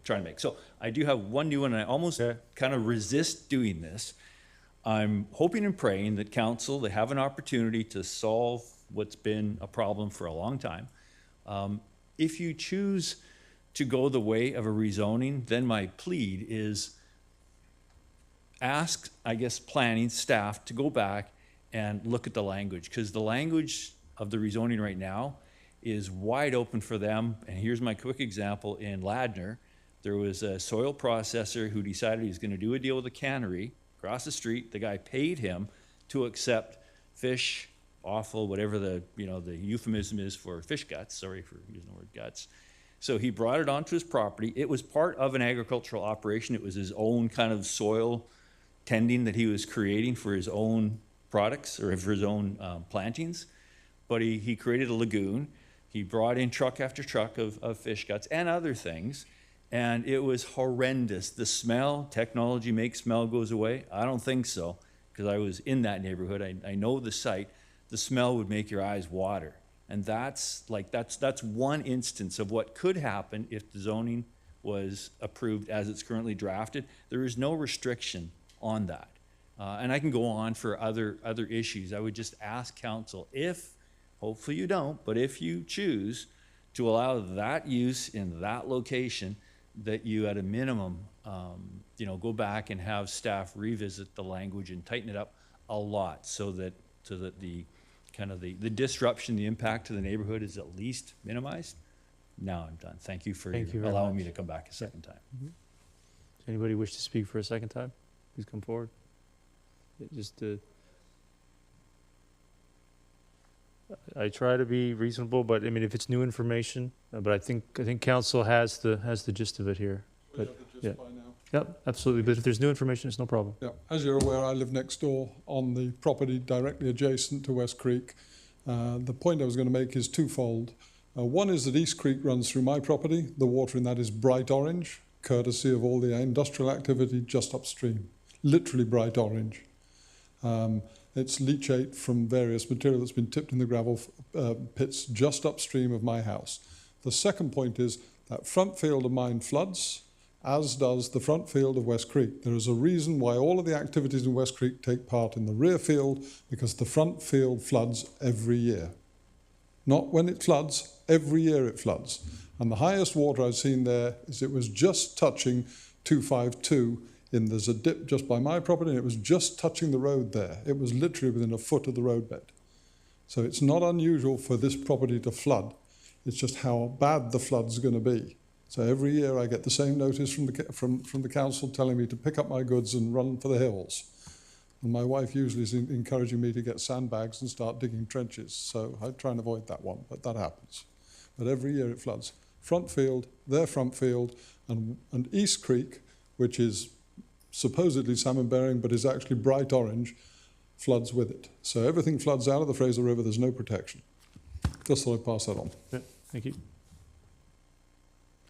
trying to make. So I do have one new one, and I almost kind of resist doing this. I'm hoping and praying that council, they have an opportunity to solve what's been a problem for a long time. If you choose to go the way of a rezoning, then my plea is ask, I guess, planning staff to go back and look at the language, because the language of the rezoning right now is wide open for them. And here's my quick example. In Ladner, there was a soil processor who decided he was going to do a deal with a cannery across the street. The guy paid him to accept fish, offal, whatever the, you know, the euphemism is for fish guts. Sorry for using the word guts. So he brought it onto his property. It was part of an agricultural operation. It was his own kind of soil tending that he was creating for his own products or for his own plantings. But he created a lagoon. He brought in truck after truck of fish guts and other things, and it was horrendous. The smell, technology makes smell goes away. I don't think so, because I was in that neighborhood. I know the site. The smell would make your eyes water. And that's one instance of what could happen if the zoning was approved as it's currently drafted. There is no restriction on that. And I can go on for other issues. I would just ask council, if, hopefully you don't, but if you choose to allow that use in that location, that you at a minimum, you know, go back and have staff revisit the language and tighten it up a lot so that the kind of the disruption, the impact to the neighborhood is at least minimized. Now I'm done. Thank you for allowing me to come back a second time. Mm-hmm. Does anybody wish to speak for a second time? Please come forward. Just I try to be reasonable, but I mean, if it's new information, but I think council has the gist of it here. But yeah, yep, absolutely. But if there's new information, it's no problem. Yeah, as you're aware, I live next door on the property directly adjacent to West Creek. The point I was going to make is twofold. One is that East Creek runs through my property. The water in that is bright orange, courtesy of all the industrial activity just upstream. Literally bright orange. It's leachate from various material that's been tipped in the gravel pits just upstream of my house. The second point is that front field of mine floods, as does the front field of West Creek. There is a reason why all of the activities in West Creek take part in the rear field, because the front field floods every year. Not when it floods, every year it floods. And the highest water I've seen there is it was just touching 252. There's a dip just by my property, and it was just touching the road there. It was literally within a foot of the roadbed. So it's not unusual for this property to flood. It's just how bad the flood's going to be. So every year I get the same notice from the council telling me to pick up my goods and run for the hills. And my wife usually is encouraging me to get sandbags and start digging trenches. So I try and avoid that one, but that happens. But every year it floods. front field, their front field, and East Creek, which is supposedly salmon bearing but is actually bright orange, floods with it. So everything floods out of the Fraser River, there's no protection. Just thought I'd pass that on. Yeah, thank you.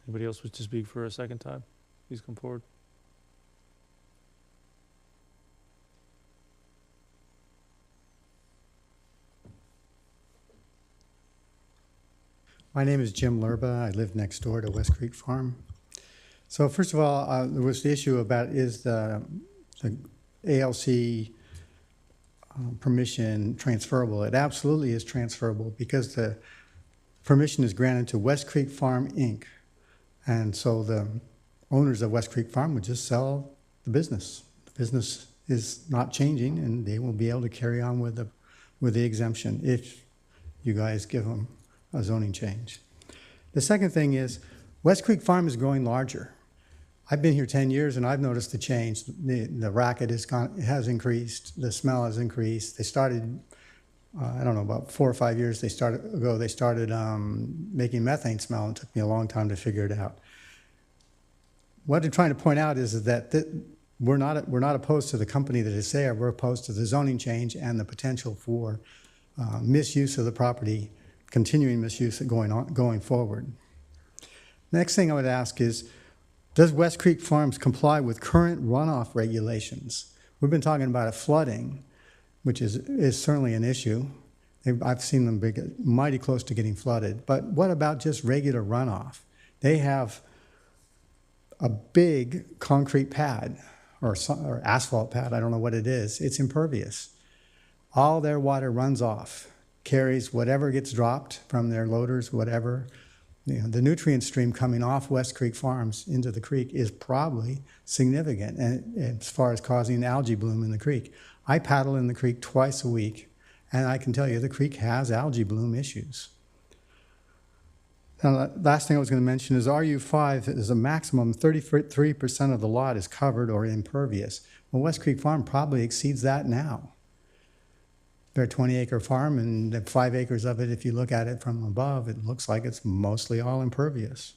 Anybody else wish to speak for a second time? Please come forward. My name is Jim Lerba. I live next door to West Creek Farm. So first of all, there was the issue about is the ALC permission transferable. It absolutely is transferable because the permission is granted to West Creek Farm, Inc. And so the owners of West Creek Farm would just sell the business. The business is not changing, and they will be able to carry on with the exemption if you guys give them a zoning change. The second thing is West Creek Farm is growing larger. I've been here 10 years and I've noticed the change. The racket has increased, the smell has increased. They started, I don't know, about 4 or 5 years they started making methane smell. It took me a long time to figure it out. What I'm trying to point out is that we're not opposed to the company that is there. We're opposed to the zoning change and the potential for misuse of the property, continuing misuse going forward. Next thing I would ask is, does West Creek Farms comply with current runoff regulations? We've been talking about flooding, which is certainly an issue. I've seen them mighty close to getting flooded. But what about just regular runoff? They have a big concrete pad or asphalt pad, I don't know what it is. It's impervious. All their water runs off, carries whatever gets dropped from their loaders, whatever. You know, the nutrient stream coming off West Creek Farms into the creek is probably significant as far as causing algae bloom in the creek. I paddle in the creek twice a week, and I can tell you the creek has algae bloom issues. Now, the last thing I was going to mention is RU5 is a maximum 33% of the lot is covered or impervious. Well, West Creek Farm probably exceeds that now. They're a 20-acre farm, and 5 acres of it, if you look at it from above, it looks like it's mostly all impervious.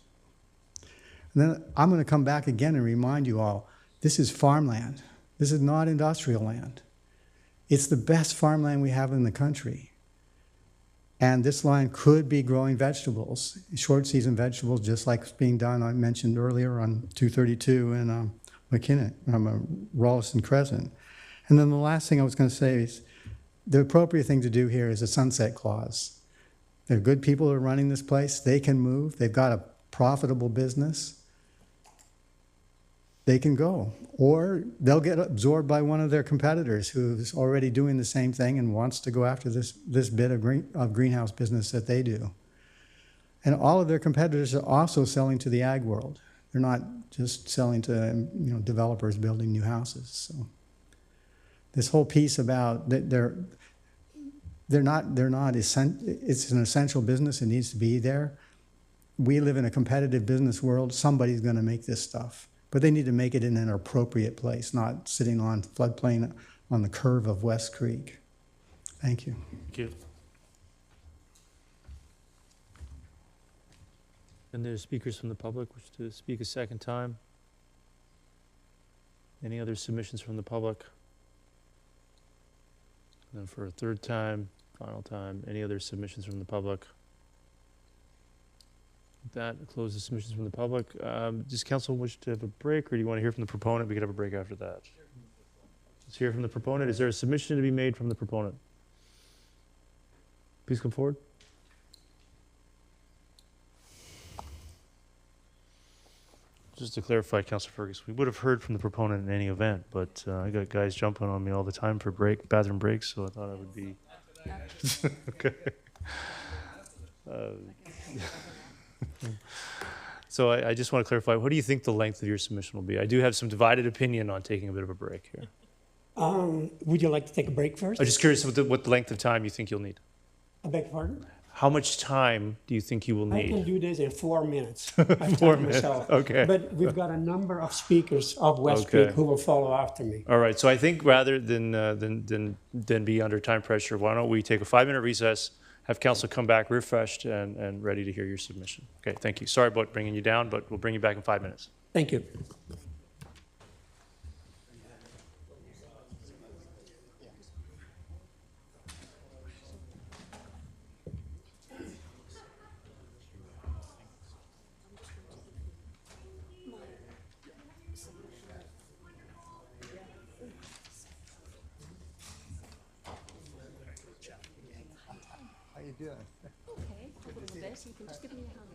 And then I'm going to come back again and remind you all, this is farmland. This is not industrial land. It's the best farmland we have in the country. And this land could be growing vegetables, short season vegetables, just like it's being done, I mentioned earlier, on 232 and McKinnon, Rawlston Crescent. And then the last thing I was going to say is, the appropriate thing to do here is a sunset clause. They're good people who are running this place. They can move. They've got a profitable business. They can go. Or they'll get absorbed by one of their competitors who's already doing the same thing and wants to go after this bit of greenhouse business that they do. And all of their competitors are also selling to the ag world. They're not just selling to developers building new houses. So this whole piece about they're not it's an essential business. It needs to be there. We live in a competitive business world. Somebody's going to make this stuff, but they need to make it in an appropriate place, not sitting on floodplain on the curve of West Creek. Thank you. Thank you. And there's speakers from the public wish to speak a second time. Any other submissions from the public? And then for a third time, final time, any other submissions from the public? With that, I'll close the submissions from the public. Does council wish to have a break, or do you want to hear from the proponent? We could have a break after that. Let's hear from the proponent. Is there a submission to be made from the proponent? Please come forward. Just to clarify, Councilor Fergus, we would have heard from the proponent in any event, but I got guys jumping on me all the time for bathroom breaks, so I thought I would be okay. So I just want to clarify, what do you think the length of your submission will be? I do have some divided opinion on taking a bit of a break here. Would you like to take a break first? I'm just curious what length of time you think you'll need. I beg your pardon? How much time do you think you will need? I can do this in 4 minutes. 4 minutes, okay. But we've got a number of speakers of West Creek who will follow after me. All right, so I think rather than be under time pressure, why don't we take a 5-minute recess, have council come back refreshed and ready to hear your submission. Okay, thank you. Sorry about bringing you down, but we'll bring you back in 5 minutes. Thank you. How you doing? Okay, a little bit. You can just give me a hand.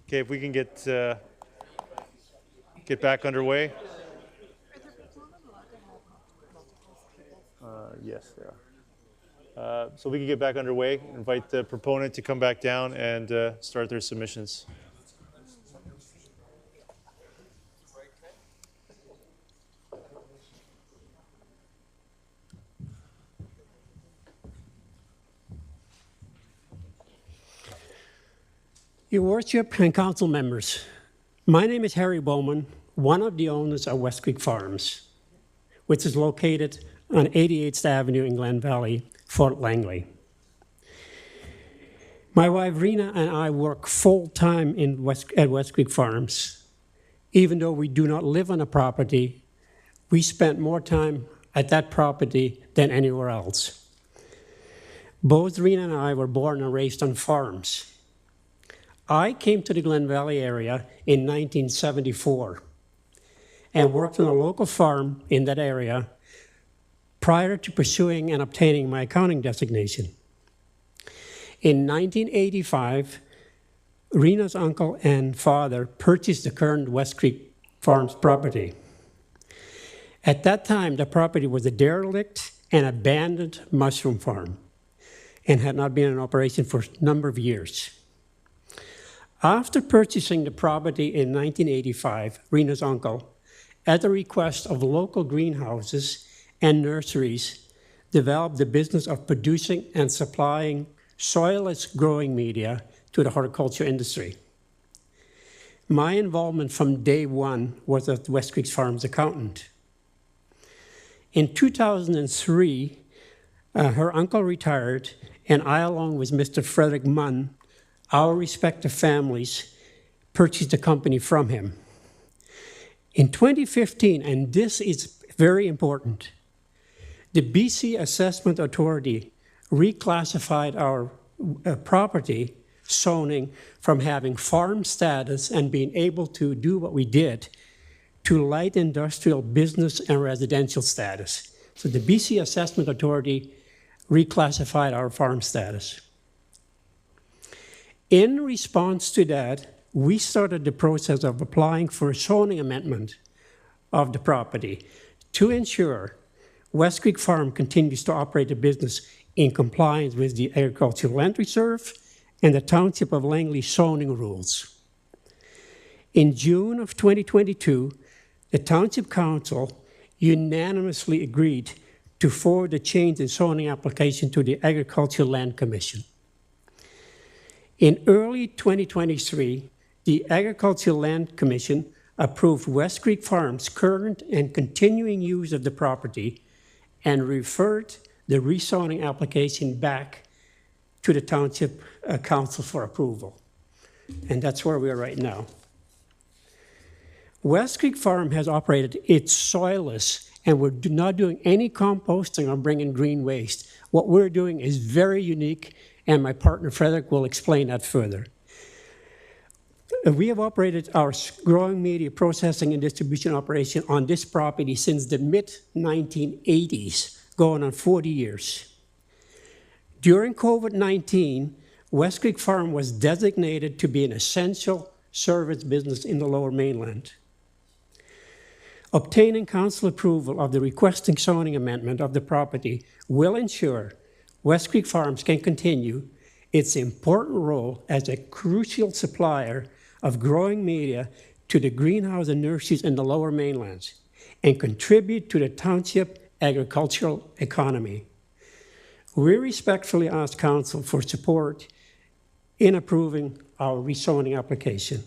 Okay, if we can get back underway. Yes, they are. So we can get back underway. Invite the proponent to come back down and start their submissions. Your Worship and Council members, my name is Harry Bowman, one of the owners of West Creek Farms, which is located on 88th Avenue in Glen Valley, Fort Langley. My wife Rena and I work full-time at West Creek Farms. Even though we do not live on a property, we spent more time at that property than anywhere else. Both Rena and I were born and raised on farms. I came to the Glen Valley area in 1974 and worked on a local farm in that area prior to pursuing and obtaining my accounting designation. In 1985, Rena's uncle and father purchased the current West Creek Farms property. At that time, the property was a derelict and abandoned mushroom farm and had not been in operation for a number of years. After purchasing the property in 1985, Rena's uncle, at the request of local greenhouses and nurseries, developed the business of producing and supplying soilless growing media to the horticulture industry. My involvement from day one was as West Creek Farms accountant. In 2003, her uncle retired, and I, along with Mr. Frederick Munn, our respective families, purchased the company from him. In 2015, and this is very important, the BC Assessment Authority reclassified our property zoning from having farm status and being able to do what we did to light industrial business and residential status. So the BC Assessment Authority reclassified our farm status. In response to that, we started the process of applying for a zoning amendment of the property to ensure West Creek Farm continues to operate the business in compliance with the Agricultural Land Reserve and the Township of Langley zoning rules. In June of 2022, the Township Council unanimously agreed to forward the change in zoning application to the Agricultural Land Commission. In early 2023, the Agricultural Land Commission approved West Creek Farms' current and continuing use of the property and referred the rezoning application back to the Township Council for approval. And that's where we are right now. West Creek Farm has operated its soilless, and we're not doing any composting or bringing green waste. What we're doing is very unique, and my partner Frederick will explain that further. We have operated our growing media processing and distribution operation on this property since the mid-1980s, going on 40 years. During COVID-19, West Creek Farm was designated to be an essential service business in the Lower Mainland. Obtaining council approval of the requesting zoning amendment of the property will ensure West Creek Farms can continue its important role as a crucial supplier of growing media to the greenhouse and nurseries in the Lower Mainlands and contribute to the township agricultural economy. We respectfully ask Council for support in approving our rezoning application.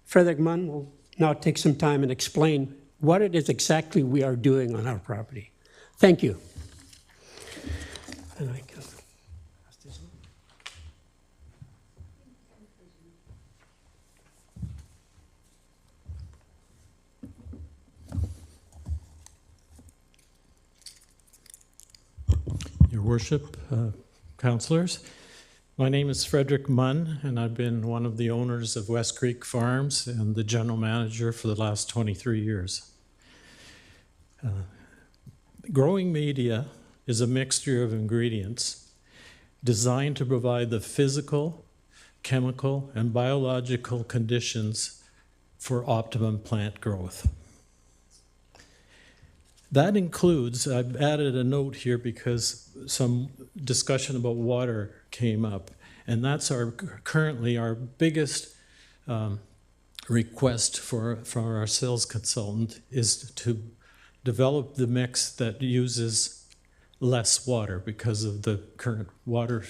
Frederick Munn will now take some time and explain what it is exactly we are doing on our property. Thank you. And I can pass this on. Your Worship, councilors, my name is Frederick Munn, and I've been one of the owners of West Creek Farms and the general manager for the last 23 years. Growing media is a mixture of ingredients designed to provide the physical, chemical, and biological conditions for optimum plant growth. That includes, I've added a note here because some discussion about water came up, and that's currently our biggest request for our sales consultant is to develop the mix that uses less water because of the current water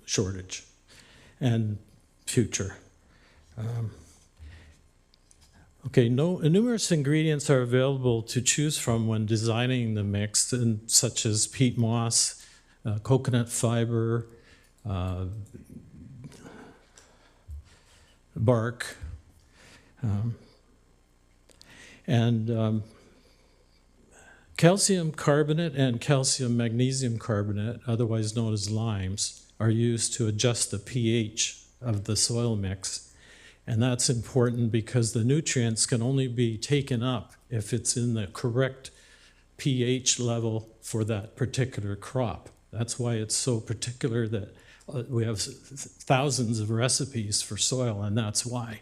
shortage and future. Okay, numerous ingredients are available to choose from when designing the mix, such as peat moss, coconut fiber, bark, and calcium carbonate and calcium magnesium carbonate, otherwise known as limes, are used to adjust the pH of the soil mix. And that's important because the nutrients can only be taken up if it's in the correct pH level for that particular crop. That's why it's so particular that we have thousands of recipes for soil, and that's why.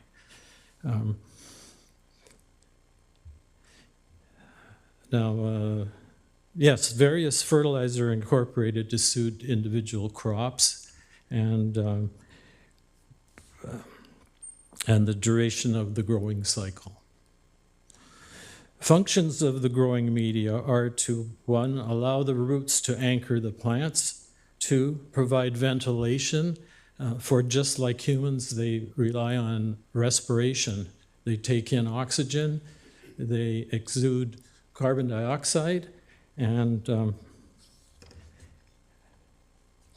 Yes, various fertilizers are incorporated to suit individual crops, and the duration of the growing cycle. Functions of the growing media are to, 1, allow the roots to anchor the plants, 2, provide ventilation. For just like humans, they rely on respiration. They take in oxygen, they exude carbon dioxide, and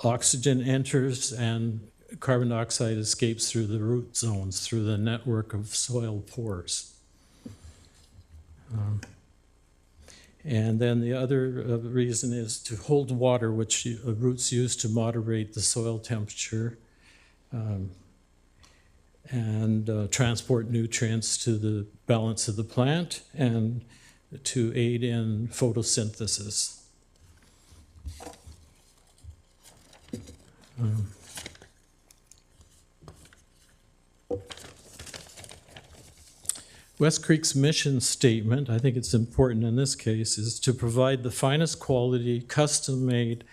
oxygen enters and carbon dioxide escapes through the root zones, through the network of soil pores. And then the other reason is to hold water, which roots use to moderate the soil temperature and transport nutrients to the balance of the plant and to aid in photosynthesis. West Creek's mission statement, I think it's important in this case, is to provide the finest quality, custom-made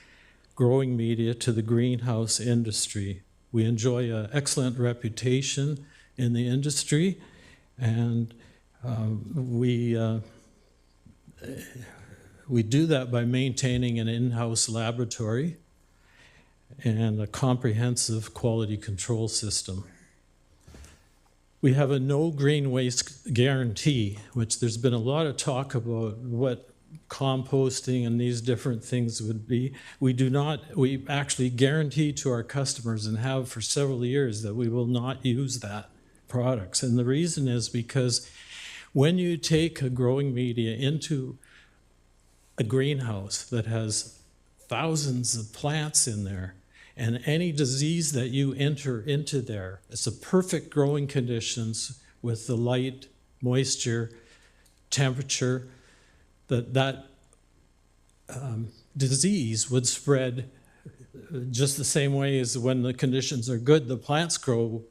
growing media to the greenhouse industry. We enjoy an excellent reputation in the industry, and we do that by maintaining an in-house laboratory and a comprehensive quality control system. We have a no green waste guarantee, which there's been a lot of talk about what composting and these different things would be. We actually guarantee to our customers and have for several years that we will not use that products. And the reason is because when you take a growing media into a greenhouse that has thousands of plants in there, and any disease that you enter into there, it's a perfect growing conditions with the light, moisture, temperature, that disease would spread just the same way as when the conditions are good, the plants grow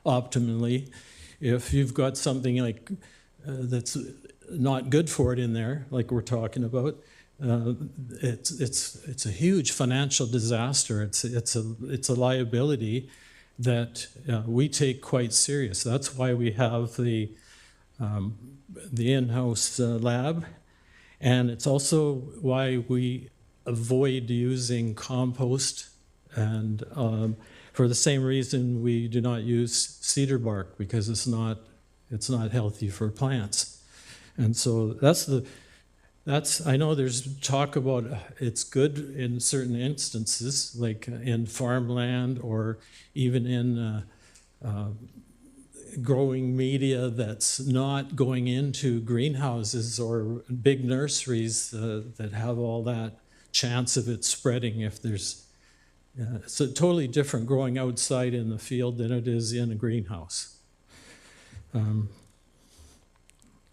optimally. If you've got something like that's not good for it in there, like we're talking about, it's a huge financial disaster. It's a liability that we take quite serious. That's why we have the in-house lab, and it's also why we avoid using compost, and for the same reason we do not use cedar bark, because it's not healthy for plants. And so I know there's talk about it's good in certain instances, like in farmland or even in growing media that's not going into greenhouses or big nurseries that have all that chance of it spreading if there's... it's a totally different growing outside in the field than it is in a greenhouse.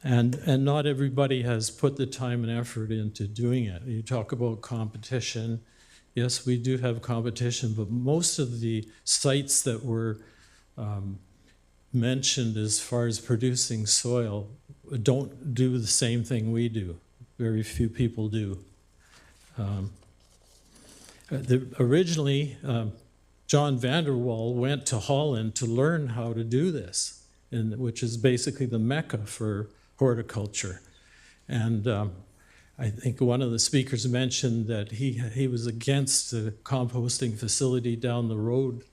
And not everybody has put the time and effort into doing it. You talk about competition, Yes, we do have competition, but most of the sites that were mentioned as far as producing soil don't do the same thing we do. Very few people do. Originally, John Vanderwall went to Holland to learn how to do this, which is basically the mecca for horticulture. And I think one of the speakers mentioned that he was against the composting facility down the road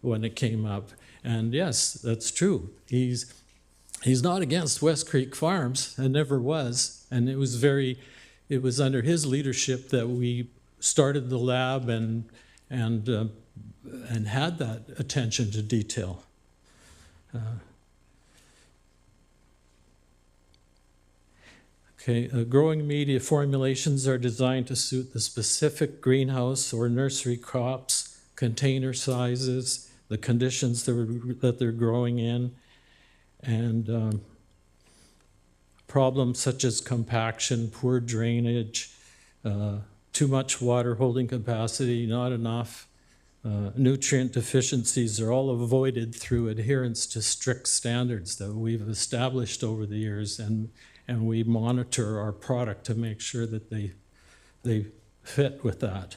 when it came up. And yes, that's true. He's not against West Creek Farms, and never was. And it was under his leadership that we started the lab and had that attention to detail. Growing media formulations are designed to suit the specific greenhouse or nursery crops, container sizes, the conditions that they're growing in, and problems such as compaction, poor drainage, too much water holding capacity, not enough, nutrient deficiencies are all avoided through adherence to strict standards that we've established over the years, and we monitor our product to make sure that they fit with that.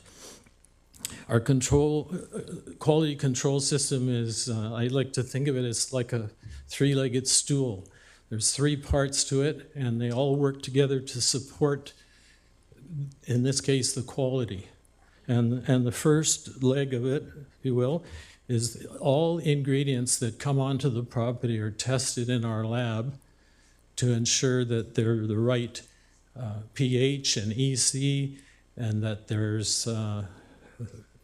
Our quality control system is, I like to think of it as like a three-legged stool. There's three parts to it, and they all work together to support, in this case, the quality. And the first leg of it, if you will, is all ingredients that come onto the property are tested in our lab to ensure that they're the right pH and EC, and that there's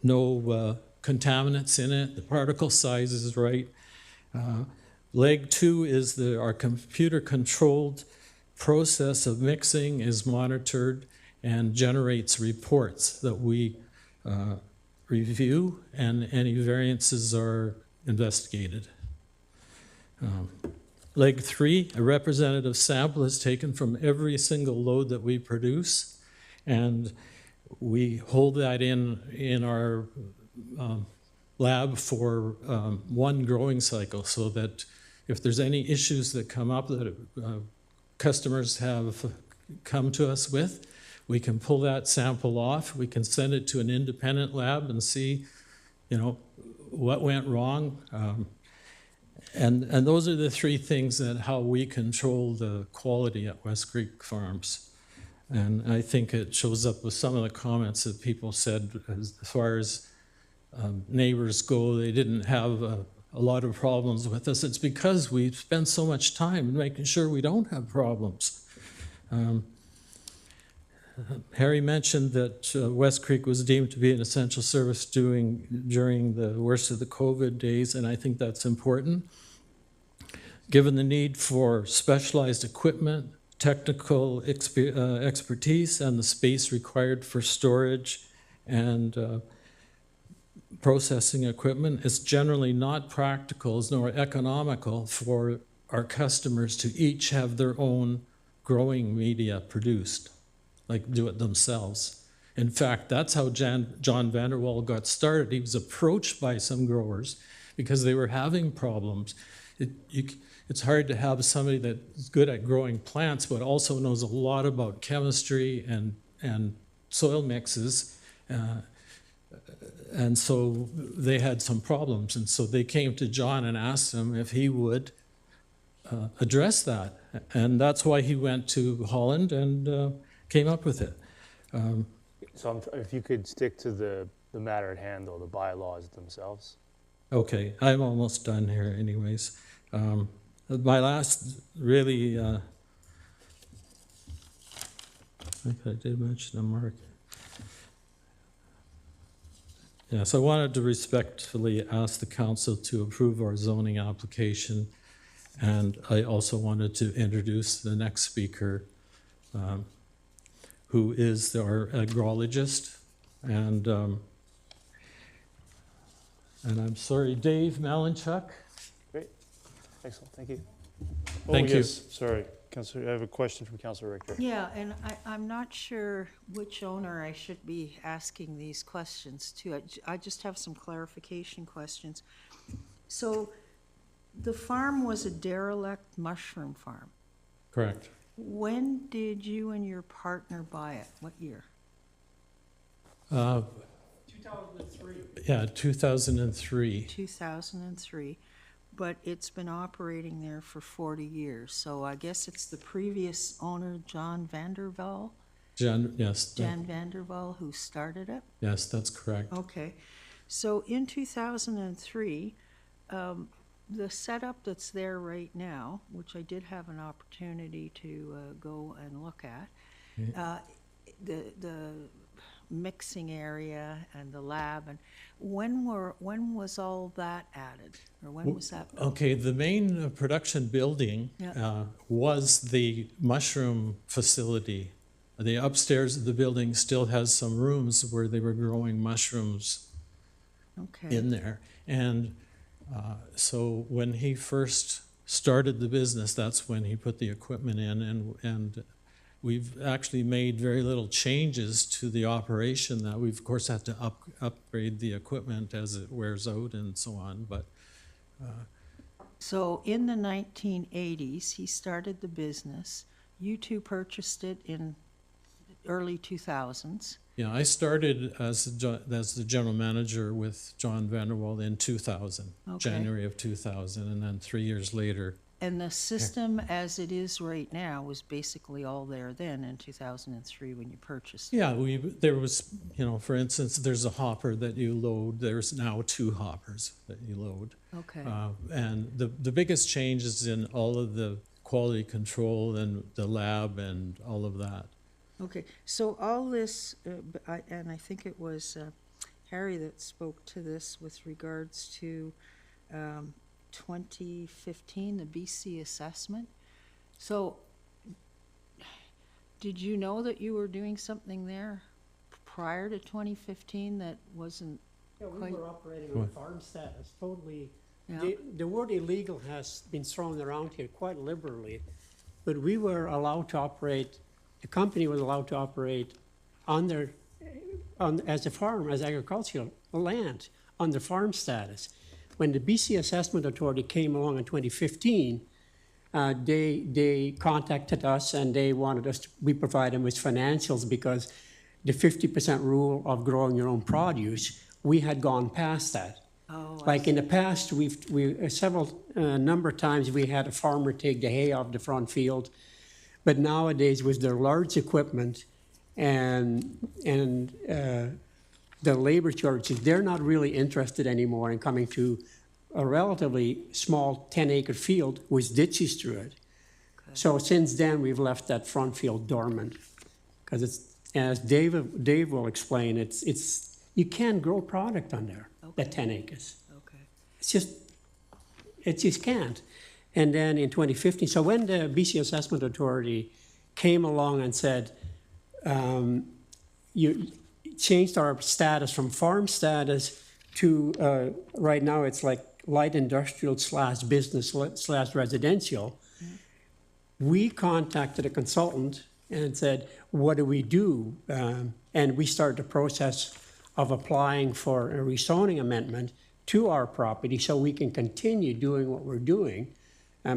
no contaminants in it, the particle size is right. Leg two is our computer-controlled process of mixing is monitored and generates reports that we review, and any variances are investigated. Leg three, a representative sample is taken from every single load that we produce, and we hold that in our lab for one growing cycle, so that if there's any issues that come up that customers have come to us with, we can pull that sample off, we can send it to an independent lab and see, what went wrong. And those are the three things that how we control the quality at West Creek Farms. And I think it shows up with some of the comments that people said as far as neighbors go, they didn't have a lot of problems with us. It's because we spend so much time making sure we don't have problems. Harry mentioned that West Creek was deemed to be an essential service during the worst of the COVID days, and I think that's important. Given the need for specialized equipment, technical expertise, and the space required for storage and processing equipment, it's generally not practical nor economical for our customers to each have their own growing media produced, like do it themselves. In fact, that's how John Vanderwall got started. He was approached by some growers because they were having problems. It's hard to have somebody that's good at growing plants but also knows a lot about chemistry and soil mixes. And so they had some problems. And so they came to John and asked him if he would address that. And that's why he went to Holland and came up with it. So if you could stick to the matter at hand, though, the bylaws themselves. Okay, I'm almost done here anyways. My last really, I think I did mention a mark. Yes, I wanted to respectfully ask the council to approve our zoning application, and I also wanted to introduce the next speaker, who is our agrologist, and I'm sorry, Dave Malinchuk. Great, excellent, thank you. Thank you. Yes, sorry. Councilor, I have a question from Councilor Richter. Yeah, and I'm not sure which owner I should be asking these questions to. I just have some clarification questions. So the farm was a derelict mushroom farm. Correct. When did you and your partner buy it? What year? 2003. Yeah, 2003. 2003. But it's been operating there for 40 years. So I guess it's the previous owner, John Vanderval? Yes. Jan Vanderval, who started it? Yes, that's correct. Okay. So in 2003, the setup that's there right now, which I did have an opportunity to go and look at, the mixing area and the lab, and when was all that added, or when was that built? Okay, the main production building Yeah. was the mushroom facility. The upstairs of the building still has some rooms where they were growing mushrooms in there. And so when he first started the business, that's when he put the equipment in, and we've actually made very little changes to the operation. That we've of course had to upgrade the equipment as it wears out and so on. But so in the 1980s, he started the business. You two purchased it in early 2000s. yeah, I started as the general manager with John Vanderwall in 2000, Okay. January of 2000, and then 3 years later. And the system as it is right now was basically all there then in 2003 when you purchased it. Yeah, there was, for instance, there's a hopper that you load. There's now 2 hoppers that you load. Okay. And the biggest change is in all of the quality control and the lab and all of that. Okay, so all this, and I think it was Harry that spoke to this with regards to 2015, the BC assessment. So did you know that you were doing something there prior to 2015 that wasn't Yeah, we quite? were operating on farm status, totally. Yeah. The word illegal has been thrown around here quite liberally, but we were allowed to operate, the company was allowed to operate as a farm, as agricultural land, under farm status. When the BC Assessment Authority came along in 2015, they contacted us and they wanted us to, we provide them with financials because the 50% rule of growing your own produce, we had gone past that. Oh, Like in the past, number of times we had a farmer take the hay off the front field, but nowadays with their large equipment and the labor shortages, they're not really interested anymore in coming to a relatively small 10-acre field with ditches through it. Okay. So since then, we've left that front field dormant because it's, as Dave will explain, it's you can't grow product on there, that 10 acres. Okay. It just can't. And then in 2015, so when the BC Assessment Authority came along and said, you changed our status from farm status to, right now it's like light industrial / business / residential, we contacted a consultant and said, what do we do? And we started the process of applying for a rezoning amendment to our property so we can continue doing what we're doing,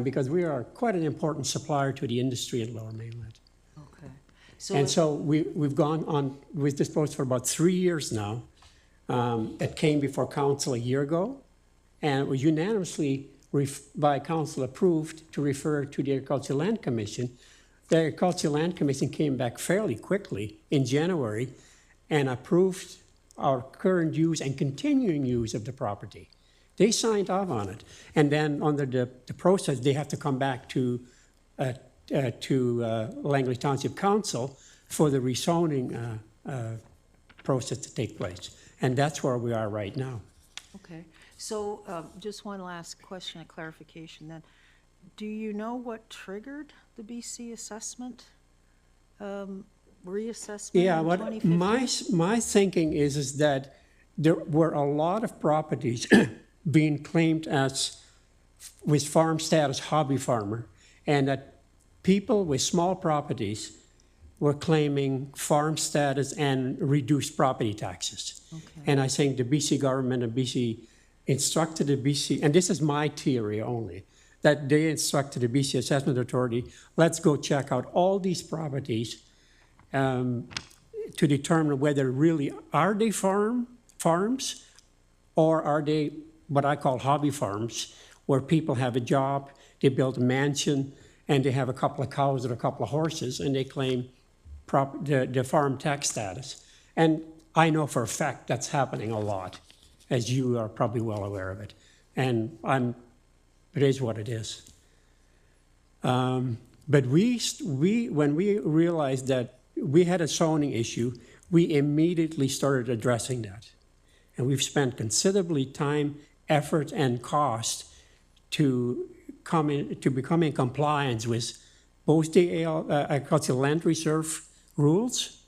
because we are quite an important supplier to the industry in Lower Mainland. Okay. So we've gone on with this post for about 3 years now. It came before council a year ago, and it was unanimously by council approved to refer to the Agricultural Land Commission. The Agricultural Land Commission came back fairly quickly in January and approved our current use and continuing use of the property. They signed off on it. And then under the process, they have to come back to Langley Township Council for the rezoning process to take place. And that's where we are right now. Okay, so just one last question, a clarification then. Do you know what triggered the BC assessment, reassessment Yeah, in what 2015? my thinking is that there were a lot of properties being claimed as with farm status hobby farmer, and that people with small properties were claiming farm status and reduced property taxes. Okay. And I think the BC government and BC instructed the BC, and this is my theory only, that they instructed the BC Assessment Authority, let's go check out all these properties to determine whether really are they farms or are they what I call hobby farms, where people have a job, they build a mansion, and they have a couple of cows or a couple of horses, and they claim the farm tax status. And I know for a fact that's happening a lot, as you are probably well aware of it. And it is what it is. But when we realized that we had a zoning issue, we immediately started addressing that. And we've spent considerably time, effort, and cost to become in compliance with both the Agricultural Land Reserve rules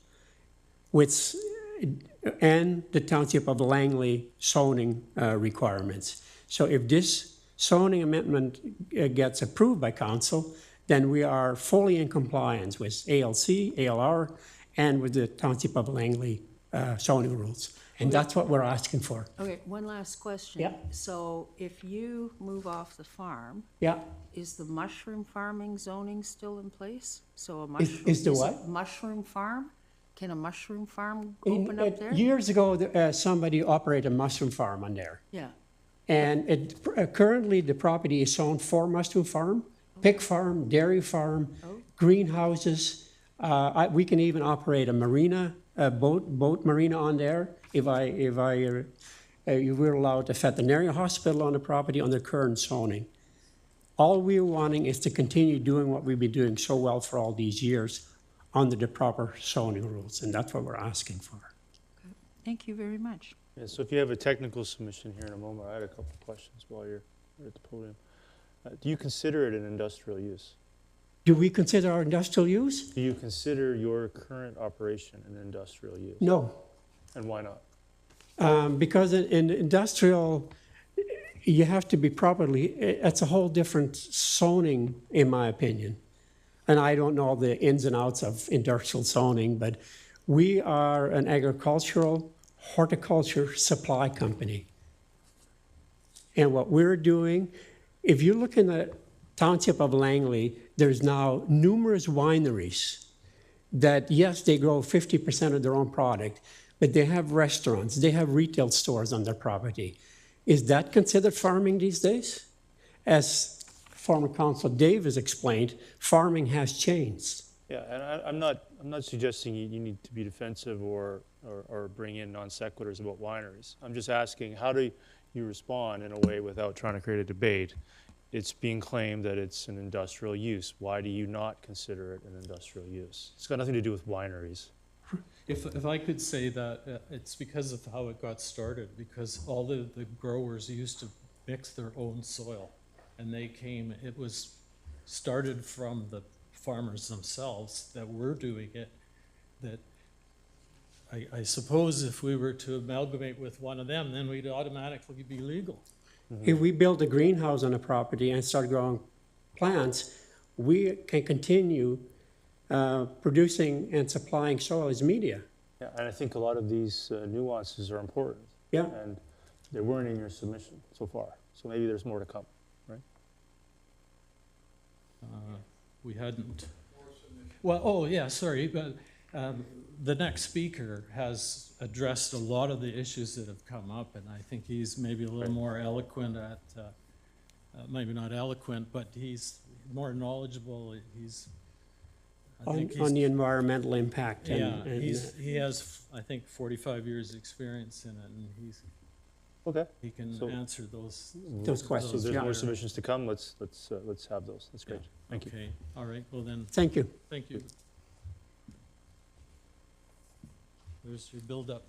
and the Township of Langley zoning requirements. So if this zoning amendment gets approved by council, then we are fully in compliance with ALC, ALR, and with the Township of Langley zoning rules. And that's what we're asking for. Okay, one last question. Yeah. So if you move off the farm, Yeah. is the mushroom farming zoning still in place? So a mushroom. Is the what? it mushroom farm? Can a mushroom farm open up there? Years ago, somebody operated a mushroom farm on there. Yeah. And currently, the property is zoned for mushroom farm, pig farm, dairy farm, greenhouses. We can even operate a marina, a boat marina on there. If you were allowed a veterinary hospital on the property under current zoning. All we're wanting is to continue doing what we've been doing so well for all these years under the proper zoning rules, and that's what we're asking for. Thank you very much. Yeah, so if you have a technical submission here in a moment, I had a couple of questions while you're at the podium. Do you consider it an industrial use? Do we consider our industrial use? Do you consider your current operation an industrial use? No. And why not? Because in industrial, you have to be properly, it's a whole different zoning, in my opinion. And I don't know the ins and outs of industrial zoning, but we are an agricultural horticulture supply company. And what we're doing, if you look in the Township of Langley, there's now numerous wineries that, yes, they grow 50% of their own product, but they have restaurants, they have retail stores on their property. Is that considered farming these days? As former Councilor Davis explained, farming has changed. Yeah, and I'm not suggesting you need to be defensive or bring in non sequiturs about wineries. I'm just asking, how do you respond in a way without trying to create a debate? It's being claimed that it's an industrial use. Why do you not consider it an industrial use? It's got nothing to do with wineries. If I could say that, it's because of how it got started, because all the growers used to mix their own soil, and it was started from the farmers themselves that were doing it, that I suppose if we were to amalgamate with one of them, then we'd automatically be legal. If we build a greenhouse on a property and start growing plants, we can continue producing and supplying soil as media. Yeah, and I think a lot of these nuances are important. Yeah. And they weren't in your submission so far. So maybe there's more to come, right? We hadn't. Well, oh yeah, sorry, but the next speaker has addressed a lot of the issues that have come up, and I think he's maybe a little more eloquent at, maybe not eloquent, but he's more knowledgeable. On the environmental impact. He has, I think, 45 years experience in it, and he can answer those questions. So there's more submissions to come. Let's have those. That's great. Thank you. Okay. All right. Well then. Thank you. Thank you. There's your build up.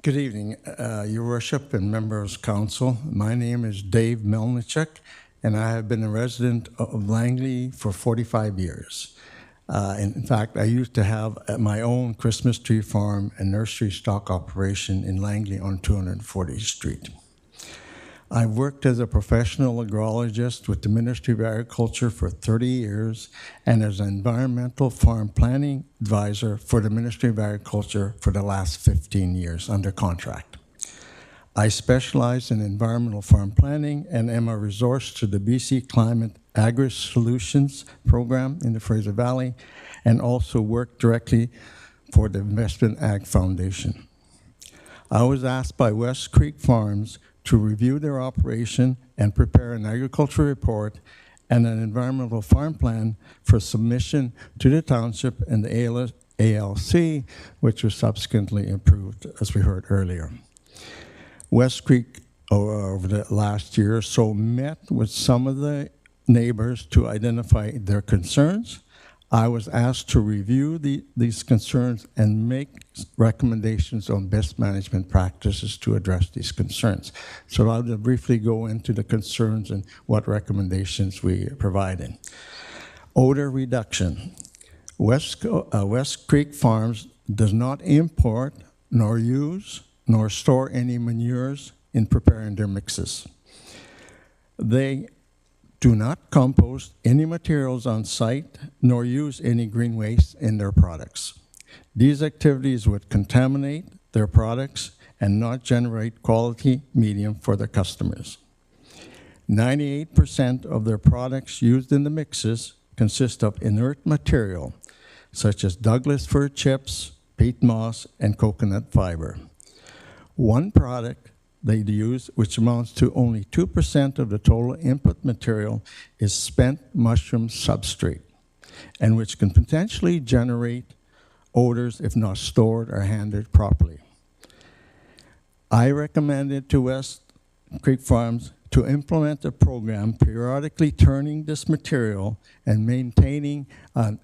Good evening, Your Worship and members of council. My name is Dave Melnichuk, and I have been a resident of Langley for 45 years. In fact, I used to have my own Christmas tree farm and nursery stock operation in Langley on 240th Street. I've worked as a professional agrologist with the Ministry of Agriculture for 30 years and as an environmental farm planning advisor for the Ministry of Agriculture for the last 15 years under contract. I specialize in environmental farm planning and am a resource to the BC Climate Agri-Solutions program in the Fraser Valley, and also work directly for the Investment Ag Foundation. I was asked by West Creek Farms to review their operation and prepare an agricultural report and an environmental farm plan for submission to the township and the ALC, which was subsequently approved, as we heard earlier. West Creek, over the last year or so, met with some of the neighbors to identify their concerns. I was asked to review these concerns and make recommendations on best management practices to address these concerns. So I'll briefly go into the concerns and what recommendations we provided. Odor reduction. West Creek Farms does not import nor use nor store any manures in preparing their mixes. They do not compost any materials on site, nor use any green waste in their products. These activities would contaminate their products and not generate quality medium for their customers. 98% of their products used in the mixes consist of inert material, such as Douglas fir chips, peat moss, and coconut fiber. One product they use, which amounts to only 2% of the total input material, is spent mushroom substrate, and which can potentially generate odors if not stored or handled properly. I recommended to West Creek Farms to implement a program periodically turning this material and maintaining an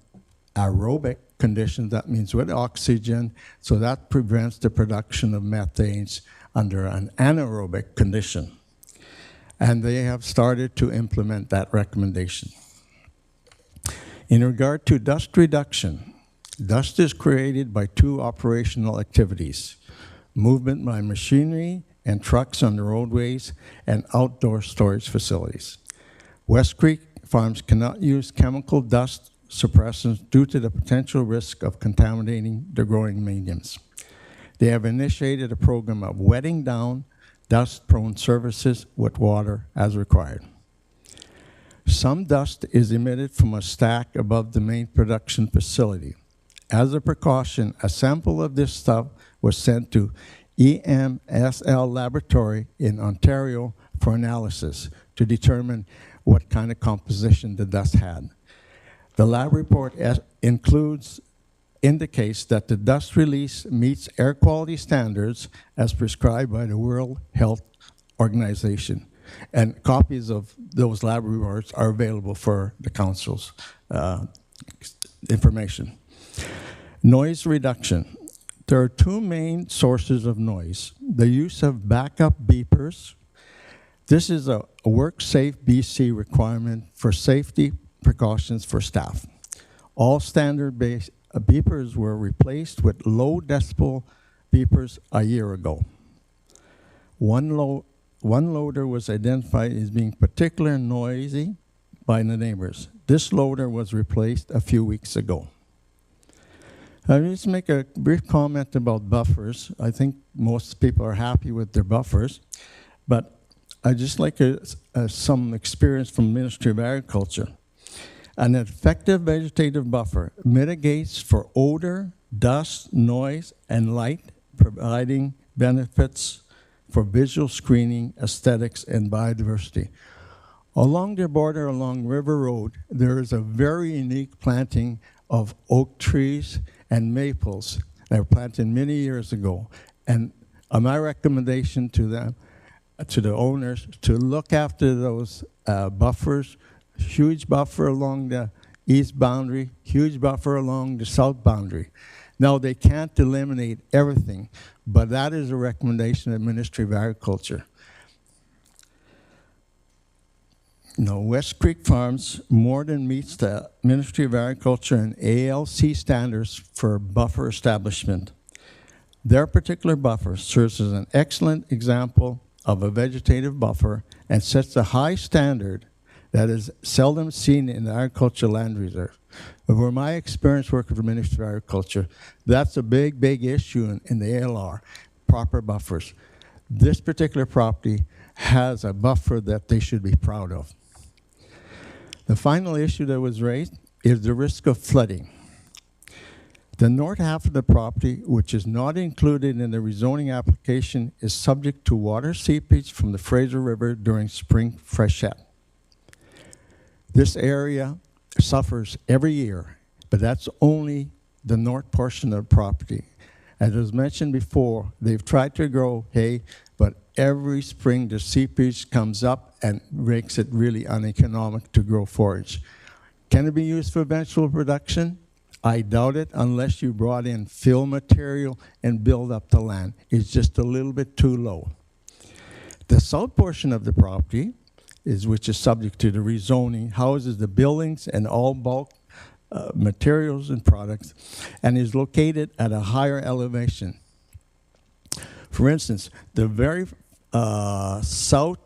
aerobic condition, that means with oxygen, so that prevents the production of methanes under an anaerobic condition. And they have started to implement that recommendation. In regard to dust reduction, dust is created by two operational activities: movement by machinery and trucks on the roadways and outdoor storage facilities. West Creek Farms cannot use chemical dust suppressants due to the potential risk of contaminating the growing mediums. They have initiated a program of wetting down dust-prone surfaces with water as required. Some dust is emitted from a stack above the main production facility. As a precaution, a sample of this stuff was sent to EMSL Laboratory in Ontario for analysis to determine what kind of composition the dust had. The lab report indicates that the dust release meets air quality standards as prescribed by the World Health Organization. And copies of those lab reports are available for the council's information. Noise reduction. There are two main sources of noise: the use of backup beepers. This is a WorkSafe BC requirement for safety precautions for staff. All standard-based beepers were replaced with low decibel beepers a year ago. One loader was identified as being particularly noisy by the neighbors. This loader was replaced a few weeks ago. I'll just make a brief comment about buffers. I think most people are happy with their buffers, but I'd just like some experience from the Ministry of Agriculture. An effective vegetative buffer mitigates for odor, dust, noise, and light, providing benefits for visual screening, aesthetics, and biodiversity. Along the border along River Road, there is a very unique planting of oak trees and maples that were planted many years ago. And my recommendation to them, to the owners, to look after those buffers. Huge buffer along the east boundary, huge buffer along the south boundary. Now, they can't eliminate everything, but that is a recommendation of the Ministry of Agriculture. Now, West Creek Farms more than meets the Ministry of Agriculture and ALC standards for buffer establishment. Their particular buffer serves as an excellent example of a vegetative buffer and sets a high standard that is seldom seen in the agricultural land reserve. Over my experience working for the Ministry of Agriculture, that's a big, big issue in the ALR, proper buffers. This particular property has a buffer that they should be proud of. The final issue that was raised is the risk of flooding. The north half of the property, which is not included in the rezoning application, is subject to water seepage from the Fraser River during spring freshet. This area suffers every year, but that's only the north portion of the property. As was mentioned before, they've tried to grow hay, but every spring the seepage comes up and makes it really uneconomic to grow forage. Can it be used for vegetable production? I doubt it unless you brought in fill material and build up the land. It's just a little bit too low. The south portion of the property, which is subject to the rezoning, houses the buildings and all bulk materials and products, and is located at a higher elevation. For instance, the very south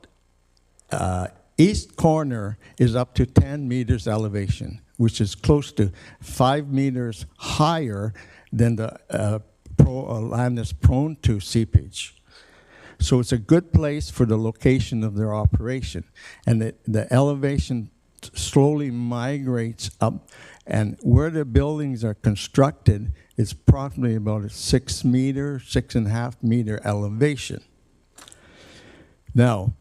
east corner is up to 10 meters elevation, which is close to 5 meters higher than the land that's prone to seepage. So it's a good place for the location of their operation. And the elevation slowly migrates up. And where the buildings are constructed, it's probably about a 6 meter, 6.5 meter elevation. Now,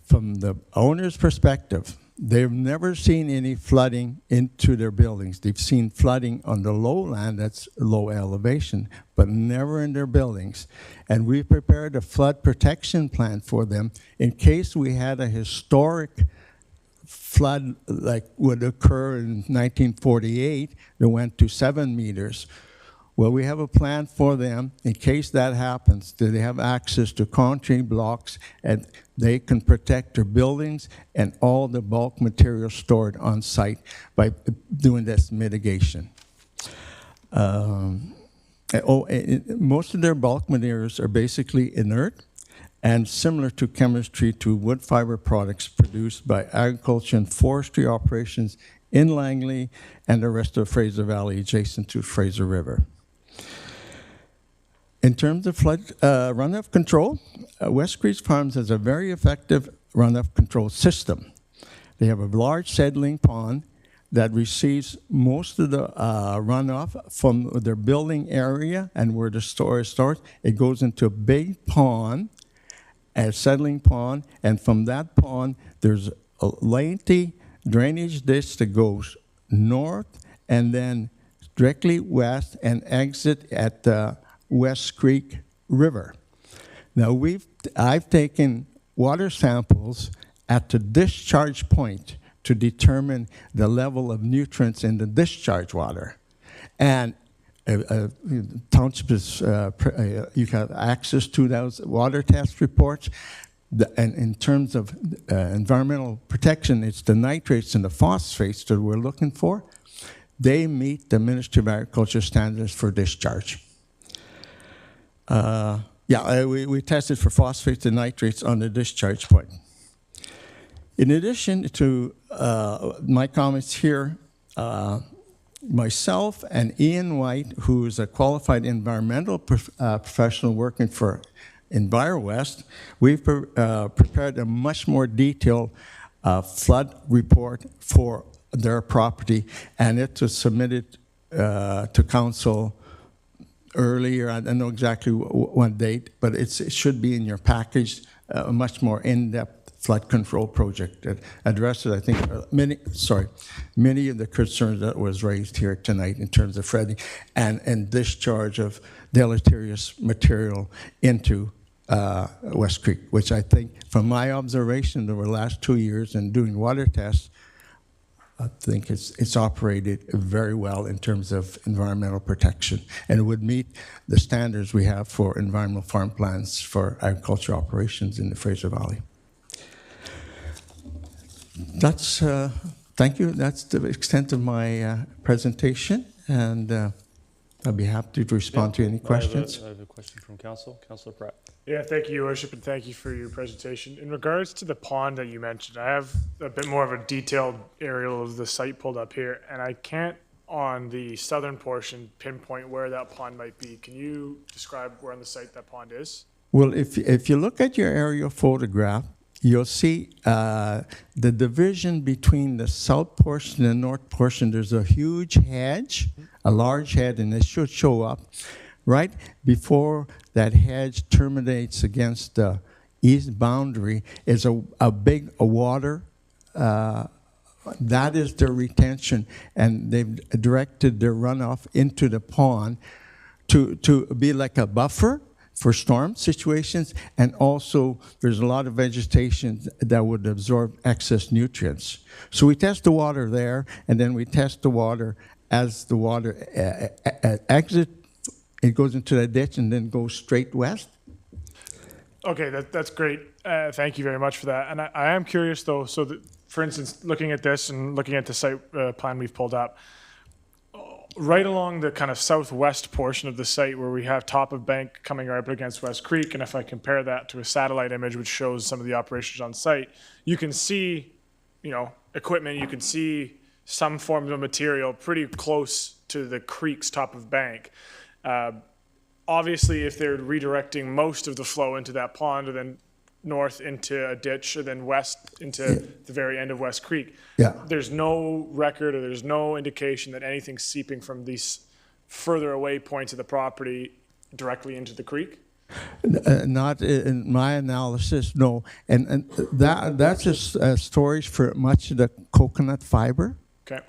from the owner's perspective, they've never seen any flooding into their buildings. They've seen flooding on the lowland, that's low elevation, but never in their buildings. And we prepared a flood protection plan for them in case we had a historic flood like would occur in 1948 that went to 7 meters. Well, we have a plan for them in case that happens, that they have access to concrete blocks and they can protect their buildings and all the bulk material stored on site by doing this mitigation. Most of their bulk materials are basically inert and similar to chemistry to wood fiber products produced by agriculture and forestry operations in Langley and the rest of Fraser Valley adjacent to Fraser River. In terms of flood runoff control, West Creek Farms has a very effective runoff control system. They have a large settling pond that receives most of the runoff from their building area and where the store is stored. It goes into a big pond, a settling pond, and from that pond, there's a lengthy drainage ditch that goes north and then directly west and exit at the West Creek River. Now, I've taken water samples at the discharge point to determine the level of nutrients in the discharge water. And township is, you have access to those water test reports. And in terms of environmental protection, it's the nitrates and the phosphates that we're looking for. They meet the Ministry of Agriculture standards for discharge. We tested for phosphates and nitrates on the discharge point. In addition to my comments here, myself and Ian White, who is a qualified environmental professional working for EnviroWest, we've prepared a much more detailed flood report for their property, and it was submitted to council earlier. I don't know exactly what date, but it should be in your package, a much more in-depth flood control project that addresses, I think, many of the concerns that was raised here tonight in terms of flooding and discharge of deleterious material into West Creek, which I think, from my observation over the last 2 years and doing water tests, I think it's operated very well in terms of environmental protection, and it would meet the standards we have for environmental farm plans for agriculture operations in the Fraser Valley. Thank you. That's the extent of my presentation, and I'd be happy to respond to any questions. I have a question from council. Councilor Pratt. Yeah, thank you, Your Worship, and thank you for your presentation. In regards to the pond that you mentioned, I have a bit more of a detailed aerial of the site pulled up here, and I can't, on the southern portion, pinpoint where that pond might be. Can you describe where on the site that pond is? Well, if you look at your aerial photograph, you'll see the division between the south portion and north portion. There's a huge hedge, a large hedge, and it should show up right before that hedge terminates against the east boundary is a big water. That is their retention, and they've directed their runoff into the pond to be like a buffer for storm situations, and also there's a lot of vegetation that would absorb excess nutrients. So we test the water there, and then we test the water as the water exits. It goes into the ditch and then goes straight west. Okay, that's great. Thank you very much for that. And I am curious, though, so that, for instance, looking at this and looking at the site plan we've pulled up, right along the kind of southwest portion of the site where we have top of bank coming right up against West Creek, and if I compare that to a satellite image which shows some of the operations on site, you can see, equipment, you can see some form of material pretty close to the creek's top of bank. Obviously, if they're redirecting most of the flow into that pond, or then north into a ditch, or then west into the very end of West Creek, there's no record or there's no indication that anything's seeping from these further away points of the property directly into the creek? Not in my analysis, no. And that's a storage for much of the coconut fiber. Okay.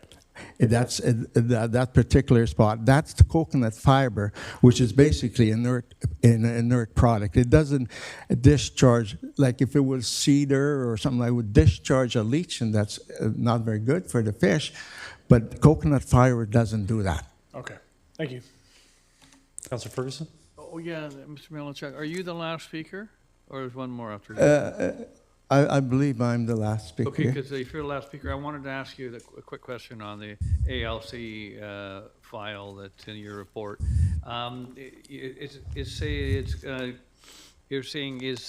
That's that particular spot. That's the coconut fiber, which is basically an inert product. It doesn't discharge, like if it was cedar or something, I would discharge a leach, and that's not very good for the fish. But coconut fiber doesn't do that. Okay, thank you. Councilor Ferguson? Oh, yeah, Mr. Melanchuk, are you the last speaker, or is one more after you? I believe I'm the last speaker. Okay, because if you're the last speaker, I wanted to ask you a quick question on the ALC file that's in your report. You're saying, is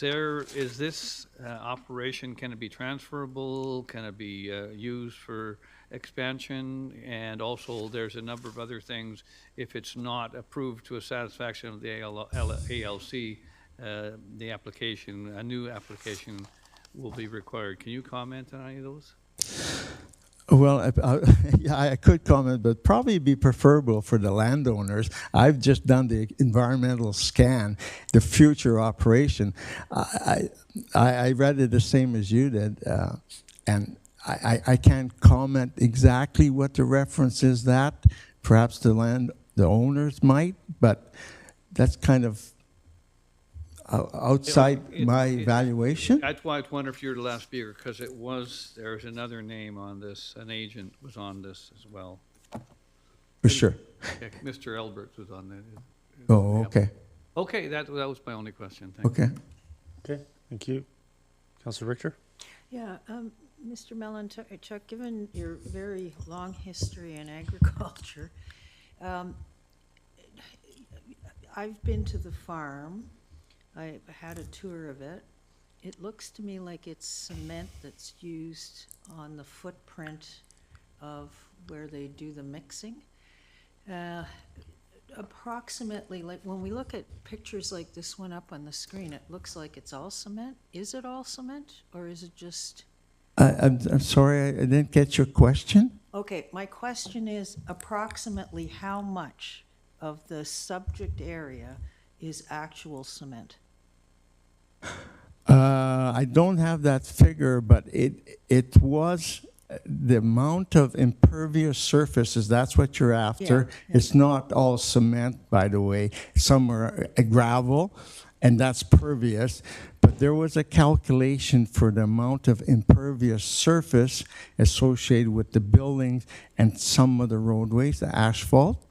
this operation, can it be transferable? Can it be used for expansion? And also, there's a number of other things. If it's not approved to a satisfaction of the ALC, the application, a new application will be required. Can you comment on any of those? Well, yeah, I could comment, but probably be preferable for the landowners. I've just done the environmental scan, the future operation. I read it the same as you did, and I can't comment exactly what the reference is that. Perhaps the owners might, but that's kind of outside my evaluation. That's why I wonder if you're the last speaker, because there's another name on this, an agent was on this as well. For sure. Okay, Mr. Elbert was on that. Oh, okay. Okay, that was my only question. Thank you. Okay, thank you. Councilor Richter? Yeah, Mr. Melanchuk, given your very long history in agriculture, I've been to the farm. I had a tour of it. It looks to me like it's cement that's used on the footprint of where they do the mixing. Approximately, like when we look at pictures like this one up on the screen, it looks like it's all cement. Is it all cement, or is it just? I'm sorry, I didn't get your question. Okay, my question is approximately how much of the subject area is actual cement? I don't have that figure, but it was the amount of impervious surfaces. That's what you're after. Yeah. It's not all cement, by the way. Some are gravel, and that's pervious. But there was a calculation for the amount of impervious surface associated with the buildings and some of the roadways, the asphalt.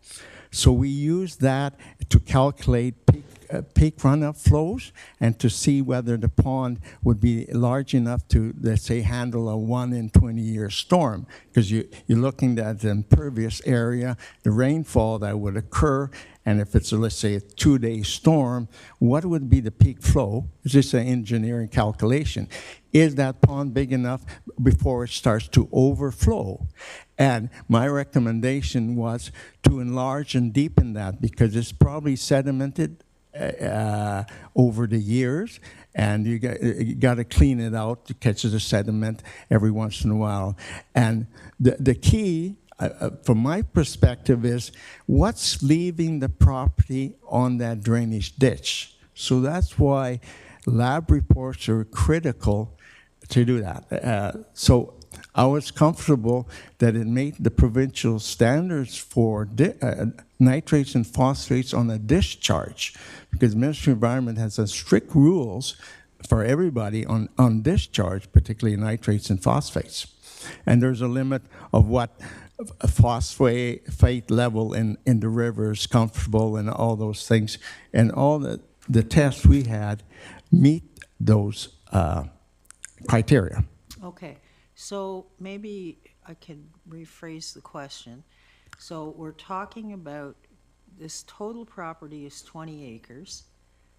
So we used that to calculate peak peak runoff flows and to see whether the pond would be large enough to, let's say, handle a 1 in 20-year storm. Because you're looking at the impervious area, the rainfall that would occur, and if it's, let's say, a 2-day storm, what would be the peak flow? It's just an engineering calculation. Is that pond big enough before it starts to overflow? And my recommendation was to enlarge and deepen that because it's probably sedimented over the years, and you got to clean it out to catch the sediment every once in a while. And the key, from my perspective, is what's leaving the property on that drainage ditch. So that's why lab reports are critical to do that. So I was comfortable that it made the provincial standards for nitrates and phosphates on a discharge, because Ministry of Environment has strict rules for everybody on discharge, particularly nitrates and phosphates. And there's a limit of what a phosphate level in the river is comfortable and all those things. And all the tests we had meet those criteria. Okay, so maybe I could rephrase the question. So we're talking about this total property is 20 acres.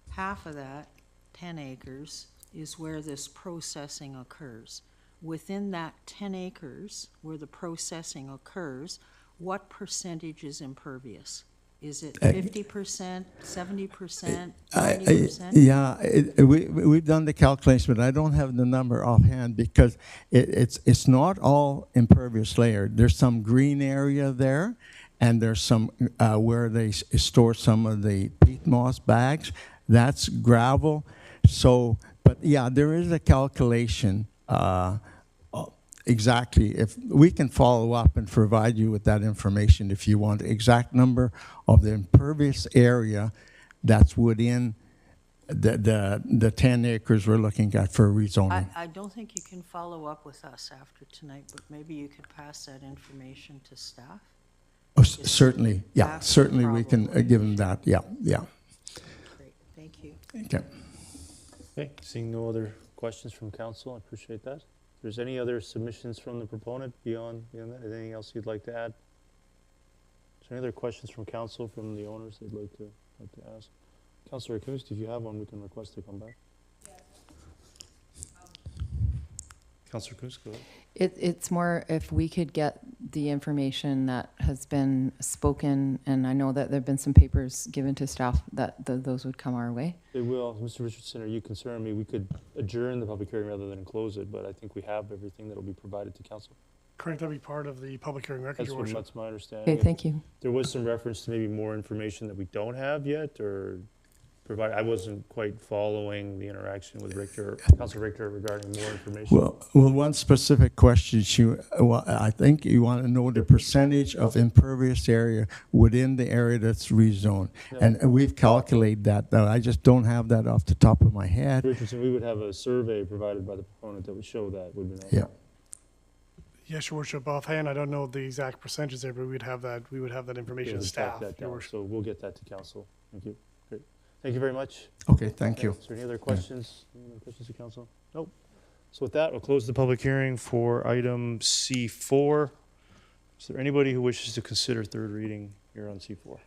Half of that, 10 acres, is where this processing occurs. Within that 10 acres where the processing occurs, what percentage is impervious? Is it 50%, 70%, 90%? Yeah, we've done the calculation, but I don't have the number offhand because it's not all impervious layer. There's some green area there, and there's some where they store some of the peat moss bags. That's gravel. So, but yeah, there is a calculation. Exactly. If we can follow up and provide you with that information if you want the exact number of the impervious area that's within the 10 acres we're looking at for rezoning. I don't think you can follow up with us after tonight, but maybe you could pass that information to staff? Oh, certainly. Yeah, certainly we can give them that. Yeah, yeah. Great, thank you. Okay. Okay, seeing no other questions from council, I appreciate that. If there's any other submissions from the proponent beyond that, anything else you'd like to add? Is there any other questions from council, from the owners they'd like to ask? Councillor Acoust, if you have one, we can request to come back. Councillor Acoust, go ahead. It's more if we could get the information that has been spoken, and I know that there have been some papers given to staff that those would come our way. They will. Mr. Richardson, are you concerned? We could adjourn the public hearing rather than close it, but I think we have everything that will be provided to council. Correct, that'd be part of the public hearing record, Your Worship. That's my understanding. Okay, thank you. There was some reference to maybe more information that we don't have yet, or provide. I wasn't quite following the interaction with Councilor Richter regarding more information. Well, one specific question. I think you want to know the percentage of impervious area within the area that's rezoned, and we've calculated that. I just don't have that off the top of my head. Richardson, we would have a survey provided by the proponent that would show that, would be nice. Yeah. Yes, Your Worship. Offhand, I don't know the exact percentages there, but we would have that information as staff. Your Worship. So we'll get that to council. Thank you. Great. Thank you very much. Okay, thank you. Is there any other questions? Any other questions to council? Nope. So with that, we'll close the public hearing for item C4. Is there anybody who wishes to consider third reading here on C4?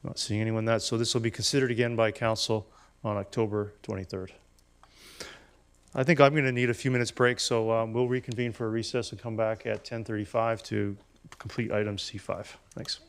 Not seeing anyone that. So this will be considered again by council on October 23rd. I think I'm going to need a few minutes break, so we'll reconvene for a recess and come back at 10:35 to complete item C5. Thanks.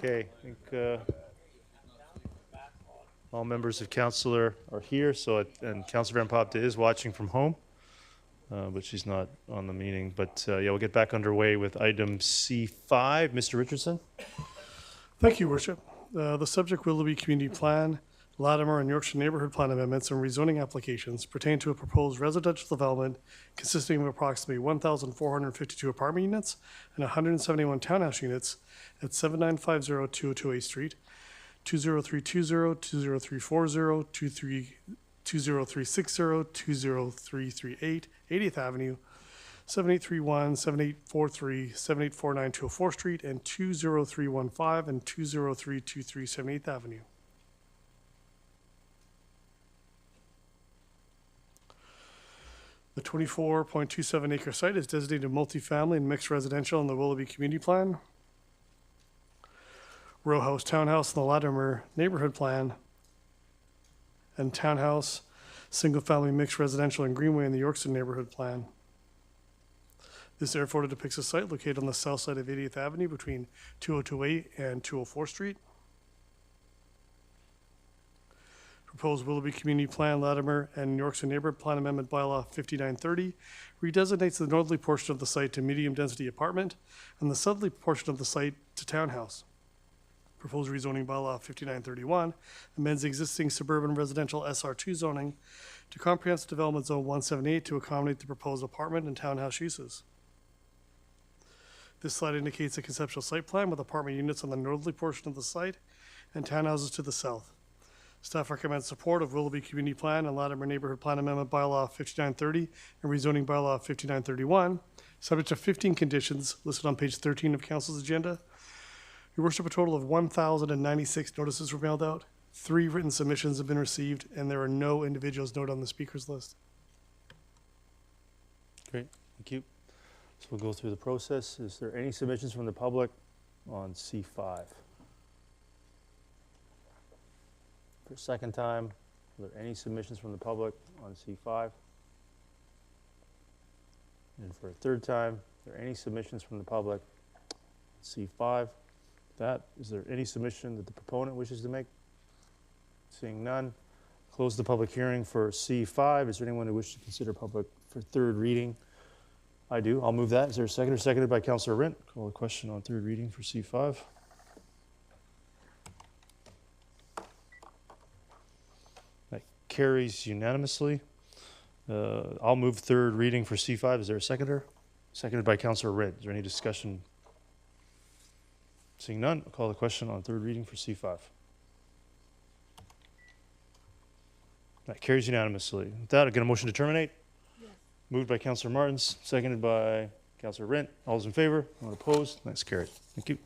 Okay, I think all members of council are here, so, and Councilor Van Popta is watching from home, but she's not on the meeting. But yeah, we'll get back underway with item C5. Mr. Richardson? Thank you, Worship. The subject Willoughby Community Plan, Latimer and Yorkshire Neighborhood Plan amendments and rezoning applications pertain to a proposed residential development consisting of approximately 1,452 apartment units and 171 townhouse units at 7950 202A Street, 20320, 20340, 20360, 20338, 80th Avenue, 7831, 7843, 7849 204 Street, and 20315 and 20323 78th Avenue. The 24.27 acre site is designated multifamily and mixed residential in the Willoughby Community Plan, row house townhouse in the Latimer Neighborhood Plan, and townhouse, single-family mixed residential and Greenway in the Yorkson Neighborhood Plan. This air photo depicts a site located on the south side of 80th Avenue between 2028 and 204 Street. Proposed Willoughby Community Plan, Latimer and Yorkson Neighborhood Plan Amendment Bylaw 5930 redesignates the northerly portion of the site to medium-density apartment and the southerly portion of the site to townhouse. Proposed rezoning Bylaw 5931 amends existing suburban residential SR2 zoning to Comprehensive Development Zone 178 to accommodate the proposed apartment and townhouse uses. This slide indicates a conceptual site plan with apartment units on the northerly portion of the site and townhouses to the south. Staff recommends support of Willoughby Community Plan and Latimer Neighborhood Plan Amendment Bylaw 5930 and rezoning Bylaw 5931, subject to 15 conditions listed on page 13 of Council's agenda. Your Worship, a total of 1,096 notices were mailed out, 3 written submissions have been received, and there are no individuals noted on the speakers list. Great, thank you. So we'll go through the process. Is there any submissions from the public on C5? For a second time, are there any submissions from the public on C5? And for a third time, are there any submissions from the public on C5? Is there any submission that the proponent wishes to make? Seeing none, close the public hearing for C5. Is there anyone who wishes to consider public for third reading? I do. I'll move that. Is there a second? Seconded by Councillor Rint. Call the question on third reading for C5. That carries unanimously. I'll move third reading for C5. Is there a seconder? Seconded by Councillor Rint. Is there any discussion? Seeing none, I'll call the question on third reading for C5. That carries unanimously. With that, I'll get a motion to terminate. Moved by Councillor Martins, seconded by Councillor Rint. All those in favor? Anyone opposed? That's carried. Thank you.